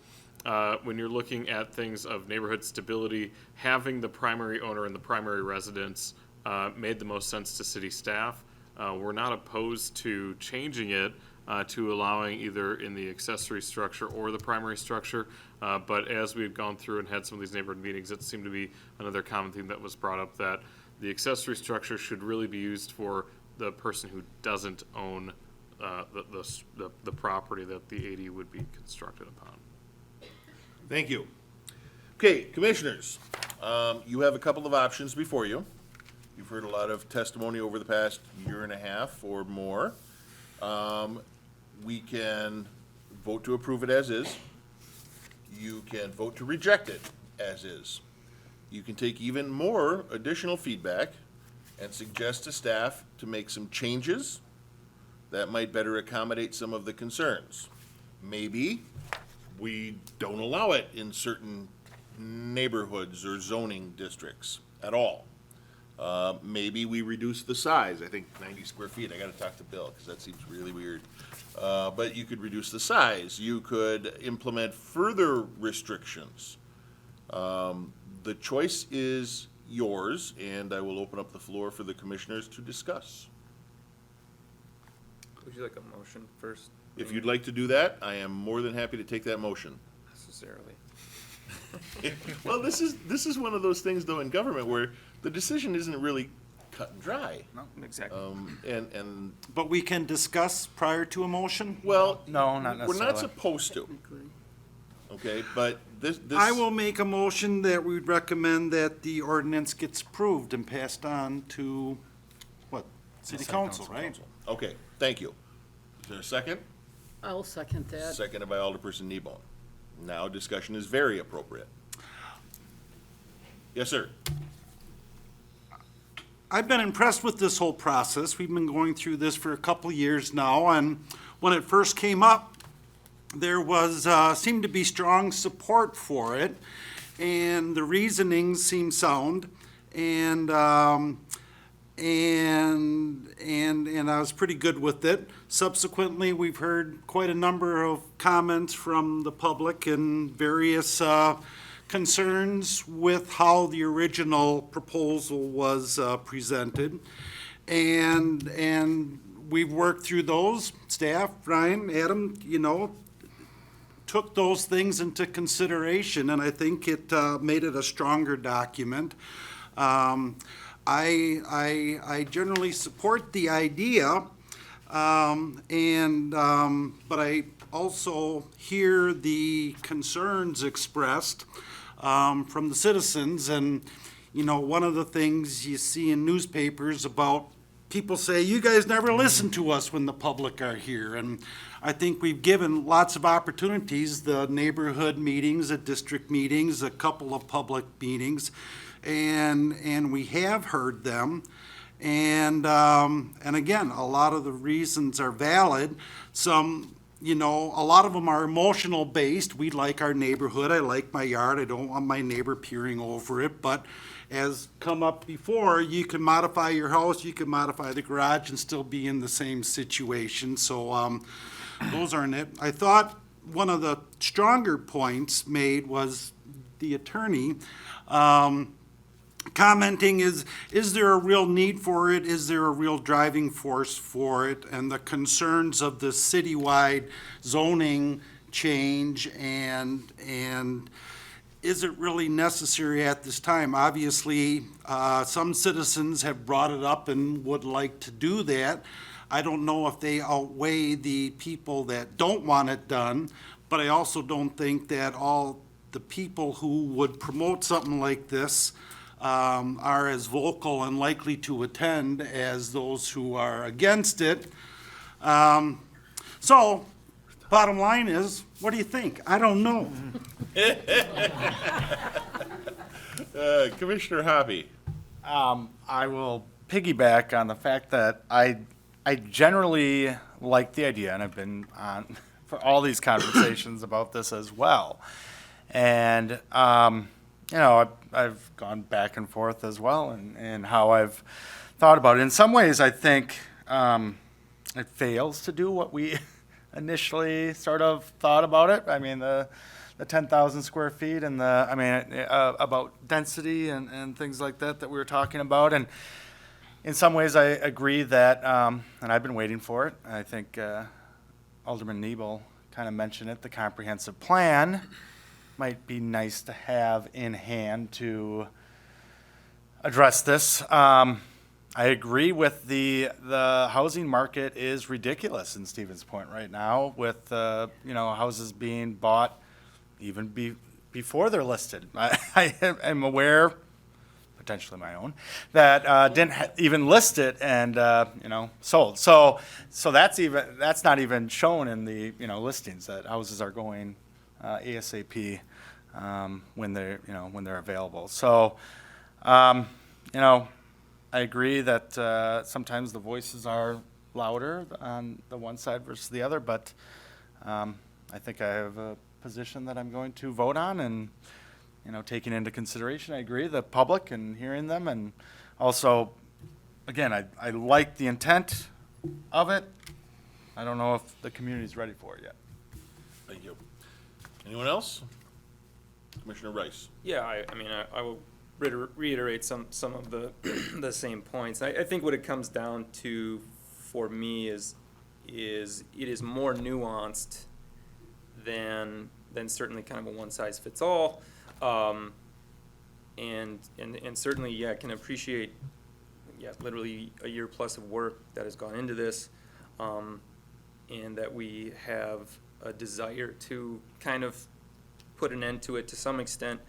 when you're looking at things of neighborhood stability, having the primary owner and the primary residence made the most sense to city staff. We're not opposed to changing it to allowing either in the accessory structure or the primary structure. But as we've gone through and had some of these neighborhood meetings, it seemed to be another common theme that was brought up, that the accessory structure should really be used for the person who doesn't own the property that the ADU would be constructed upon. Thank you. Okay, commissioners, you have a couple of options before you. You've heard a lot of testimony over the past year and a half or more. We can vote to approve it as is. You can vote to reject it as is. You can take even more additional feedback and suggest to staff to make some changes that might better accommodate some of the concerns. Maybe we don't allow it in certain neighborhoods or zoning districts at all. Maybe we reduce the size. I think 90 square feet. I gotta talk to Bill, because that seems really weird. But you could reduce the size. You could implement further restrictions. The choice is yours, and I will open up the floor for the commissioners to discuss. Would you like a motion first? If you'd like to do that, I am more than happy to take that motion. Necessarily. Well, this is one of those things, though, in government where the decision isn't really cut and dry. No, exactly. But we can discuss prior to a motion? Well, No, not we're necessarily. not supposed to. Okay, but this. I will make a motion that we would recommend that the ordinance gets approved and passed on to, City Council, right? Okay, thank you. Is there a second? I'll second that. Seconded by Alderperson Kneebone. Now discussion is very appropriate. Yes, sir. I've been impressed with this whole process. We've been going through this for a couple of years now, and when it first came up, there was, seemed to be strong support for it, and the reasoning seemed sound, and I was pretty good with it. Subsequently, we've heard quite a number of comments from the public and various concerns with how the original proposal was presented. And we've worked through those. Staff, Brian, Adam, took those things into consideration, and I think it made it a stronger document. I generally support the idea, but I also hear the concerns expressed from the citizens. And, you know, one of the things you see in newspapers about people say, you guys never listen to us when the public are here. And I think we've given lots of opportunities, the neighborhood meetings, the district meetings, a couple of public meetings, and we have heard them. And again, a lot of the reasons are valid. Some, you know, a lot of them are emotional based. We like our neighborhood. I like my yard. I don't want my neighbor peering over it. But as come up before, you can modify your house, you can modify the garage and still be in the same situation. So those aren't it. I thought one of the stronger points made was the attorney commenting is there a real need for it? Is there a real driving force for it? And the concerns of the citywide zoning change and is it really necessary at this time? Obviously, some citizens have brought it up and would like to do that. I don't know if they outweigh the people that don't want it done, but I also don't think that all the people who would promote something like this are as vocal and likely to attend as those who are against it. So, bottom line is, what do you think? I don't know. Commissioner Hobby. I will piggyback on the fact that I generally like the idea, and I've been on for all these conversations about this as well. And, you know, I've gone back and forth as well and how I've thought about it. In some ways, I think it fails to do what we initially sort of thought about it. I mean, the 10,000 square feet and about density and things like that we were talking about. And in some ways, I agree that, and I've been waiting for it. I think Alderman Nebel kind of mentioned it, the comprehensive plan might be nice to have in hand to address this. I agree with the housing market is ridiculous in Stevens Point right now with, houses being bought even before they're listed. I am aware, potentially my own, that didn't even list it and, sold. So that's not even shown in the, listings that houses are going ASAP when they're available. So, I agree that sometimes the voices are louder on the one side versus the other, but I think I have a position that I'm going to vote on and, taking into consideration, I agree, the public and hearing them. And also, again, I like the intent of it. I don't know if the community's ready for it yet. Thank you. Anyone else? Commissioner Rice. Yeah, I will reiterate some of the the same points. I think what it comes down to for me is it is more nuanced than certainly kind of a one size fits all. And certainly, yeah, I can appreciate, literally a year plus of work that has gone into this, and that we have a desire to kind of put an end to it to some extent,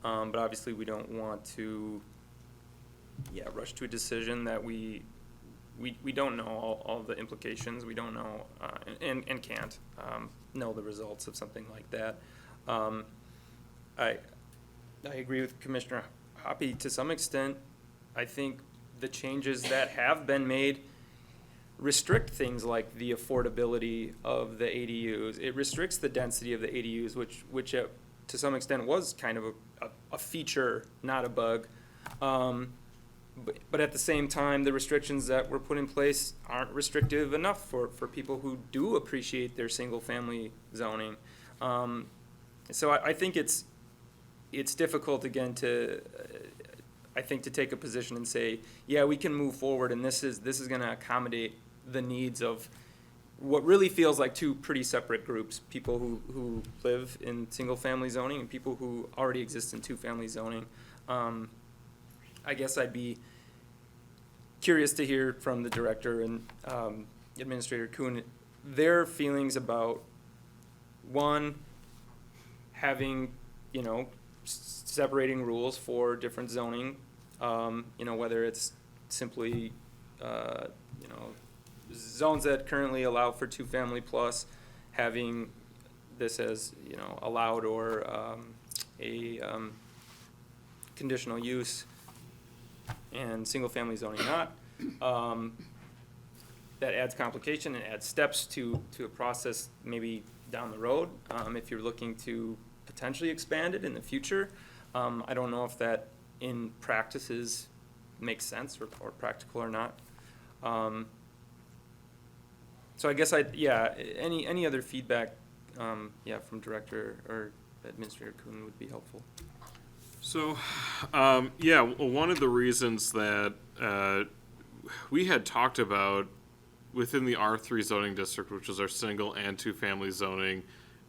but obviously we don't want to, rush to a decision that we don't know all the implications. We don't know and can't know the results of something like that. I agree with Commissioner Hoppy to some extent. I think the changes that have been made restrict things like the affordability of the ADUs. It restricts the density of the ADUs, which to some extent was kind of a feature, not a bug. But at the same time, the restrictions that were put in place aren't restrictive enough for people who do appreciate their single-family zoning. So I think it's difficult, again, to take a position and say, yeah, we can move forward, and this is going to accommodate the needs of what really feels like two pretty separate groups, people who live in single-family zoning and people who already exist in two-family zoning. I guess I'd be curious to hear from the director and Administrator Kuhn, their feelings about, one, having, separating rules for different zoning, whether it's simply, zones that currently allow for two-family plus, having this as, allowed or a conditional use, and single-family zoning not. That adds complication and adds steps to a process maybe down the road, if you're looking to potentially expand it in the future. I don't know if that in practices makes sense or practical or not. So I guess any other feedback, from Director or Administrator Kuhn would be helpful. So, one of the reasons that we had talked about within the R3 zoning district, which is our single and two-family zoning,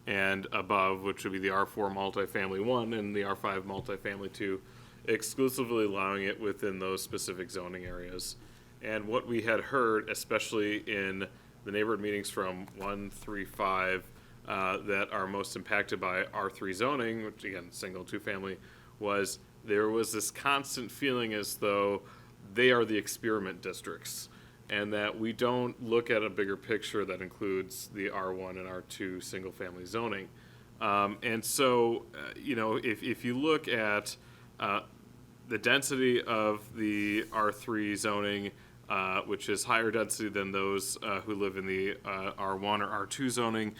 and above, which would be the R4 multifamily 1 and the R5 multifamily 2, exclusively allowing it within those specific zoning areas. And what we had heard, especially in the neighborhood meetings from 1 through 5 that are most impacted by R3 zoning, which again, single, two-family, was there was this constant feeling as though they are the experiment districts, and that we don't look at a bigger picture that includes the R1 and R2 single-family zoning. And so, if you look at the density of the R3 zoning, which is higher density than those who live in the R1 or R2 zoning,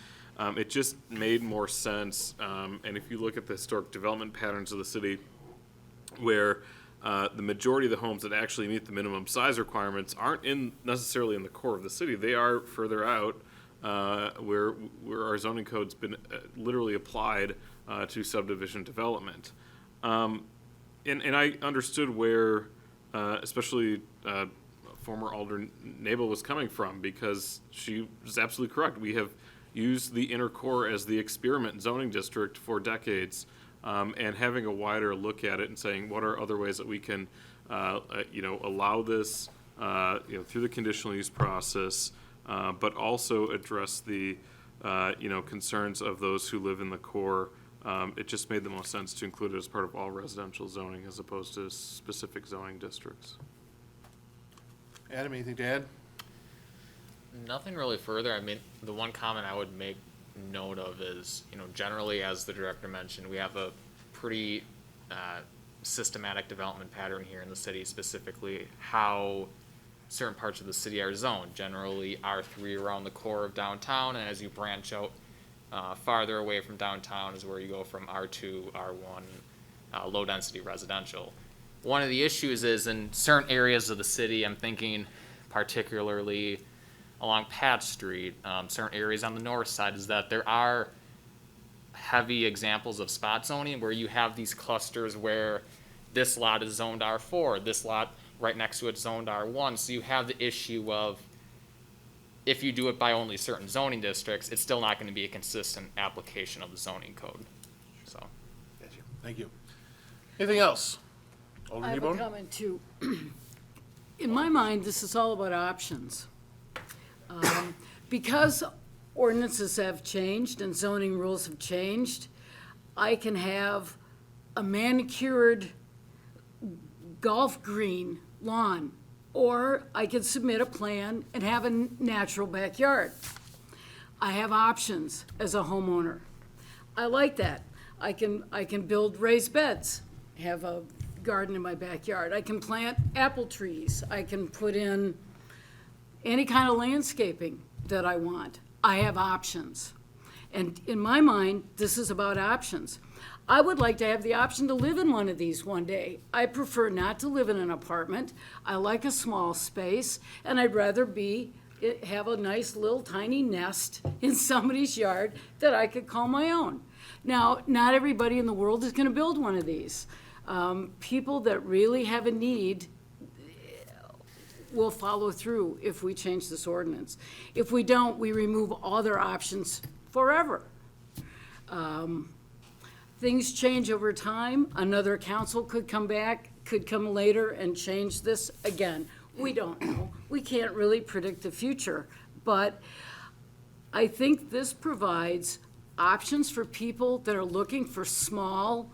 it just made more sense. And if you look at the historic development patterns of the city, where the majority of the homes that actually meet the minimum size requirements aren't necessarily in the core of the city. They are further out, where our zoning code's been literally applied to subdivision development. And I understood where, especially former Alder Nabel was coming from, because she was absolutely correct. We have used the inner core as the experiment zoning district for decades. And having a wider look at it and saying, what are other ways that we can, allow this, through the conditional use process, but also address the, concerns of those who live in the core. It just made the most sense to include it as part of all residential zoning as opposed to specific zoning districts. Adam, anything to add? Nothing really further. I mean, the one comment I would make note of is, generally, as the director mentioned, we have a pretty systematic development pattern here in the city, specifically how certain parts of the city are zoned. Generally, R3 around the core of downtown, and as you branch out farther away from downtown is where you go from R2, R1, low-density residential. One of the issues is in certain areas of the city, I'm thinking particularly along Patch Street, certain areas on the north side, is that there are heavy examples of spot zoning where you have these clusters where this lot is zoned R4, this lot right next to it zoned R1. So you have the issue of, if you do it by only certain zoning districts, it's still not going to be a consistent application of the zoning code. So, thank you. Anything else? Alder I have Kneebone? a comment too. In my mind, this is all about options. Because ordinances have changed and zoning rules have changed, I can have a manicured golf green lawn, or I can submit a plan and have a natural backyard. I have options as a homeowner. I like that. I can build raised beds, have a garden in my backyard. I can plant apple trees. I can put in any kind of landscaping that I want. I have options. And in my mind, this is about options. I would like to have the option to live in one of these one day. I prefer not to live in an apartment. I like a small space, and I'd rather have a nice little tiny nest in somebody's yard that I could call my own. Now, not everybody in the world is gonna build one of these. People that really have a need we'll follow through if we change this ordinance. If we don't, we remove other options forever. Things change over time. Another council could come back, could come later and change this again. We don't know. We can't really predict the future. But I think this provides options for people that are looking for small,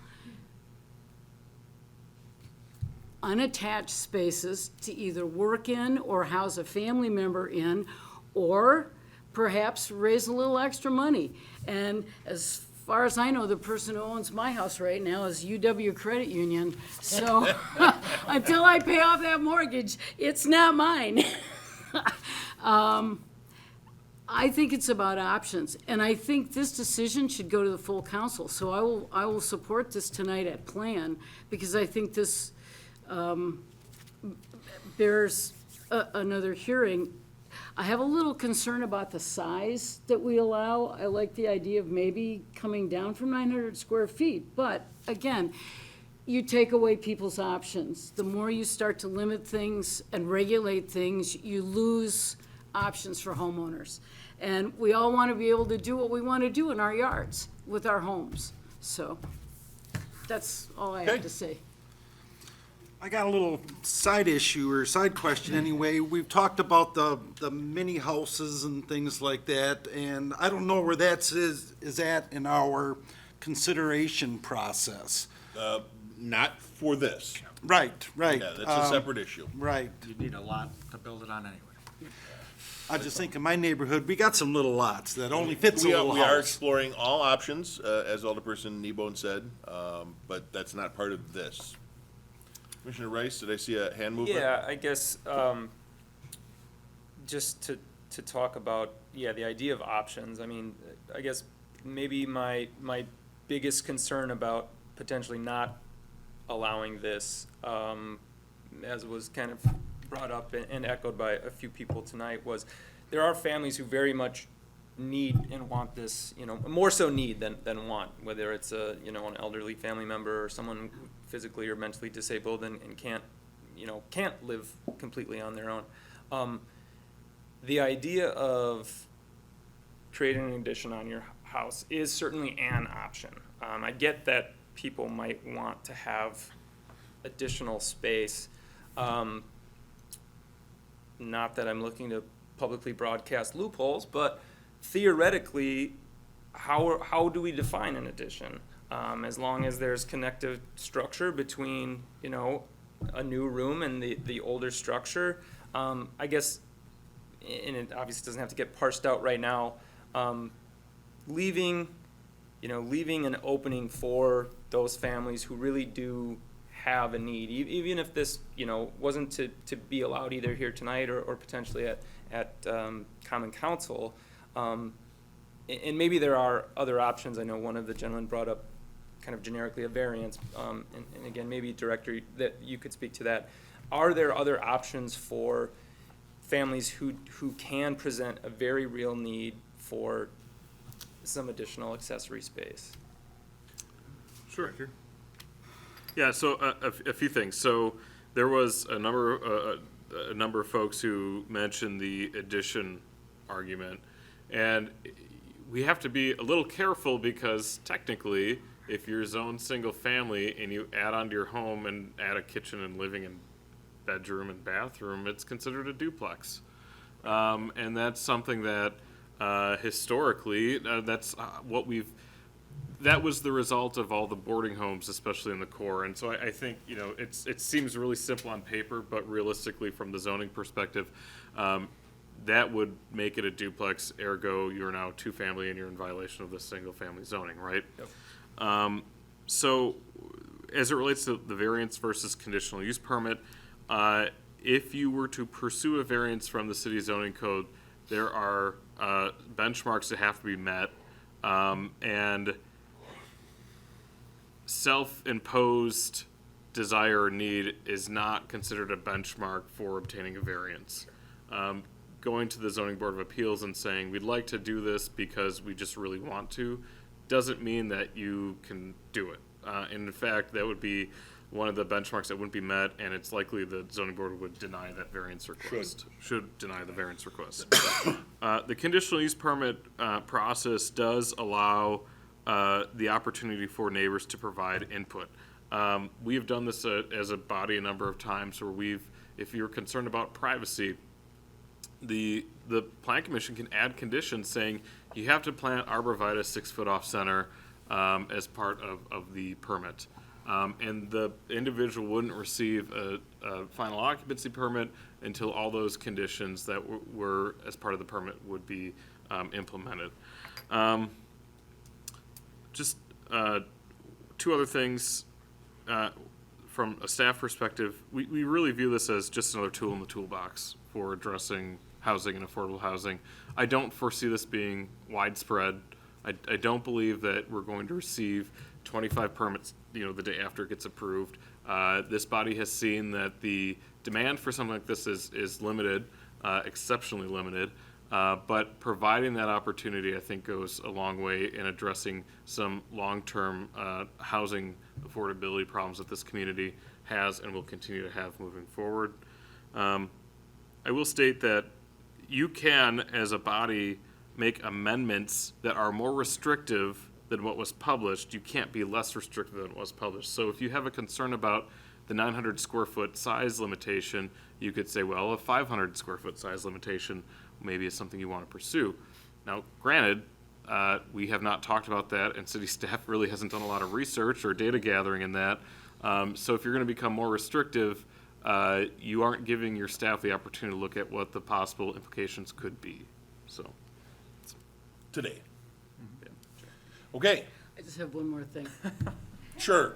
unattached spaces to either work in or house a family member in, or perhaps raise a little extra money. And as far as I know, the person who owns my house right now is UW Credit Union. So until I pay off that mortgage, it's not mine. I think it's about options, and I think this decision should go to the full council. So I will support this tonight at plan, because I think this bears another hearing. I have a little concern about the size that we allow. I like the idea of maybe coming down from 900 square feet, but again, you take away people's options. The more you start to limit things and regulate things, you lose options for homeowners. And we all want to be able to do what we want to do in our yards with our homes. So that's all I have to say. I got a little side issue or side question anyway. We've talked about the mini houses and things like that, and I don't know where that is at in our consideration process. Not for this. Right. Yeah, that's a separate issue. Right. You need a lot to build it on anyway. I just think in my neighborhood, we got some little lots that only fits a little We are house. exploring all options, as Alderperson Kneebone said, but that's not part of this. Commissioner Rice, did I see a hand movement? Yeah, I guess, just to talk about, the idea of options, I mean, I guess maybe my biggest concern about potentially not allowing this, as was kind of brought up and echoed by a few people tonight, was there are families who very much need and want this, more so need than want, whether it's an elderly family member or someone physically or mentally disabled and can't live completely on their own. The idea of creating an addition on your house is certainly an option. I get that people might want to have additional space. Not that I'm looking to publicly broadcast loopholes, but theoretically, how do we define an addition? As long as there's connective structure between, a new room and the older structure, I guess, and it obviously doesn't have to get parsed out right now, leaving an opening for those families who really do have a need, even if this, wasn't to be allowed either here tonight or potentially at Common Council. And maybe there are other options. I know one of the gentlemen brought up kind of generically a variance, and again, maybe Director, that you could speak to that. Are there other options for families who can present a very real need for some additional accessory space? Sure. Yeah, so a few things. So there was a number of folks who mentioned the addition argument, and we have to be a little careful because technically, if you're zoned single family and you add onto your home and add a kitchen and living and bedroom and bathroom, it's considered a duplex, and that's something that historically that's what we've. That was the result of all the boarding homes, especially in the core. And so I think, it seems really simple on paper, but realistically from the zoning perspective, that would make it a duplex, ergo you're now two-family and you're in violation of the single-family zoning, right? Yep. So as it relates to the variance versus conditional use permit, if you were to pursue a variance from the city zoning code, there are benchmarks that have to be met, and self-imposed desire or need is not considered a benchmark for obtaining a variance. Going to the Zoning Board of Appeals and saying, we'd like to do this because we just really want to, doesn't mean that you can do it. And in fact, that would be one of the benchmarks that wouldn't be met, and it's likely the zoning board would deny that variance request. Should deny the variance request. The conditional use permit process does allow the opportunity for neighbors to provide input. We have done this as a body a number of times where if you're concerned about privacy, the plan commission can add conditions saying you have to plant arborvitae 6 foot off center as part of the permit. And the individual wouldn't receive a final occupancy permit until all those conditions that were as part of the permit would be implemented. Just two other things from a staff perspective. We really view this as just another tool in the toolbox for addressing housing and affordable housing. I don't foresee this being widespread. I don't believe that we're going to receive 25 permits, the day after it gets approved. This body has seen that the demand for something like this is limited, exceptionally limited. But providing that opportunity, I think, goes a long way in addressing some long-term housing affordability problems that this community has and will continue to have moving forward. I will state that you can, as a body, make amendments that are more restrictive than what was published. You can't be less restrictive than what was published. So if you have a concern about the 900 square foot size limitation, you could say, well, a 500 square foot size limitation maybe is something you want to pursue. Now, granted, we have not talked about that, and city staff really hasn't done a lot of research or data gathering in that. So if you're going to become more restrictive, you aren't giving your staff the opportunity to look at what the possible implications could be. So, Today. Okay, I just have one more thing. sure.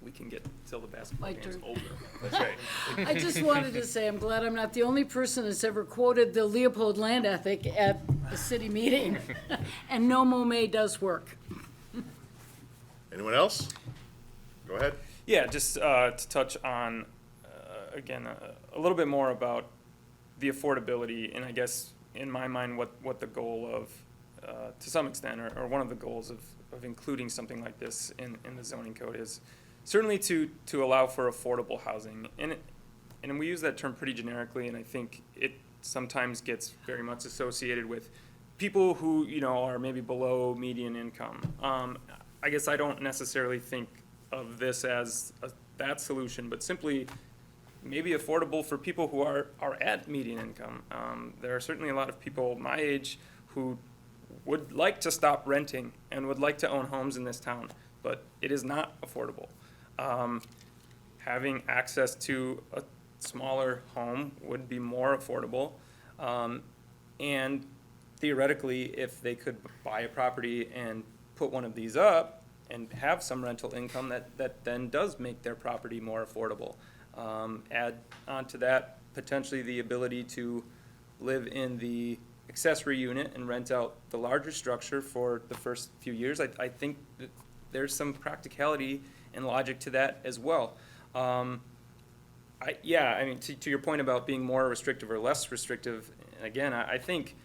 We can get till the basketball My game's turn. over. That's right. I just wanted to say, I'm glad I'm not the only person that's ever quoted the Leopold land ethic at a city meeting. And no mow does work. Anyone else? Go ahead. Yeah, just to touch on, again, a little bit more about the affordability, and I guess in my mind what the goal of, to some extent, or one of the goals of including something like this in the zoning code is certainly to allow for affordable housing. And we use that term pretty generically, and I think it sometimes gets very much associated with people who, are maybe below median income. I guess I don't necessarily think of this as that solution, but simply maybe affordable for people who are at median income. There are certainly a lot of people my age who would like to stop renting and would like to own homes in this town, but it is not affordable. Having access to a smaller home would be more affordable. And theoretically, if they could buy a property and put one of these up and have some rental income, that then does make their property more affordable. Add onto that potentially the ability to live in the accessory unit and rent out the larger structure for the first few years. I think that there's some practicality and logic to that as well. To your point about being more restrictive or less restrictive, again, I think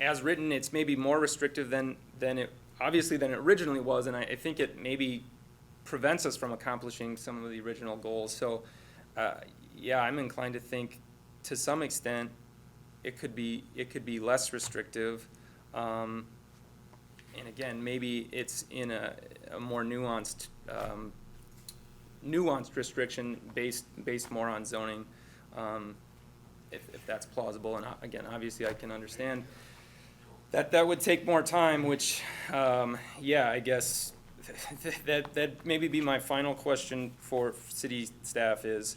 as written, it's maybe more restrictive than it originally was, and I think it maybe prevents us from accomplishing some of the original goals. So, I'm inclined to think, to some extent, it could be less restrictive, and again, maybe it's in a more nuanced restriction based more on zoning, if that's plausible. And again, obviously, I can understand that would take more time, which, I guess that maybe be my final question for city staff is,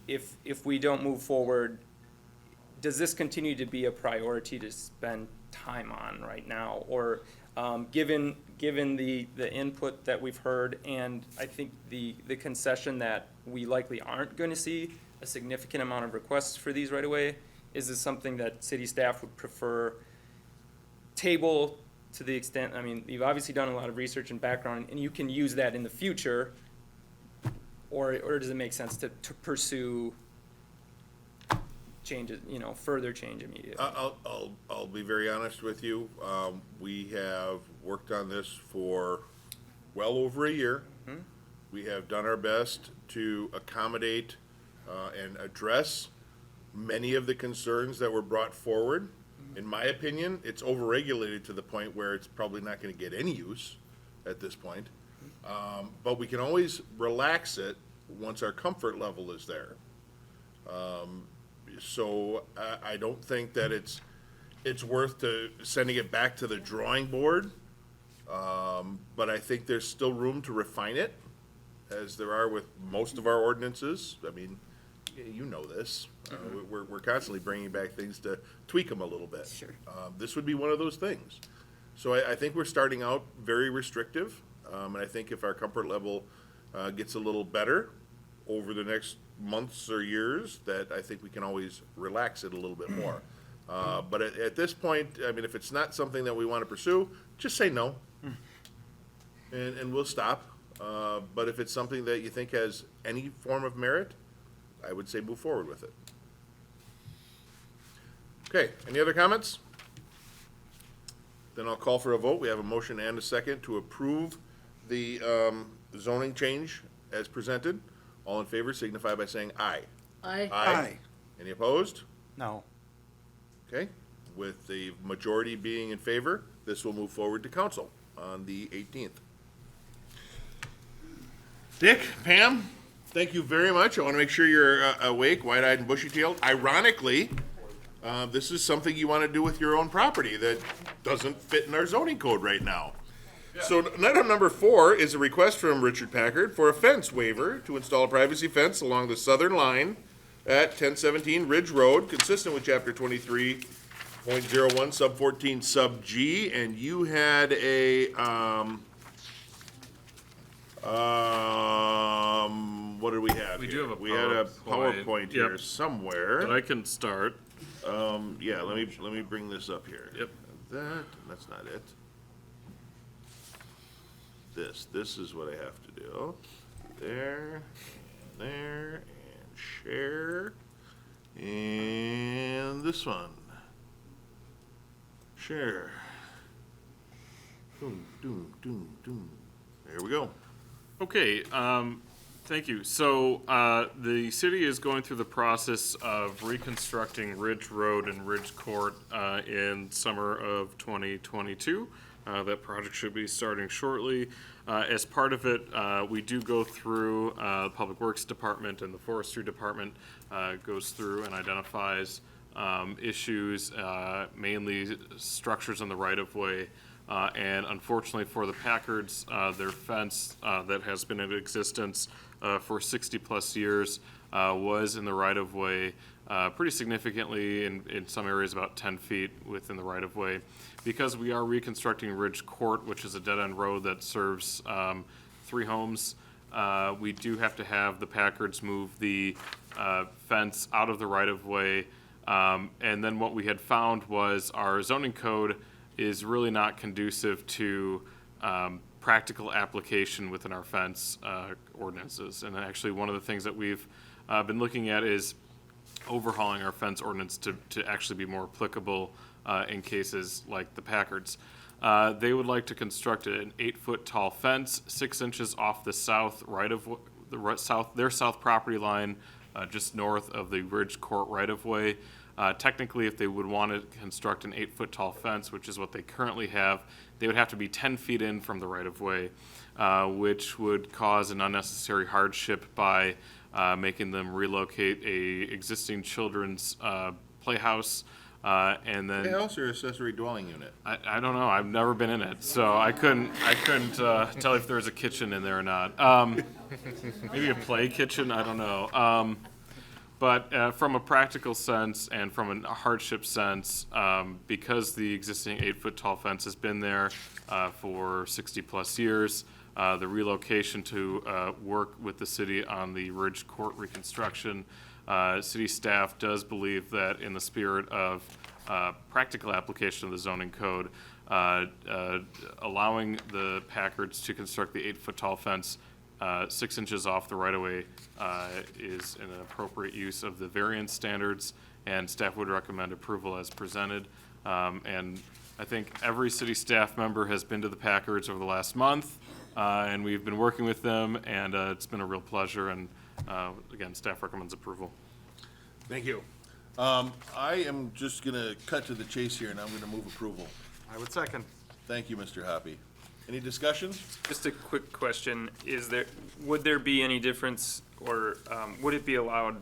if we don't move forward, does this continue to be a priority to spend time on right now? Or given the input that we've heard, and I think the concession that we likely aren't going to see a significant amount of requests for these right away, is this something that city staff would prefer table to the extent, you've obviously done a lot of research and background, and you can use that in the future, or does it make sense to pursue changes, further change immediately? I'll be very honest with you. We have worked on this for well over a year. We have done our best to accommodate and address many of the concerns that were brought forward. In my opinion, it's overregulated to the point where it's probably not going to get any use at this point. But we can always relax it once our comfort level is there. So I don't think that it's worth sending it back to the drawing board. But I think there's still room to refine it, as there are with most of our ordinances. I mean, you know this. We're constantly bringing back things to tweak them a little bit. Sure. This would be one of those things. So I think we're starting out very restrictive, and I think if our comfort level gets a little better over the next months or years, that I think we can always relax it a little bit more. But at this point, I mean, if it's not something that we want to pursue, just say no, and we'll stop. But if it's something that you think has any form of merit, I would say move forward with it. Okay, any other comments? Then I'll call for a vote. We have a motion and a second to approve the zoning change as presented. All in favor signify by saying aye. Aye. Aye. Any opposed? No. Okay, with the majority being in favor, this will move forward to council on the 18th. Dick, Pam, thank you very much. I want to make sure you're awake, wide-eyed and bushy-tailed. Ironically, this is something you want to do with your own property that doesn't fit in our zoning code right now. So item number 4 is a request from Richard Packard for a fence waiver to install a privacy fence along the southern line at 1017 Ridge Road, consistent with chapter 23.01 sub 14 sub G. And you had a what did we have? We here? do have a We had a PowerPoint. PowerPoint here Yep. somewhere. But I can start. Yeah, let me bring this up here. Yep. That's not it. This is what I have to do. There, and share, and this one. Share. Doom, doom, doom, doom. There we go. Okay, thank you. So, the city is going through the process of reconstructing Ridge Road and Ridge Court, in summer of 2022. That project should be starting shortly. As part of it, we do go through, the Public Works Department and the Forestry Department, goes through and identifies, issues, mainly structures on the right-of-way. And unfortunately for the Packards, their fence that has been in existence for 60-plus years was in the right-of-way pretty significantly, in some areas about 10 feet within the right-of-way. Because we are reconstructing Ridge Court, which is a dead-end road that serves 3 homes, we do have to have the Packards move the fence out of the right-of-way. And then what we had found was our zoning code is really not conducive to practical application within our fence ordinances. And actually, one of the things that we've been looking at is overhauling our fence ordinance to actually be more applicable in cases like the Packards. They would like to construct an 8-foot tall fence, 6 inches off the south their south property line, just north of the Ridge Court right-of-way. Technically, if they would want to construct an 8-foot tall fence, which is what they currently have, they would have to be 10 feet in from the right-of-way, which would cause an unnecessary hardship by making them relocate a existing children's playhouse, and then House or accessory dwelling unit? I don't know. I've never been in it, so I couldn't tell if there was a kitchen in there or not. Maybe a play kitchen. I don't know. But from a practical sense and from a hardship sense, because the existing 8-foot tall fence has been there for 60-plus years, the relocation to work with the city on the Ridge Court reconstruction, city staff does believe that in the spirit of practical application of the zoning code, allowing the Packards to construct the 8-foot tall fence 6 inches off the right-of-way is an appropriate use of the variance standards, and staff would recommend approval as presented. And I think every city staff member has been to the Packards over the last month, and we've been working with them, and it's been a real pleasure, and again, staff recommends approval. Thank you. I am just gonna cut to the chase here, and I'm gonna move approval. I would second. Thank you, Mr. Hoppy. Any discussion? Just a quick question, would there be any difference, or would it be allowed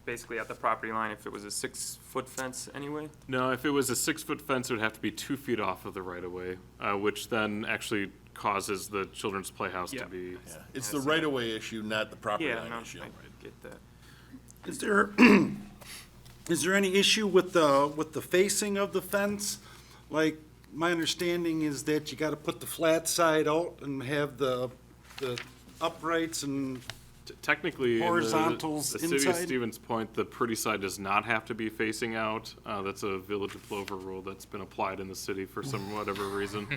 basically at the property line if it was a 6-foot fence anyway? No, if it was a 6-foot fence, it would have to be 2 feet off of the right-of-way, which then actually causes the children's playhouse to be. Yeah. It's the right-of-way issue, not the property Yeah, line no, issue. I get that. Is there any issue with the facing of the fence? Like, my understanding is that you gotta put the flat side out and have the uprights and Technically, in horizontals the city of inside? Stevens Point, the pretty side does not have to be facing out. That's a Village of Clover rule that's been applied in the city for some whatever reason.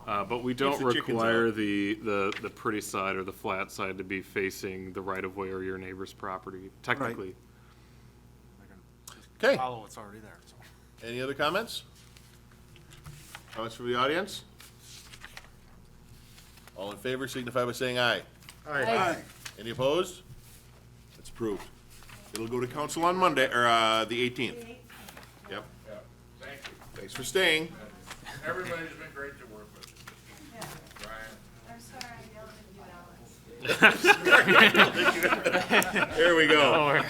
But we don't the chickens require out. the pretty side or the flat side to be facing the right-of-way or your neighbor's property, technically. Okay. Follow what's already there, so. Any other comments? Comments from the audience? All in favor signify by saying aye. Aye. Any opposed? It's approved. It'll go to council on Monday, or the 18th. Yep. Thank you. Thanks for staying. Everybody's been great to work with. Brian. I'm sorry I yelled at you, Alex. There we go.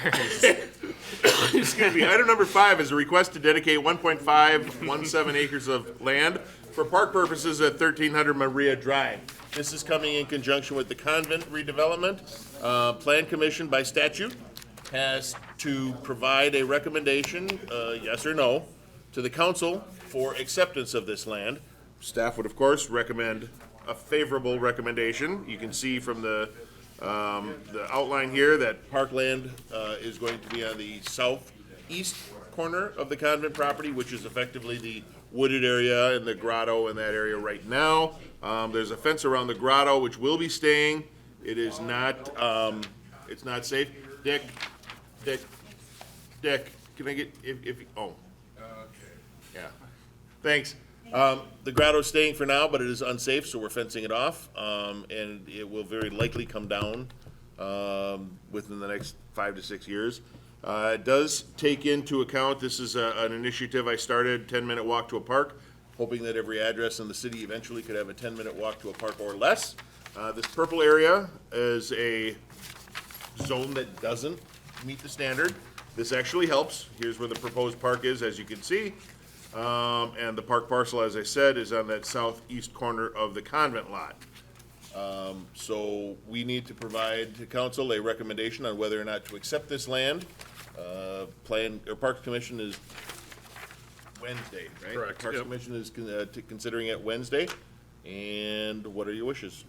Excuse me. Item number 5 is a request to dedicate 1.517 acres of land for park purposes at 1300 Maria Drive. This is coming in conjunction with the convent redevelopment. Plan Commission by statute has to provide a recommendation, yes or no, to the council for acceptance of this land. Staff would, of course, recommend a favorable recommendation. You can see from the outline here that parkland is going to be on the southeast corner of the convent property, which is effectively the wooded area and the grotto in that area right now. There's a fence around the grotto, which will be staying. It is not, it's not safe. Dick, can I get, yeah, thanks. The grotto's staying for now, but it is unsafe, so we're fencing it off, and it will very likely come down within the next 5 to 6 years. It does take into account, this is an initiative I started, 10-minute walk to a park, hoping that every address in the city eventually could have a 10-minute walk to a park or less. This purple area is a zone that doesn't meet the standard. This actually helps. Here's where the proposed park is, as you can see. And the park parcel, as I said, is on that southeast corner of the convent lot. So we need to provide to council a recommendation on whether or not to accept this land. Parks Commission is Wednesday, right? Correct, Parks yep. Commission is considering it Wednesday. And what are your wishes?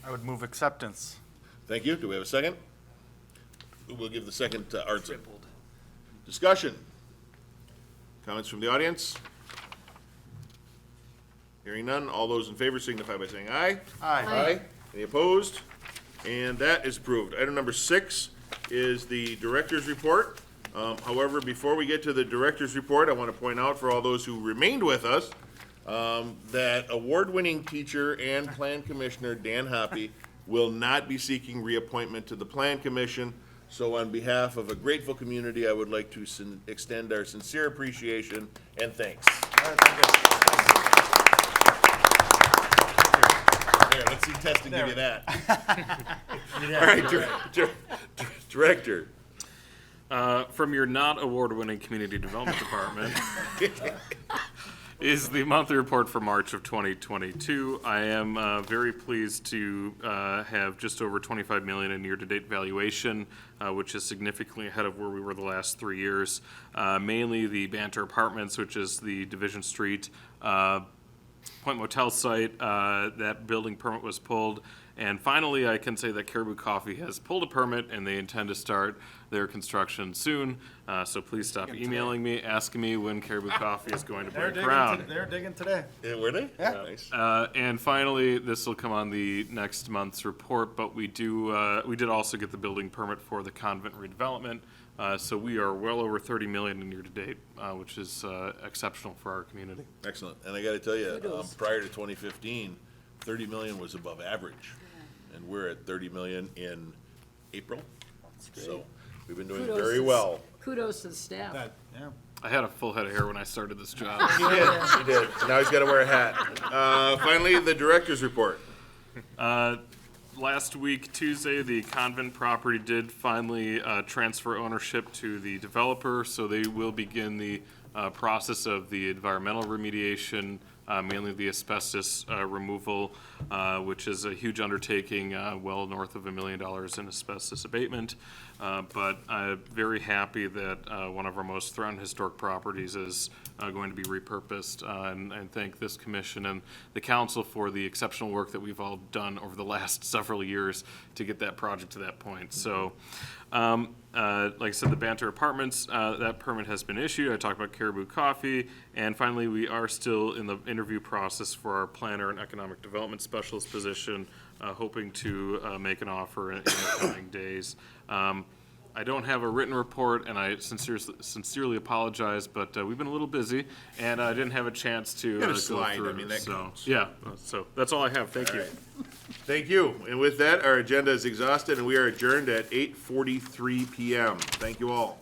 I would move acceptance. Thank you. Do we have a second? We'll give the second to Artson. Discussion. Comments from the audience? Hearing none, all those in favor signify by saying aye. Aye. Any opposed? And that is approved. Item number 6 is the director's report. However, before we get to the director's report, I want to point out for all those who remained with us, that award-winning teacher and plan commissioner Dan Hoppy will not be seeking reappointment to the plan commission. So on behalf of a grateful community, I would like to extend our sincere appreciation and thanks. There, let's see Test to give you that. All right, Director. From your not award-winning Community Development Department is the monthly report for March of 2022. I am very pleased to have just over $25 million in year-to-date valuation, which is significantly ahead of where we were the last 3 years. Mainly the Banter Apartments, which is the Division Street Point Motel site, that building permit was pulled. And finally, I can say that Caribou Coffee has pulled a permit and they intend to start their construction soon. So please stop emailing me, asking me when Caribou Coffee is going to break ground. They're digging today. Yeah, were they? Yeah. Nice. And finally, this will come on the next month's report, but we did also get the building permit for the convent redevelopment. So we are well over 30 million in year-to-date, which is exceptional for our community. Excellent. And I gotta tell you, prior to 2015, 30 million was above average. And we're at 30 million in April. So we've been doing Kudos very to- well. Kudos to the staff. Yeah. I had a full head of hair when I started this job. He did. Now he's gotta wear a hat. Finally, the director's report. Last week, Tuesday, the convent property did finally transfer ownership to the developer, so they will begin the process of the environmental remediation, mainly the asbestos removal, which is a huge undertaking, well north of $1 million in asbestos abatement. But I'm very happy that one of our most threatened historic properties is going to be repurposed, and thank this commission and the council for the exceptional work that we've all done over the last several years to get that project to that point. So, like I said, the Banter Apartments, that permit has been issued. I talked about Caribou Coffee, and finally, we are still in the interview process for our planner and economic development specialist position, hoping to make an offer in the coming days. I don't have a written report, and I sincerely apologize, but we've been a little busy, and I didn't have a chance to Got a go slide, through. I mean, that so, counts. yeah, so that's all I have. Thank you. All right. Thank you. And with that, our agenda is exhausted, and we are adjourned at 8:43 PM. Thank you all.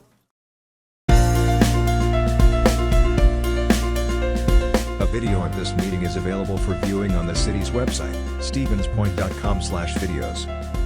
A video of this meeting is available for viewing on the city's website, stevenspoint.com/videos.